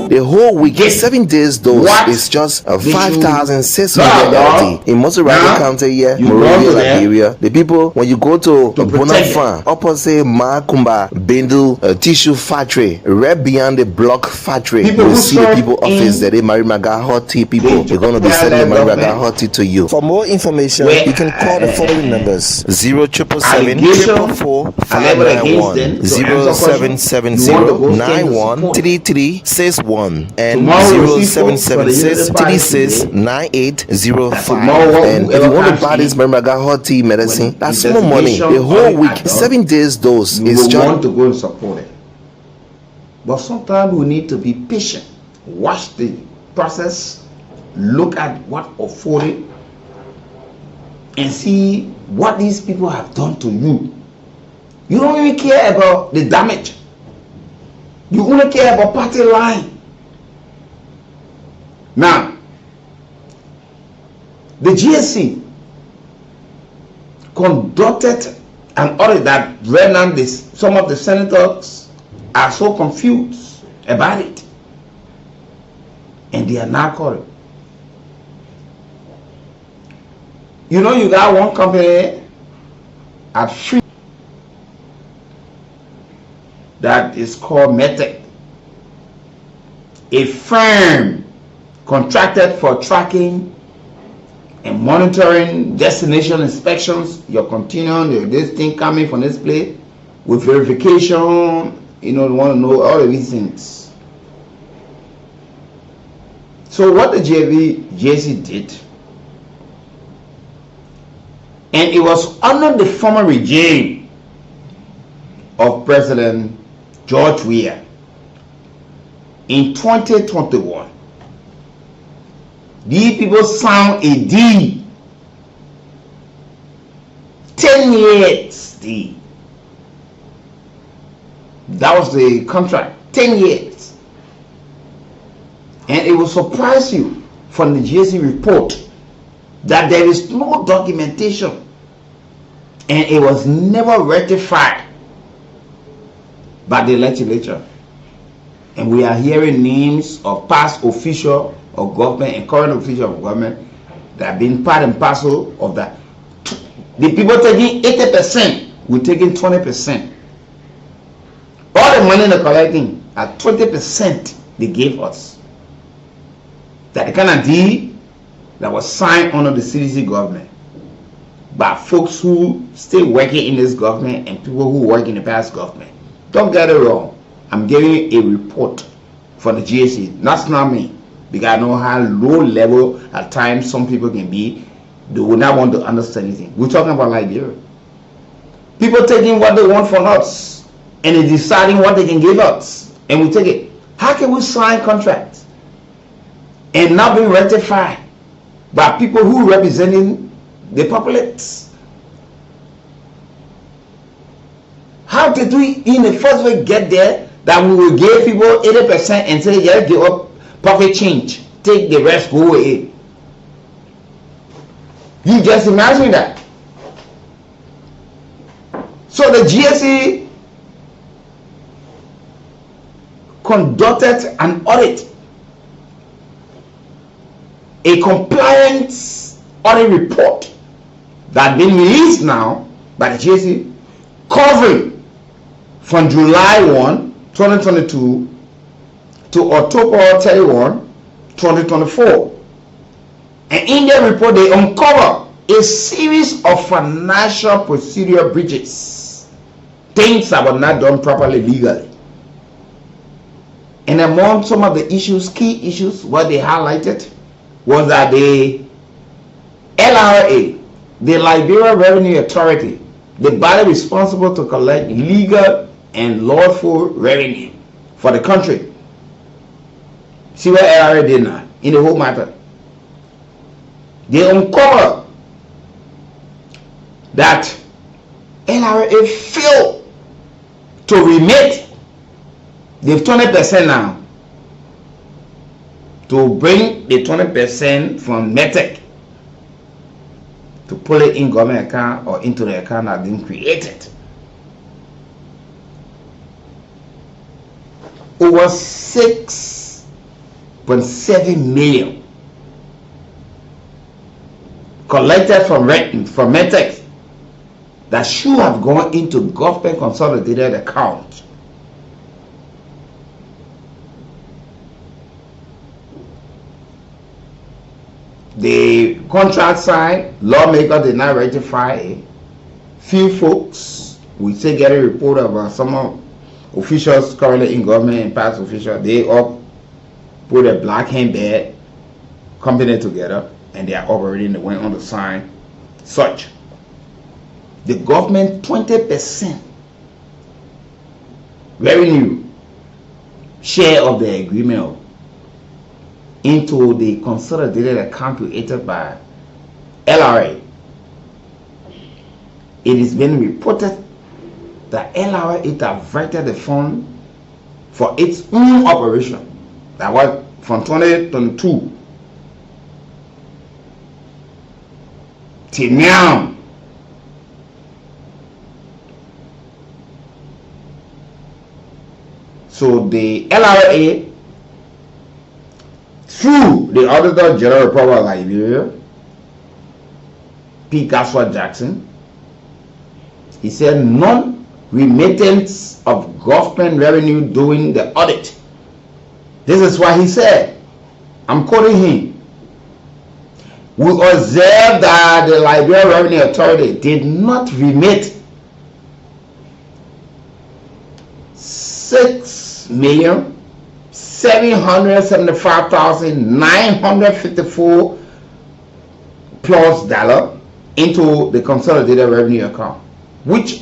The whole week, 7 days dose is just 5,600 LT. In Montserrat County here, Monrovia, Liberia, the people, when you go to Bonafide, opposite Makumba, Bendu Tissue Factory, right beyond the block factory, you will see the people office that they marry Maga hot tea people. They're going to be sending the Mary Maga hot tea to you. For more information, you can call the following numbers: 0777 444 591, 0770 91 3361, and 0776 36 9805. And if you want to buy this Mary Maga hot tea medicine, that's more money. The whole week, 7 days dose is just. Want to go and support it, but sometimes we need to be patient. Watch the process, look at what afforded, and see what these people have done to you. You don't even care about the damage. You only care about party line. Now, the GSC conducted an audit that right now some of the senators are so confused about it, and they are now calling. You know, you got one company at free that is called Metec, a firm contracted for tracking and monitoring destination inspections. You're continuing this thing coming from this place with verification. You know, you want to know all of these things. So what the JC did, and it was under the former regime of President George Weah in 2021. These people signed a deed, 10 years deed. That was the contract, 10 years. And it will surprise you from the GSC report that there is no documentation, and it was never rectified by the legislature. And we are hearing names of past officials of government and current officials of government that have been part and parcel of that. The people taking 80%, we're taking 20%. All the money they're collecting at 20% they gave us. That the kind of deal that was signed under the CDC government by folks who still working in this government and people who work in the past government. Don't get it wrong. I'm giving a report for the GSC. That's not me, because I know how low level at times some people can be. They will not want to understand anything. We're talking about Liberia. People taking what they want from us and they're deciding what they can give us, and we take it. How can we sign contracts and not be ratified by people who representing the populace? How did we in the first way get there that we will give people 80% and say, yeah, give up pocket change, take the rest, go away? You just imagine that. So the GSC conducted an audit, a compliance audit report that has been released now by the GSC, covering from July 1, 2022 to October 31, 2024. And in their report, they uncover a series of financial procedure breaches, things that were not done properly legally. And among some of the issues, key issues, what they highlighted was that the LRA, the Liberia Revenue Authority, the body responsible to collect legal and lawful revenue for the country. See what LRA did now in the whole matter. They uncover that LRA failed to remit the 20% now, to bring the 20% from Metec to pull it in government account or into the account that been created. over 6.7 million collected from Metex that should have gone into government consolidated account. The contract signed, lawmaker did not ratify it. Few folks, we still get a report about some officials currently in government and past officials, they all put a black handbag company together and they are operating, they went on to sign such. The government 20% revenue share of the agreement into the consolidated account created by LRA. It is being reported that LRA diverted the fund for its own operation. That was from 2022 till now. So the LRA, through the Auditor General Republic of Liberia, P. Gaswa Jackson, he said non-remittance of government revenue during the audit. This is what he said. I'm quoting him. We observed that the Liberia Revenue Authority did not remit 6,775,954 plus dollar into the consolidated revenue account, which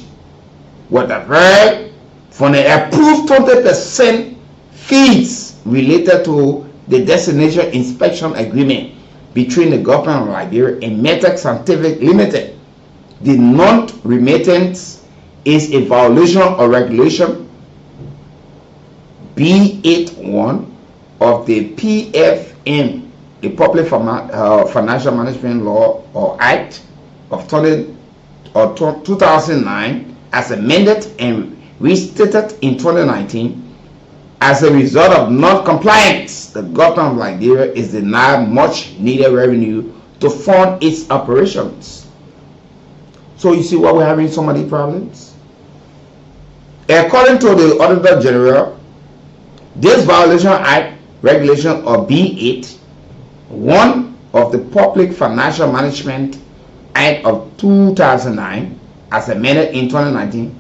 was diverted from the approved 20% fees related to the destination inspection agreement between the government of Liberia and Metex Scientific Limited. The non-remittance is a violation of regulation B81 of the PFM, the Public Financial Management Law or Act of 2009, as amended and restated in 2019. As a result of non-compliance, the government of Liberia is denied much needed revenue to fund its operations. So you see why we're having so many problems? According to the Auditor General, this violation act regulation of B8, one of the Public Financial Management Act of 2009, as amended in 2019,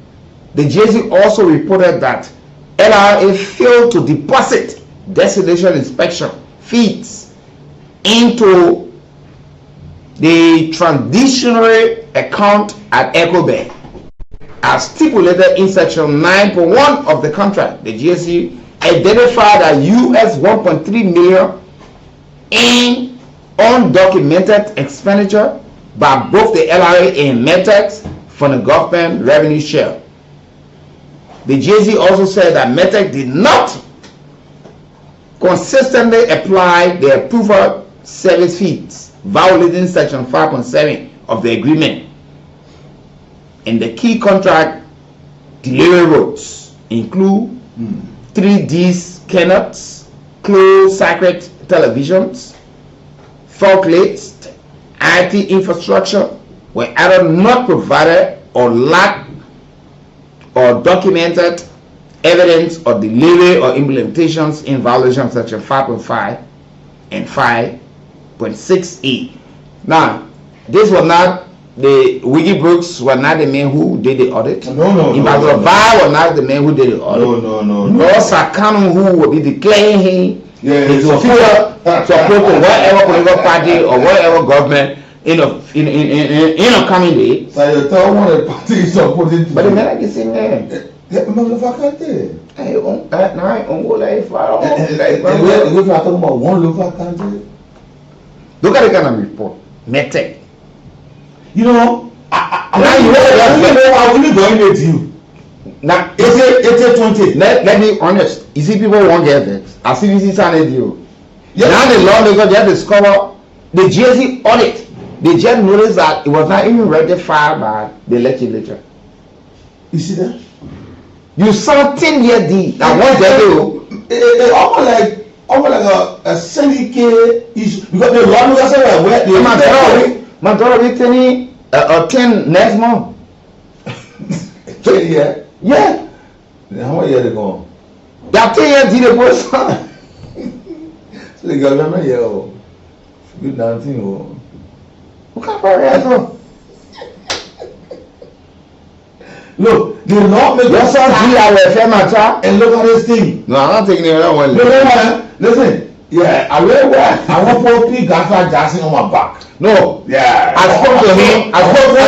the GSC also reported that LRA failed to deposit destination inspection fees into the transitionary account at EcoBank. As stipulated in section 9.1 of the contract, the GSC identified that US 1.3 million in undocumented expenditure by both the LRA and Metex from the government revenue share. The GSC also said that Metex did not consistently apply the approval service fees, violating section 5.7 of the agreement. And the key contract deliverables include 3D scanners, closed circuit televisions, forklifts, IT infrastructure were either not provided or lacked or documented evidence of delivery or implementations in violation of section 5.5 and 5.6e. Now, this was not the Wiggy Brooks were not the men who did the audit. No. Ambassador Bar was not the man who did the audit. No. Nor Sakano, who will be declaring him his official support to whatever political party or whatever government in a coming day. So you tell one of the parties supporting. But the man like is in there. Yeah, motherfucker. Hey, on that night, on what I follow. We're talking about one local country. Look at the kind of report. Metex. You know, I will going with you. Now, it's 20. Let me honest. You see, people won't get it. I see this inside you. Now the lawmakers just discover the GSC audit. They just noticed that it was not even ratified by the legislature. You see that? You saw 10-year deal. That one day, almost like a syndicate issue because the lawmakers are where they my daughter returning 10 next month. 10 years? Yeah. How many years ago? That 10 years deal the person. So they got remember here. Good damn thing. Look at her. Look, the lawmakers and look at this thing. No, I'm not taking it that one. Listen, yeah, I want to put Gaffer Jackson on my back. No, yeah. I spoke to him. I spoke to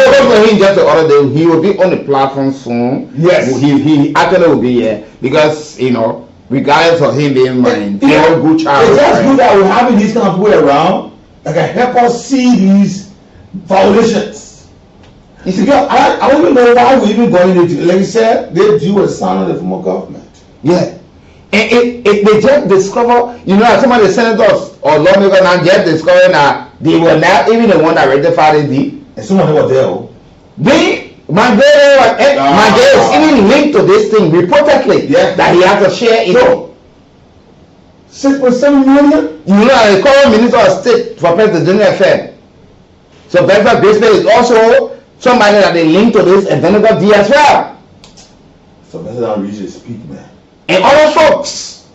him just the other day. He will be on the platform soon. Yes. He actually will be here because regardless of him being mine, very good child. It's just good that we're having this kind of way around that can help us see these violations. You see, I don't even know why we even going into. Like you said, they do a sign of the former government. Yeah. And they just discover, some of the senators or lawmakers now just discovering that they were not even the one that ratified the deal. And some of them were there. My dad is even linked to this thing reportedly that he has a share in it. 6.7 million? The current minister of state for President FM. So Benford Grisman is also somebody that they link to this and Benford D as well. So better than reach to speak, man. And other folks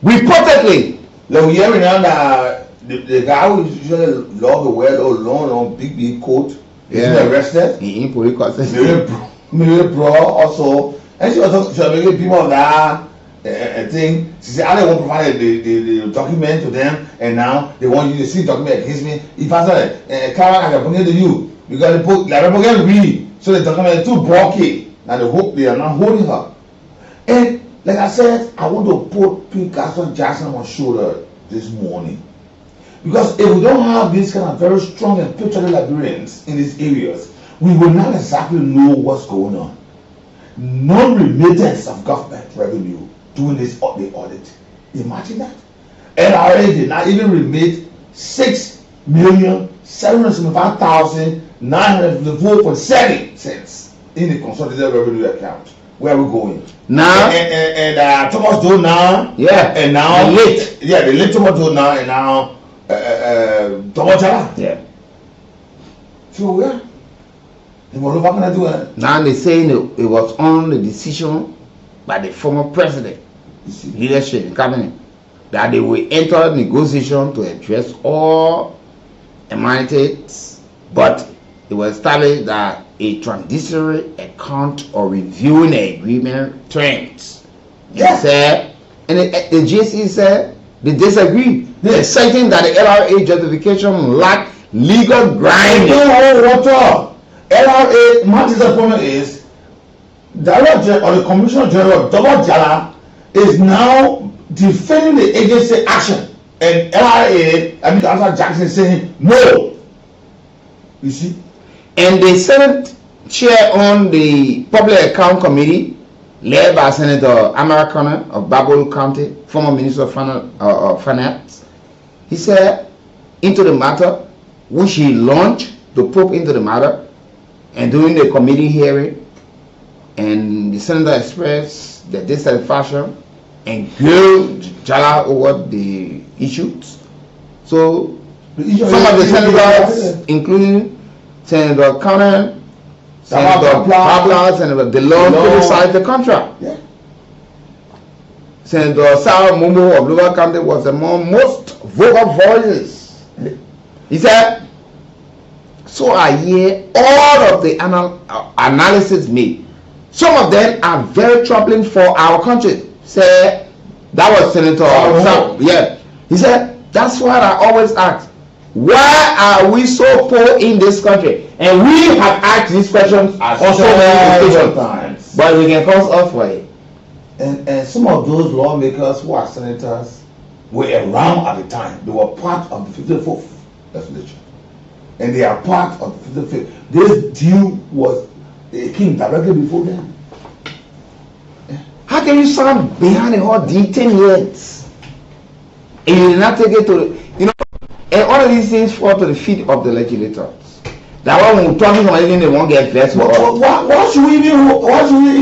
reportedly. Like we're hearing now that the guy who usually love the wear those long big coat is arrested. In police custody. Mary Bro also, and she was making people of that thing. She said, I don't want to provide the document to them, and now they want you to see the document against me. If I said, Karen, I can bring it to you. You got to put like again read. So the document is too bulky. Now they hope they are not holding her. And like I said, I want to put P. Gaston Jackson on my shoulder this morning. Because if we don't have these kind of very strong and patriotic Liberians in these areas, we will not exactly know what's going on. Non-remittance of government revenue doing this the audit. Imagine that. LRA did not even remit 6,775,954.7 cents in the consolidated revenue account. Where are we going? Now and Thomas Joe now. Yeah. And now the late. Yeah, the late Thomas Joe now and now Thomas Jala. Yeah. So where? What can I do? Now they saying it was on the decision by the former president, leadership in cabinet, that they will enter negotiation to address all amenities, but it was established that a transitory account or reviewing agreement terms. Yes. And the GSE said they disagreed. They're citing that the LRA justification lacked legal grounding. LRA, my disappointment is Director or the Commissioner General Dr. Jala is now defending the agency action, and LRA, Dr. Jackson is saying no. You see? And the Senate chair on the Public Account Committee, led by Senator Amara Connor of Babolu County, former Minister of Finance, he said into the matter, which he launched to probe into the matter, and during the committee hearing, and the senator expressed their dissatisfaction and grilled Jala over the issues. So some of the senators, including Senator Connor, Senator Pabla, Senator DeLong, criticized the contract. Yeah. Senator Sarah Mumu of Louisville County was among most vocal voices. He said, so I hear all of the analysis made. Some of them are very troubling for our country. Say that was Senator Sam. Yeah. He said, that's what I always ask. Why are we so poor in this country? And we have asked these questions on so many occasions. But we can cause us for it. And some of those lawmakers who are senators were around at the time. They were part of the 54th legislature. And they are part of the 55th. This deal came directly before them. How can you stand behind a whole deal 10 years? And you did not take it to and all of these things fall to the feet of the legislators. That one will talk to even they won't get vexed. Why should we even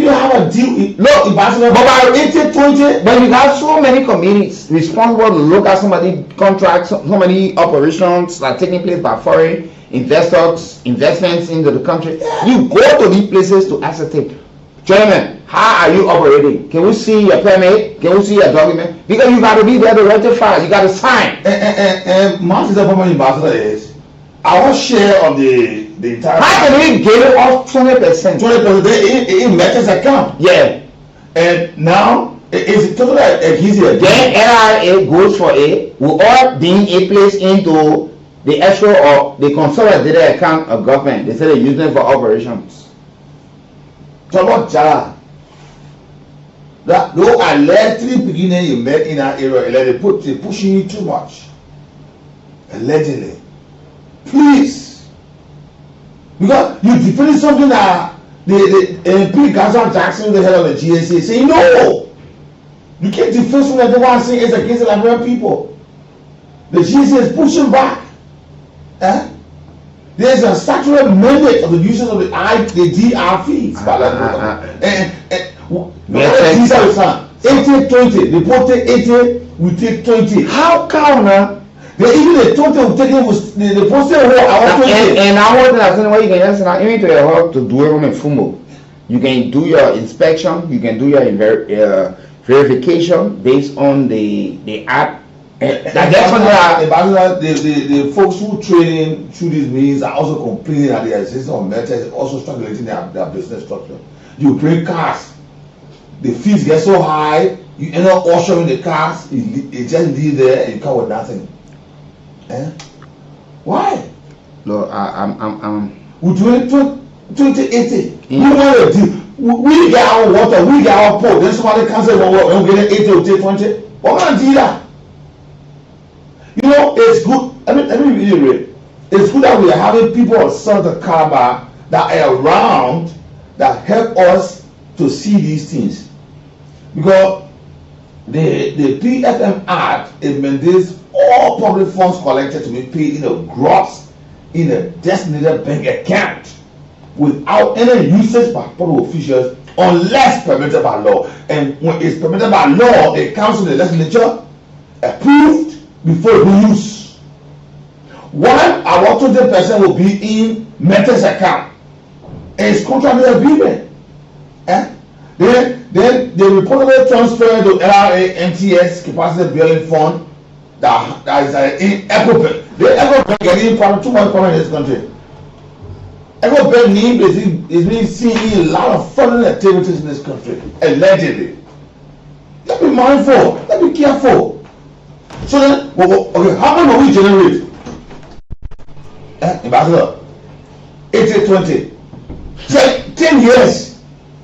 have a deal? Look, but by 80-20, but you have so many communities responsible to look at somebody contracts, so many operations that are taking place by foreign investors, investments into the country. You go to these places to ascertain, gentlemen, how are you operating? Can we see your permit? Can we see your document? Because you got to be there to rectify. You got to sign. And my former ambassador is our share of the entire. How can we get it off 20%? 20% in Metis account. Yeah. And now it's totally easier. Then NRA goes for it. We all being a place into the escrow or the consolidated account of government. They say they use them for operations. So what Jala? That no allegedly beginning you met in that area, they pushing you too much. Allegedly. Please. Because you defending something that the MP Gaza Jackson, the head of the GSA, say no. You can't defend something that they want to say is against the Liberian people. The GSA is pushing back. There's a statutory mandate of the users of the DR fees. These are the same. 80-20. They both take 80, we take 20. How come now? They even the 20 will take it with the posted our 20. And I want to say what you can answer now, even to your help to do it in FUMO. You can do your inspection, you can do your verification based on the app. The folks who training through these means are also complaining that the existence of methods is also struggling their business structure. You bring cars, the fees get so high, you end up ushering the cars, it just leave there and you come with nothing. Why? No, I'm we're doing 2080. We want to do. We get our water, we get our pole. Then somebody can say, well, we're getting 80 or 20. What can I do that? You know, it's good. Let me reiterate. It's good that we are having people of Santa Calabar that are around that help us to see these things. Because the PFM Act, it mandates all public funds collected to be paid in a gross in a designated bank account without any usage by public officials unless permitted by law. And when it's permitted by law, the council, the legislature approved before it be used. One, our 20% will be in Metis account. And it's contract agreement. Then they reportedly transfer to LRA NTS capacity building fund that is in EcoBank. The EcoBank getting probably too much problem in this country. EcoBank name is being seen in a lot of foreign activities in this country, allegedly. Let's be mindful, let's be careful. So then, okay, how much will we generate? Ambassador, 80-20. 10 years.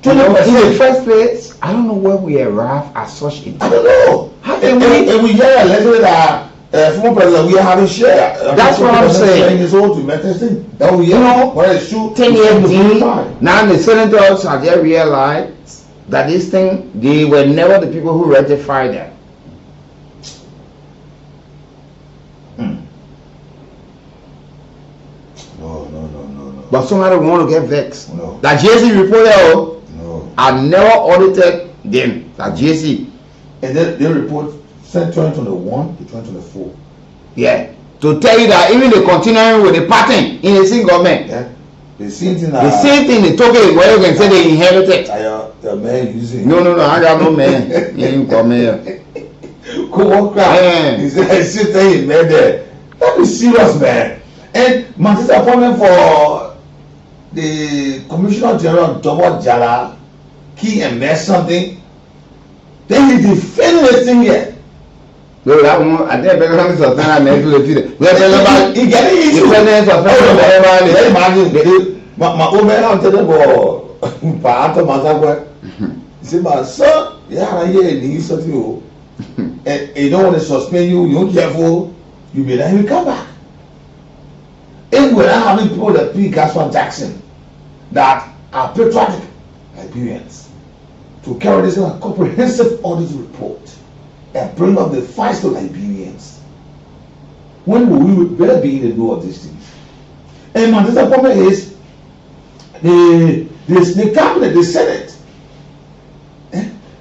20%. In the first place, I don't know where we arrive at such a. I don't know. How can we hear allegedly that former president we are having share. That's what I'm saying. His own to medicine. That we what is true. 10 years deep. Now the senators have just realized that this thing, they were never the people who ratified that. No. But somebody want to get vexed. No. That JC reported, I never audited them. That JC. And then they report sent 2021 to 2024. Yeah. To tell you that even they continuing with the pattern in the same government. Yeah. The same thing. The same thing they took it where you can say they inherited. The man using. No, I got no man. You ain't come here. Kool he said, same thing he made there. That is serious, man. And my sister appointment for the Commissioner General Double Jala, key and mess something. Then he defended the thing here. No, that one, I think better than something I made to the future. He get it easy. My old man on the board. He said, my son, yeah, he needs something. And you don't want to suspend you, you're careful, you may let him come back. And we're not having people that pick Gaspar Jackson that are patriotic Liberians to carry this in a comprehensive audit report and bring up the fights to Liberians. When will we better be in the know of these things? And my disappointment is the cabinet, the Senate.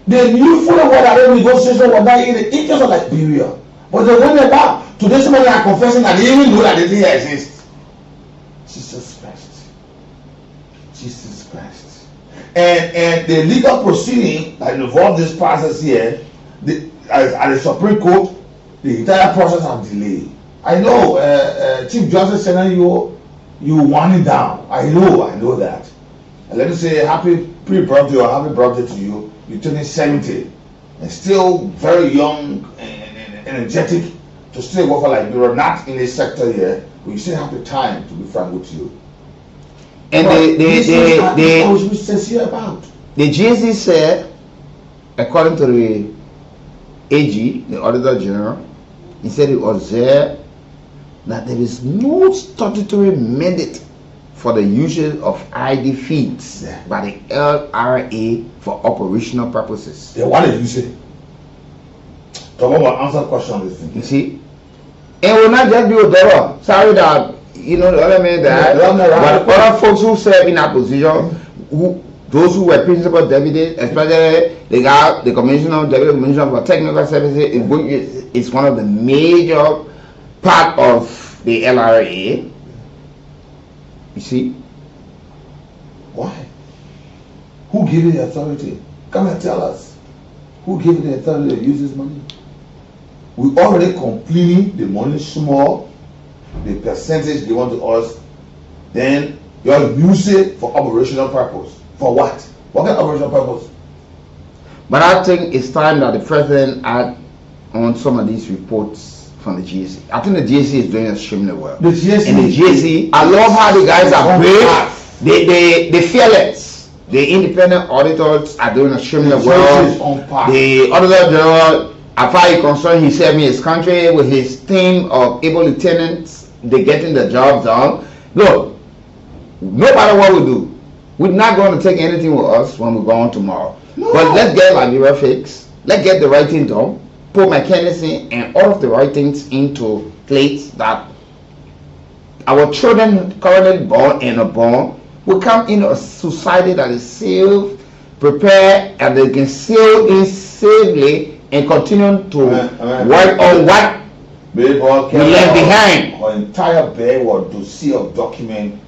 They knew fully well that the negotiation was not in the interest of Liberia. But they went about. Today somebody are confessing that they even know that they didn't exist. Jesus Christ. Jesus Christ. And the legal proceeding that involved this process here, at the Supreme Court, the entire process has delayed. I know Chief Justice saying you winding down. I know that. And let me say happy pre-birthday or happy birthday to you. You're turning 70 and still very young and energetic to still work for Liberia, not in this sector here, but you still have the time, to be frank with you. And the GSC said, according to the AG, the Auditor General, he said it was there that there is no statutory mandate for the usage of ID feeds by the LRA for operational purposes. They want to use it. Talk about answer question on this thing. You see? And we'll not just be a devil. Sorry that, you know, the other man died. But other folks who serve in that position, those who were principal deputies, especially the Commissioner, Deputy Commissioner for Technical Services, is one of the major part of the LRA. You see? Why? Who gave you the authority? Come and tell us. Who gave you the authority to use this money? We already complaining the money small, the percentage they want to us, then you use it for operational purpose. For what? What kind of operational purpose? But I think it's time that the president add on some of these reports from the GSC. I think the GSC is doing extremely well. The GSC, and the GSC, I love how the guys are brave. They fearless. The independent auditors are doing extremely well. The Auditor General, as far as concerned, he served in his country with his team of able lieutenants. They're getting the job done. Look, no matter what we do, we're not going to take anything with us when we go on tomorrow. No. But let's get Liberia fixed. Let's get the right thing done. Put mechanism and all of the right things into place that our children currently born and unborn will come in a society that is safe, prepared, and they can sail in safely and continue to work on what we left behind. Our entire bag was dossier of document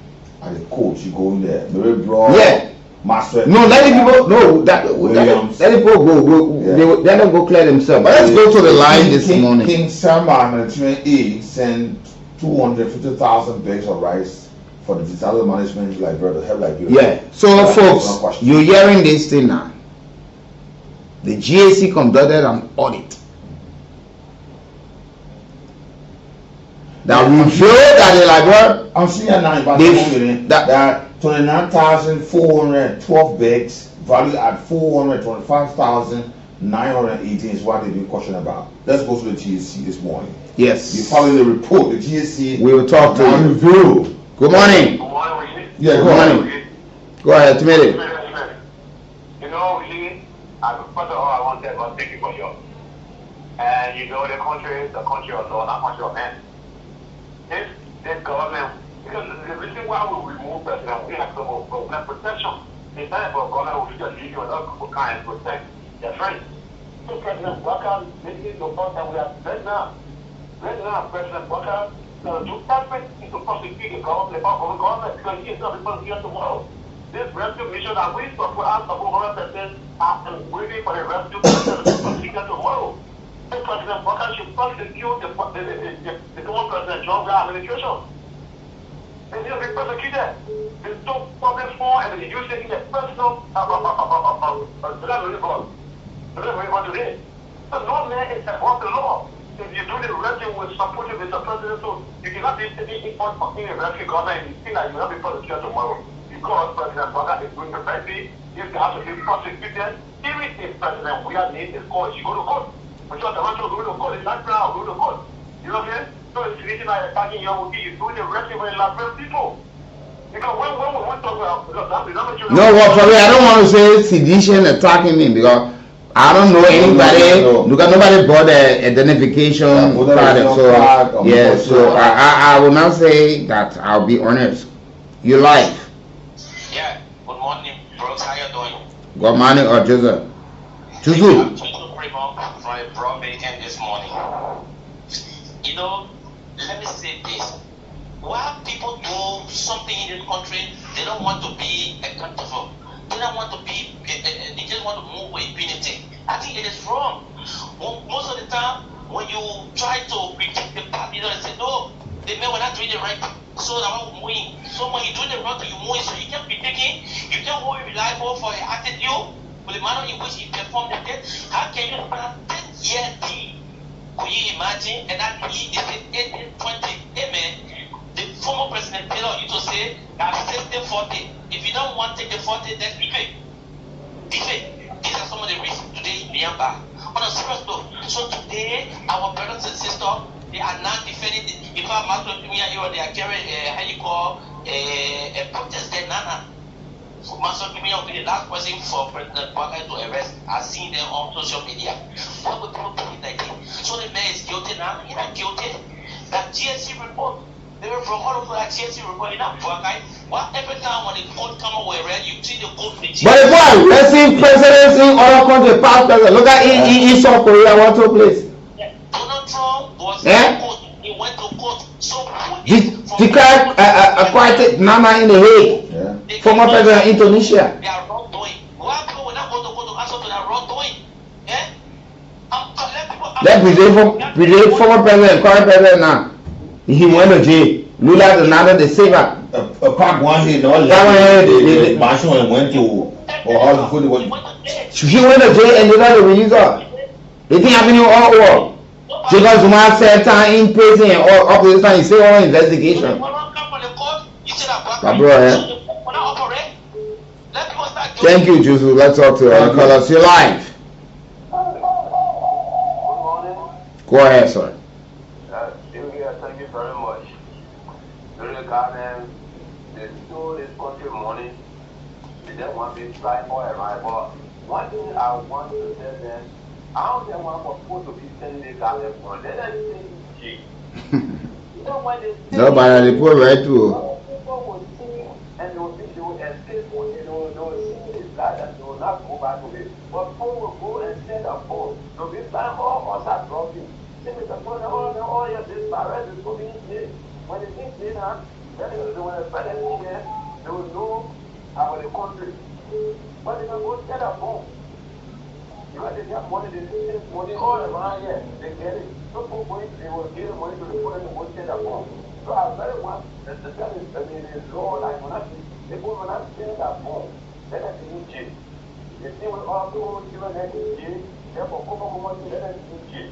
at the court. You go in there, very broad. Yeah. Master. No, let the people know that. Let the people go. Yeah. Let them go clear themselves. But let's go to the line this morning. King Salman Management A sent 250,000 bags of rice for the disaster management in Liberia to help Liberia. Yeah. So, folks, you're hearing this thing now. The GAC conducted an audit that revealed that the Liberia. I'm seeing now about that 29,412 bags valued at 425,918 is what they've been questioned about. Let's go to the GSC this morning. Yes. You following the report, the GSC. We will talk to you. Review. Good morning. Good morning. Yeah, good morning. Go ahead, Timothy. You know, first of all, I want to thank you for you. And you know, the country of law, not country of men. This government, because the reason why we remove president, we have to have protection. It's not for government who just leave you and other people can't protect their friends. So President Walker, making the point that we are right now, President Walker, do everything to prosecute the government, because he is not responsible here tomorrow. This rescue mission that we support, our support 100%, are waiting for the rescue mission to be prosecuted tomorrow. So President Walker should prosecute the current President John Brown administration. And he'll be prosecuted. There's no public phone and they're using it in a personal delivery board. Delivery board today. So no man is above the law. If you do the rescue with support of Mr. President, so you cannot be sitting in a rescue government and you think that you will not be prosecuted tomorrow. Because President Walker is doing the right thing, if they have to be prosecuted, even if President we are named in court, you go to court. But you have to go to court, it's not now, go to court. You know what I'm saying? So it's the reason why attacking your would be doing the rescue with Liberia people. Because when we want to talk about, because that's the no, well, for me, I don't want to say sedition attacking me because I don't know anybody because nobody bought the identification card. So yeah, so I will not say that. I'll be honest. You live. Yeah. Good morning, bros. How you doing? Good morning, or Joseph. Joseph. From a broad bacon this morning. You know, let me say this. While people do something in this country, they don't want to be accountable. They don't want to be, they just want to move with impunity. I think it is wrong. Most of the time, when you try to critique the party, they say, no, they may not doing the right thing. So now we're moving. So when you do the wrong thing, you move. So you can't be taking, you can't be reliable for your attitude, with the manner in which he performed the test. How can you plan 10 years team? Could you imagine? And that he is 18, 20, amen. The former President Taylor used to say that 60-40. If you don't want to take the 40, then leave it. These are some of the reasons today in Myanmar. On a serious note, so today our brothers and sisters, they are not defending. In fact, they are carrying how you call a protest. They nana. Master Kimi will be the last person for President Parker to arrest. I've seen them on social media. What would people think that day? So the man is guilty now. He's not guilty. That GSC report. They were from all over that GSC report in that book. What every time when the court come away, right, you see the court. But if one, let's see presidency in other countries, past president. Look at in South Korea, what took place. Donald Trump was in court. He went to court. So declared acquitted Nana in the Hague. Yeah. Former president of Indonesia. They are wrongdoing. Why people will not go to court to answer to their wrongdoing? That predate former president, current president now. He went to jail. Lula the Nana the saver. Park one day, all the marshal went to or all the food. He went to jail and they got the release her. They didn't have any all war. Jacob Zuma said time in prison and all up to this time he said all investigation. Thank you, Jesus. Let's talk to our callers. You're live. Go ahead, sir. Thank you very much. During the garden, they stole this country money. They just want to try for a right. But one thing I want to tell them, I don't want for people to be sending the garden for. Let them say you know when they say nobody they put right through. People will see and they will escape for they will see this guy and they will not go back to it. But people will go and send a phone. So this time all of us are dropping. Oh, yes, this virus is coming in. When the things say that, then they will spend it here, they will know about the country. But they can go get a phone. You know, they have money, they send money all around here. They get it. So people going, they will give the money to the phone and they will get a phone. So I very want that the time is, I mean, it's law, like when I see, people will not send that phone. Let us see in jail. They say we all go to the next jail, therefore, let us see in jail.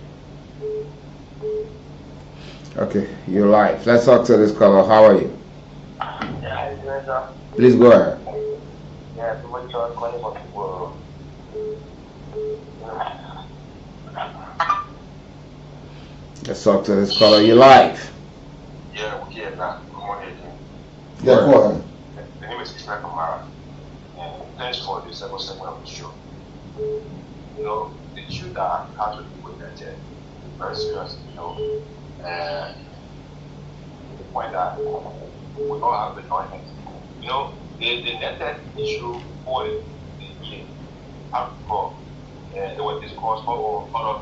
Okay, you're live. Let's talk to this caller. How are you? Yeah, please go ahead. Yeah, so much calling for people. Let's talk to this caller. You're live. Yeah, we're here now. Good morning. Yeah, go ahead. The name is Ismail Kamara. And thanks for the second segment of the show. You know, the issue that has to do with that. Very serious, you know, and the point that we all have anointment. You know, the netted issue for the year, I recall, there was discourse for other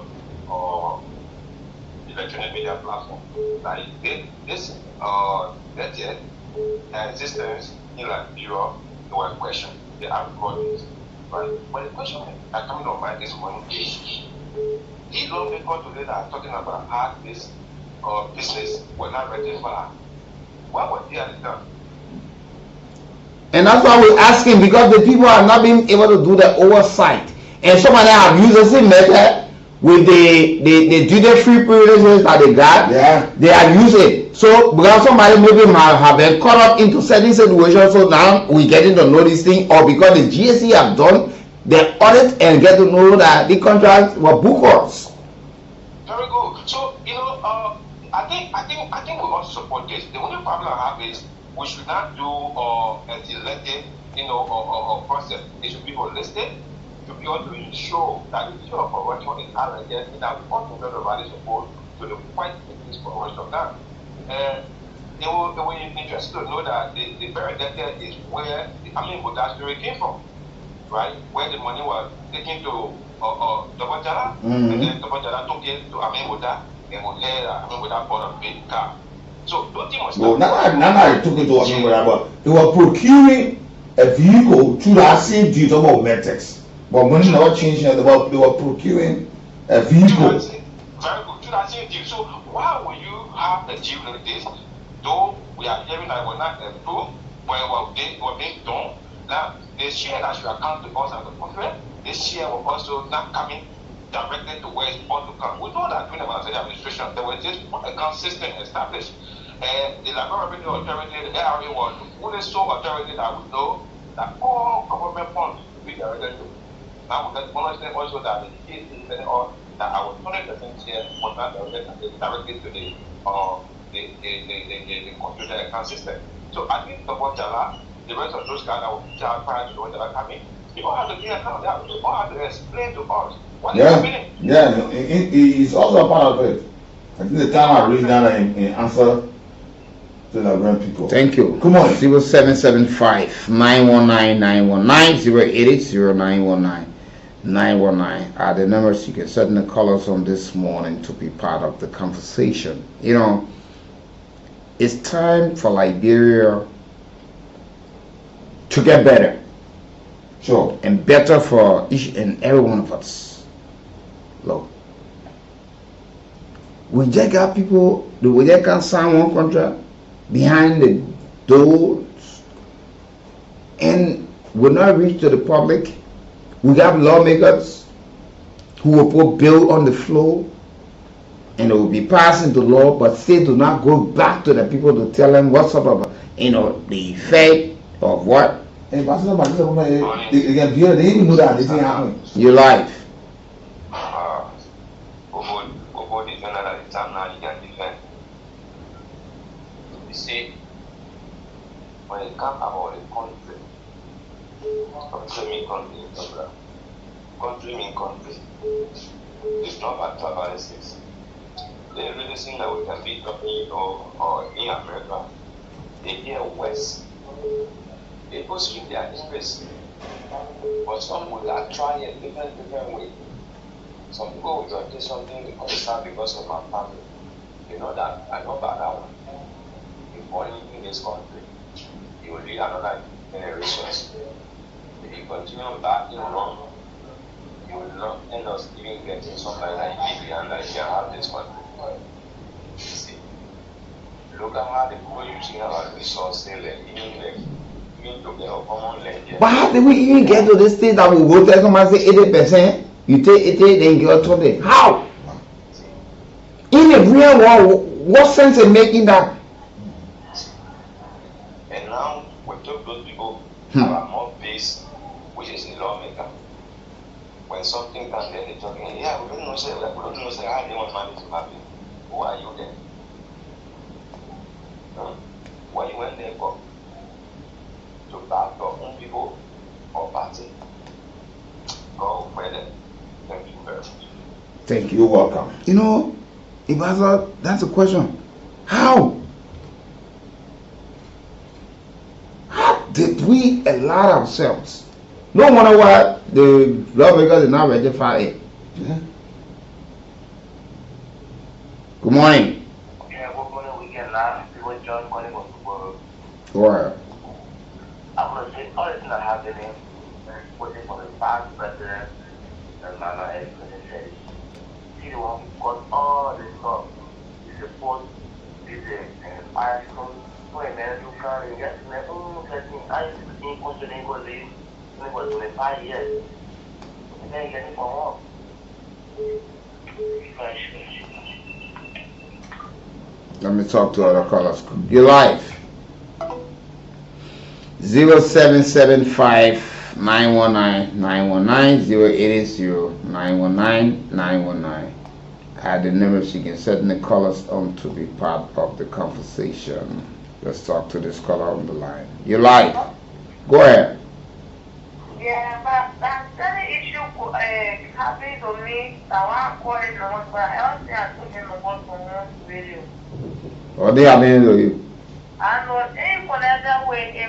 electronic media platform. Like this netted existence in Liberia, there were questions. They have recorded this. But when the question that coming on mind this morning is, these lawmakers today that are talking about how this business were not registered. What was they at the time? And that's why we're asking, because the people are not being able to do the oversight. And some of them have used the same method with the duty-free privileges that they got. Yeah. They have used it. So because somebody maybe have been caught up into certain situations, so now we're getting to know this thing, or because the GSC have done the audit and get to know that the contracts were bookers. Very good. So you know, I think we want to support this. The only problem I have is we should not do an elected, you know, or process. It should be holistic. to be able to ensure that the issue of corruption is arrested, that we want to know about this support to the fight against corruption. Now, they were interested to know that the very data is where the Boda story came from, right? Where the money was taken to Double Jala, and then Double Jala took it to Boda, and Boda bought a big car. So don't think much. No, not took it to Boda, but they were procuring a vehicle through that same deal about Metex. But money never changed, they were procuring a vehicle. Very good, through that same deal. So why would you have a deal like this? Though we are hearing that we're not approved, but they were being done. Now, the share that should account to us as a country, this share was also not coming directly to where it's supposed to come. We know that during the administration, there was this account system established. And the Labor Revenue Authority, the ARA, was the only sole authority that would know that all government funds will be directed to. Now, we can understand also that the case is that our 20% share was not directly to the computer account system. So I think the Jala, the rest of those guys that were prior to the one that are coming, they all have to be account. They all have to explain to us what is happening. Yeah, it's also a part of it. I think the time I read that in answer to the grand people. Thank you. Come on. 0775 919 919 080 919 919 are the numbers you can certainly call us on this morning to be part of the conversation. You know, it's time for Liberia to get better. Sure. And better for each and every one of us. Look, we just got people, we just can't sign one contract behind the doors and will not reach to the public. We got lawmakers who will put bill on the floor and they will be passing the law, but still do not go back to the people to tell them what sort of, the effect of what. They even know that. They didn't happen. Your life. You see, when it comes about the country mean country. It's not about tribalities. They really think that we can be company or in America. They hear West. They go speak their interest. But some will try a different way. Some people will do something they understand because of my family. You know that I know about that one. If only in this country, you will lead another generation. If you continue backing wrong, you will not end up even getting something like Libya and Nigeria have this country. You see, look at how the people using our resources, But how did we even get to this state that we go to somebody say 80%? You take 80, then you go 20. How? In the real world, what sense in making that? And now we took those people who are more based, which is a lawmaker. When something comes there, they're talking, yeah, we don't know, say, how they want money to happen. Who are you then? What you went there for? To back your own people or party? Go further. Thank you very much. Thank you. You're welcome. You know, Ibaza, that's a question. How? How did we allow ourselves? No wonder why the lawmakers did not ratify it. Yeah. Good morning. Yeah, we're going to weekend now. People join calling us tomorrow. Right. I'm going to say all the things that happening, waiting for the past president and Nana President said, see the one who got all the stuff. He's a post, he's a fire school, so a man who can't get to me, I used to think what's the name of this, and it was 25 years. And then getting for more. Let me talk to other callers. Your life. 0775 919 919 080 919 919 are the numbers you can certainly call us on to be part of the conversation. Let's talk to this caller on the line. Your life. Go ahead. Yeah, but that's the issue happening to me. I want to call it no one, but I don't think I told him no one from one video. What they happening to you? I know any another way. I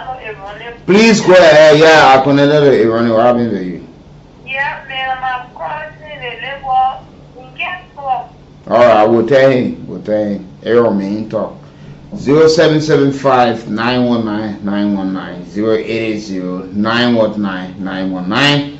know everyone. Please go ahead. Yeah, I connected to Iran. What happened to you? Yeah, man, I'm crossing the level. We can't talk. All right, we'll tell him. Aaron, man, talk. 0775-919-919, 0880-919-919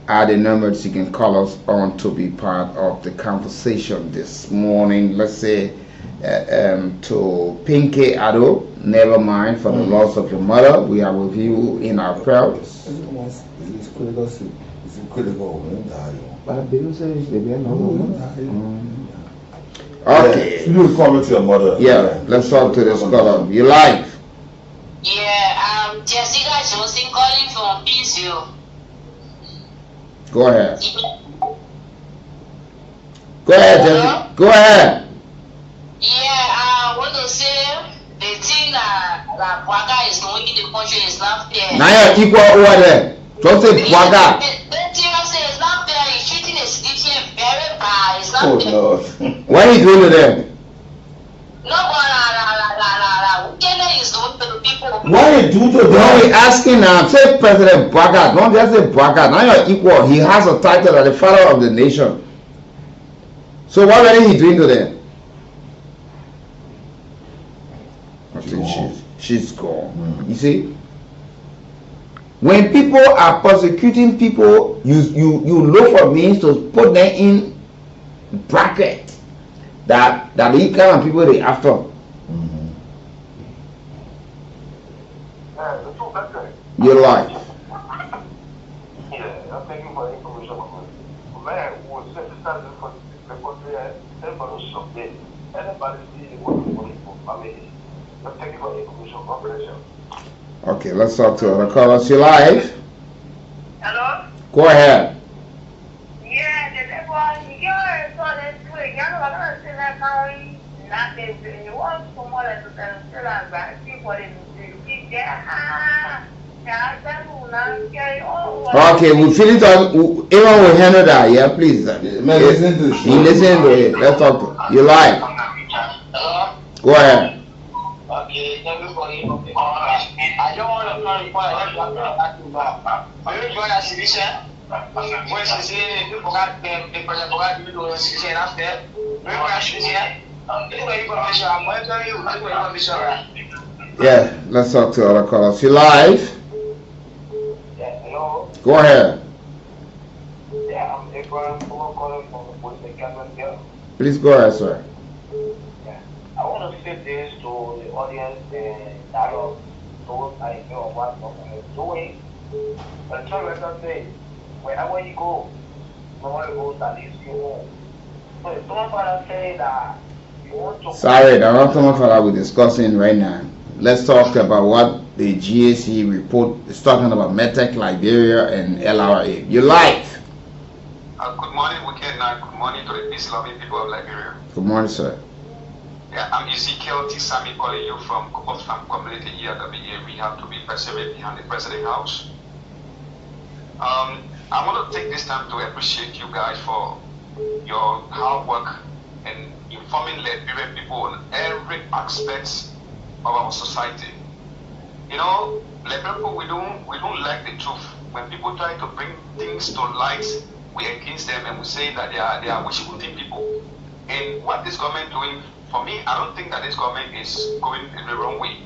are the numbers you can call us on to be part of the conversation this morning. Let's say to Pinky Ado, never mind for the loss of your mother. We are with you in our prayers. It's critical. Okay. You comment to your mother. Yeah, let's talk to this caller. You live. Yeah, Jessica Johnson calling from Peaceville. Go ahead. Go ahead, Jessica. Go ahead. Yeah, I want to say the thing that Waka is doing in the country is not fair. Now you're equal over there. Just say Waka. The thing I say is not fair. He's treating the citizen very bad. It's not fair. Lord. What are you doing to them? No, what is doing to the people? What are you doing to them? No, we're asking now. Say President Waka. Don't just say Waka. Now you're equal. He has a title as the father of the nation. So what are he doing to them? I think she's gone. You see? When people are persecuting people, you look for means to put them in bracket that the kind of people they after. Your life. Yeah, I'm thanking for the information. Man, who was necessary for the country, everybody submit. Everybody see what the family. I'm thanking for the information. God bless you. Okay, let's talk to other callers. You live? Hello? Go ahead. Yeah, the level, you get so that's quick. You know, I'm not saying that now, not this, you want someone to tell us that people in the Okay, we'll finish on. Everyone will handle that, yeah, please. Listen to it. Let's talk to you live. Go ahead. Okay, thank you for the information. I don't want to clarify are you join a citizen? When she say people got the president got to do a citizen after, you join a citizen? Information, I'm going to tell you information. Yeah, let's talk to other callers. You live? Yeah, hello. Go ahead. Yeah, I'm Abraham calling from the police academy. Please go ahead, sir. Yeah, I want to say this to the audience that of those I know what I'm doing. But try to say, wherever you go, no one goes at least you home. So if someone say that you want to. Sorry, that's not what we're discussing right now. Let's talk about what the GAC report is talking about Medtech Liberia and LRA. You live. Good morning, weekend night. Good morning to the peace-loving people of Liberia. Good morning, sir. Yeah, I'm Ezekiel T. Sami calling you from Oxfam Community ERWA. We have to be perseverant behind the President House. I want to take this time to appreciate you guys for your hard work and informing Liberian people on every aspect of our society. You know, Liberian people, we don't like the truth. When people try to bring things to light, we against them and we say that they are wishful-thinking people. And what this government doing, for me, I don't think that this government is going in the wrong way.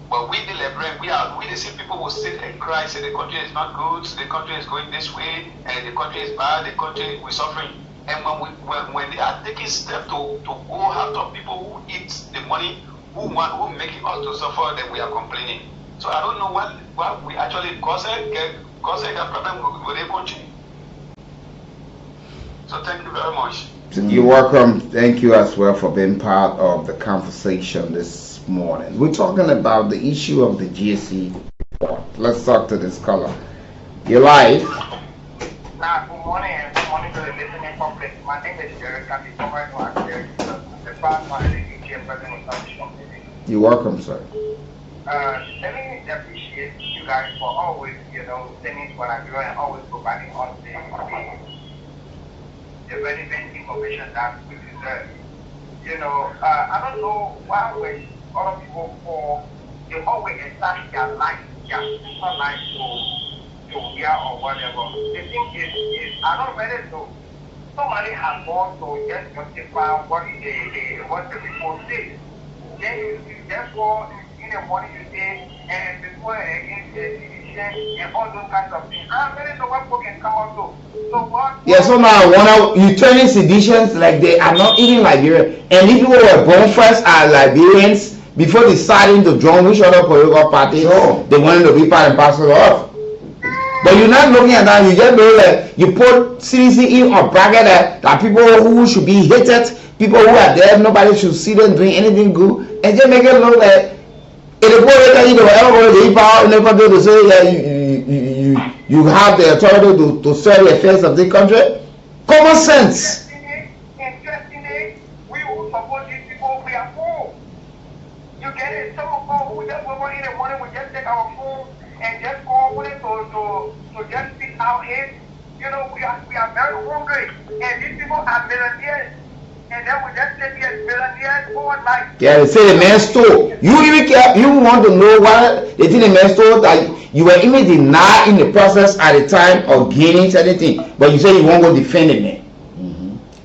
But we the Liberian, we the same people will sit and cry, say the country is not good, the country is going this way, and the country is bad, the country we're suffering. And when they are taking steps to go after people who eat the money, who make it us to suffer, then we are complaining. So I don't know what we actually cause a problem with the country. So thank you very much. You're welcome. Thank you as well for being part of the conversation this morning. We're talking about the issue of the GSC report. Let's talk to this caller. You're live. Good morning to the listening public. My name is Jerry Candy, former the past one, the president of the You're welcome, sir. let me appreciate you guys for always, standing for Nigeria and always providing us the relevant information that we deserve. I don't know why when other people call, they always attach their life, their personal life to here or whatever. The thing is I don't really know. Somebody has gone to just justify what the people say. Then you therefore in the morning you say and before against the division and all those kinds of things. I don't really know what people can come out to. So what? Yeah, so now you turning seditions like they are not even Liberian. And if people were born first as Liberians before deciding to join which other political party, they wanted to be part and parcel of. But you're not looking at that, you just know that you put CDCE or bracket that people who should be hated, people who are there, nobody should see them doing anything good, and just make it look like in the board that you know, power in the country to say that you have the authority to serve the affairs of the country. Common sense. We will support these people, we are poor. You get it? Some of us who just wake up in the morning, we just take our phone and just call with it to just speak out here. We are very hungry, and these people are millionaires. And then we just say yes, millionaires for life. Yeah, they say the man stole. You even care, you want to know why they think the man stole, that you were even denied in the process at the time of gaining anything, but you say you won't go defend the man.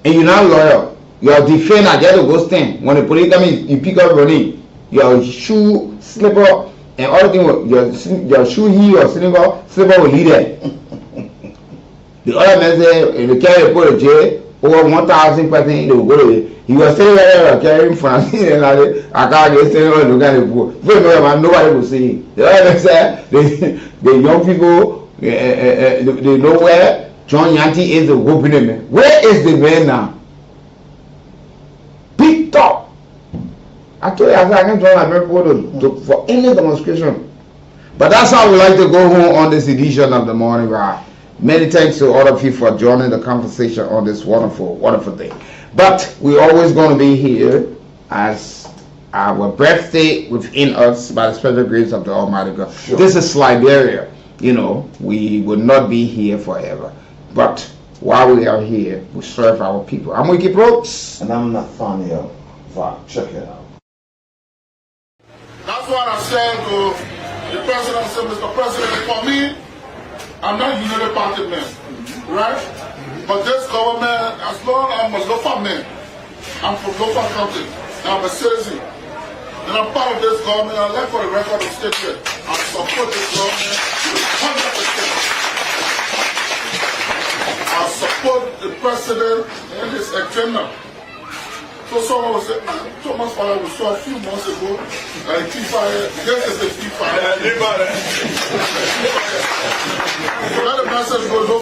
And you're not loyal. You're defender, just to go stand. When the police come in, you pick up running. Your shoe, slipper, and all the things, your shoe heel or slipper will lead there. The other man said, if they carry the put a jail, over 1,000 person, they will go to it. He was saying that carrying France, and I can't get saying, oh, look at the poor. Nobody will see it. The other man said, the young people, they know where John Yanti is the whooping man. Where is the man now? Picked up. I told you, I can't join my people for any demonstration. But that's how we like to go home on this edition of the morning ride. Many thanks to all of you for joining the conversation on this wonderful, wonderful day. But we're always going to be here as our breath stay within us by the special grace of the Almighty God. Sure. This is Liberia. We will not be here forever. But while we are here, we serve our people. I'm Wiki Brooks. And I'm Nathaniel. Check it out. That's what I'm saying to the president. Said, Mr. President, for me, I'm not United Party man, right? But this government, as long as I'm a local man, I'm from local country, and I'm a citizen, and I'm part of this government. I'd like for the record to state here, I support this government 100%. I support the president and his agenda. So someone will say, Thomas Father, we saw a few months ago, and keep fire, this is the keep fire. So let the message go.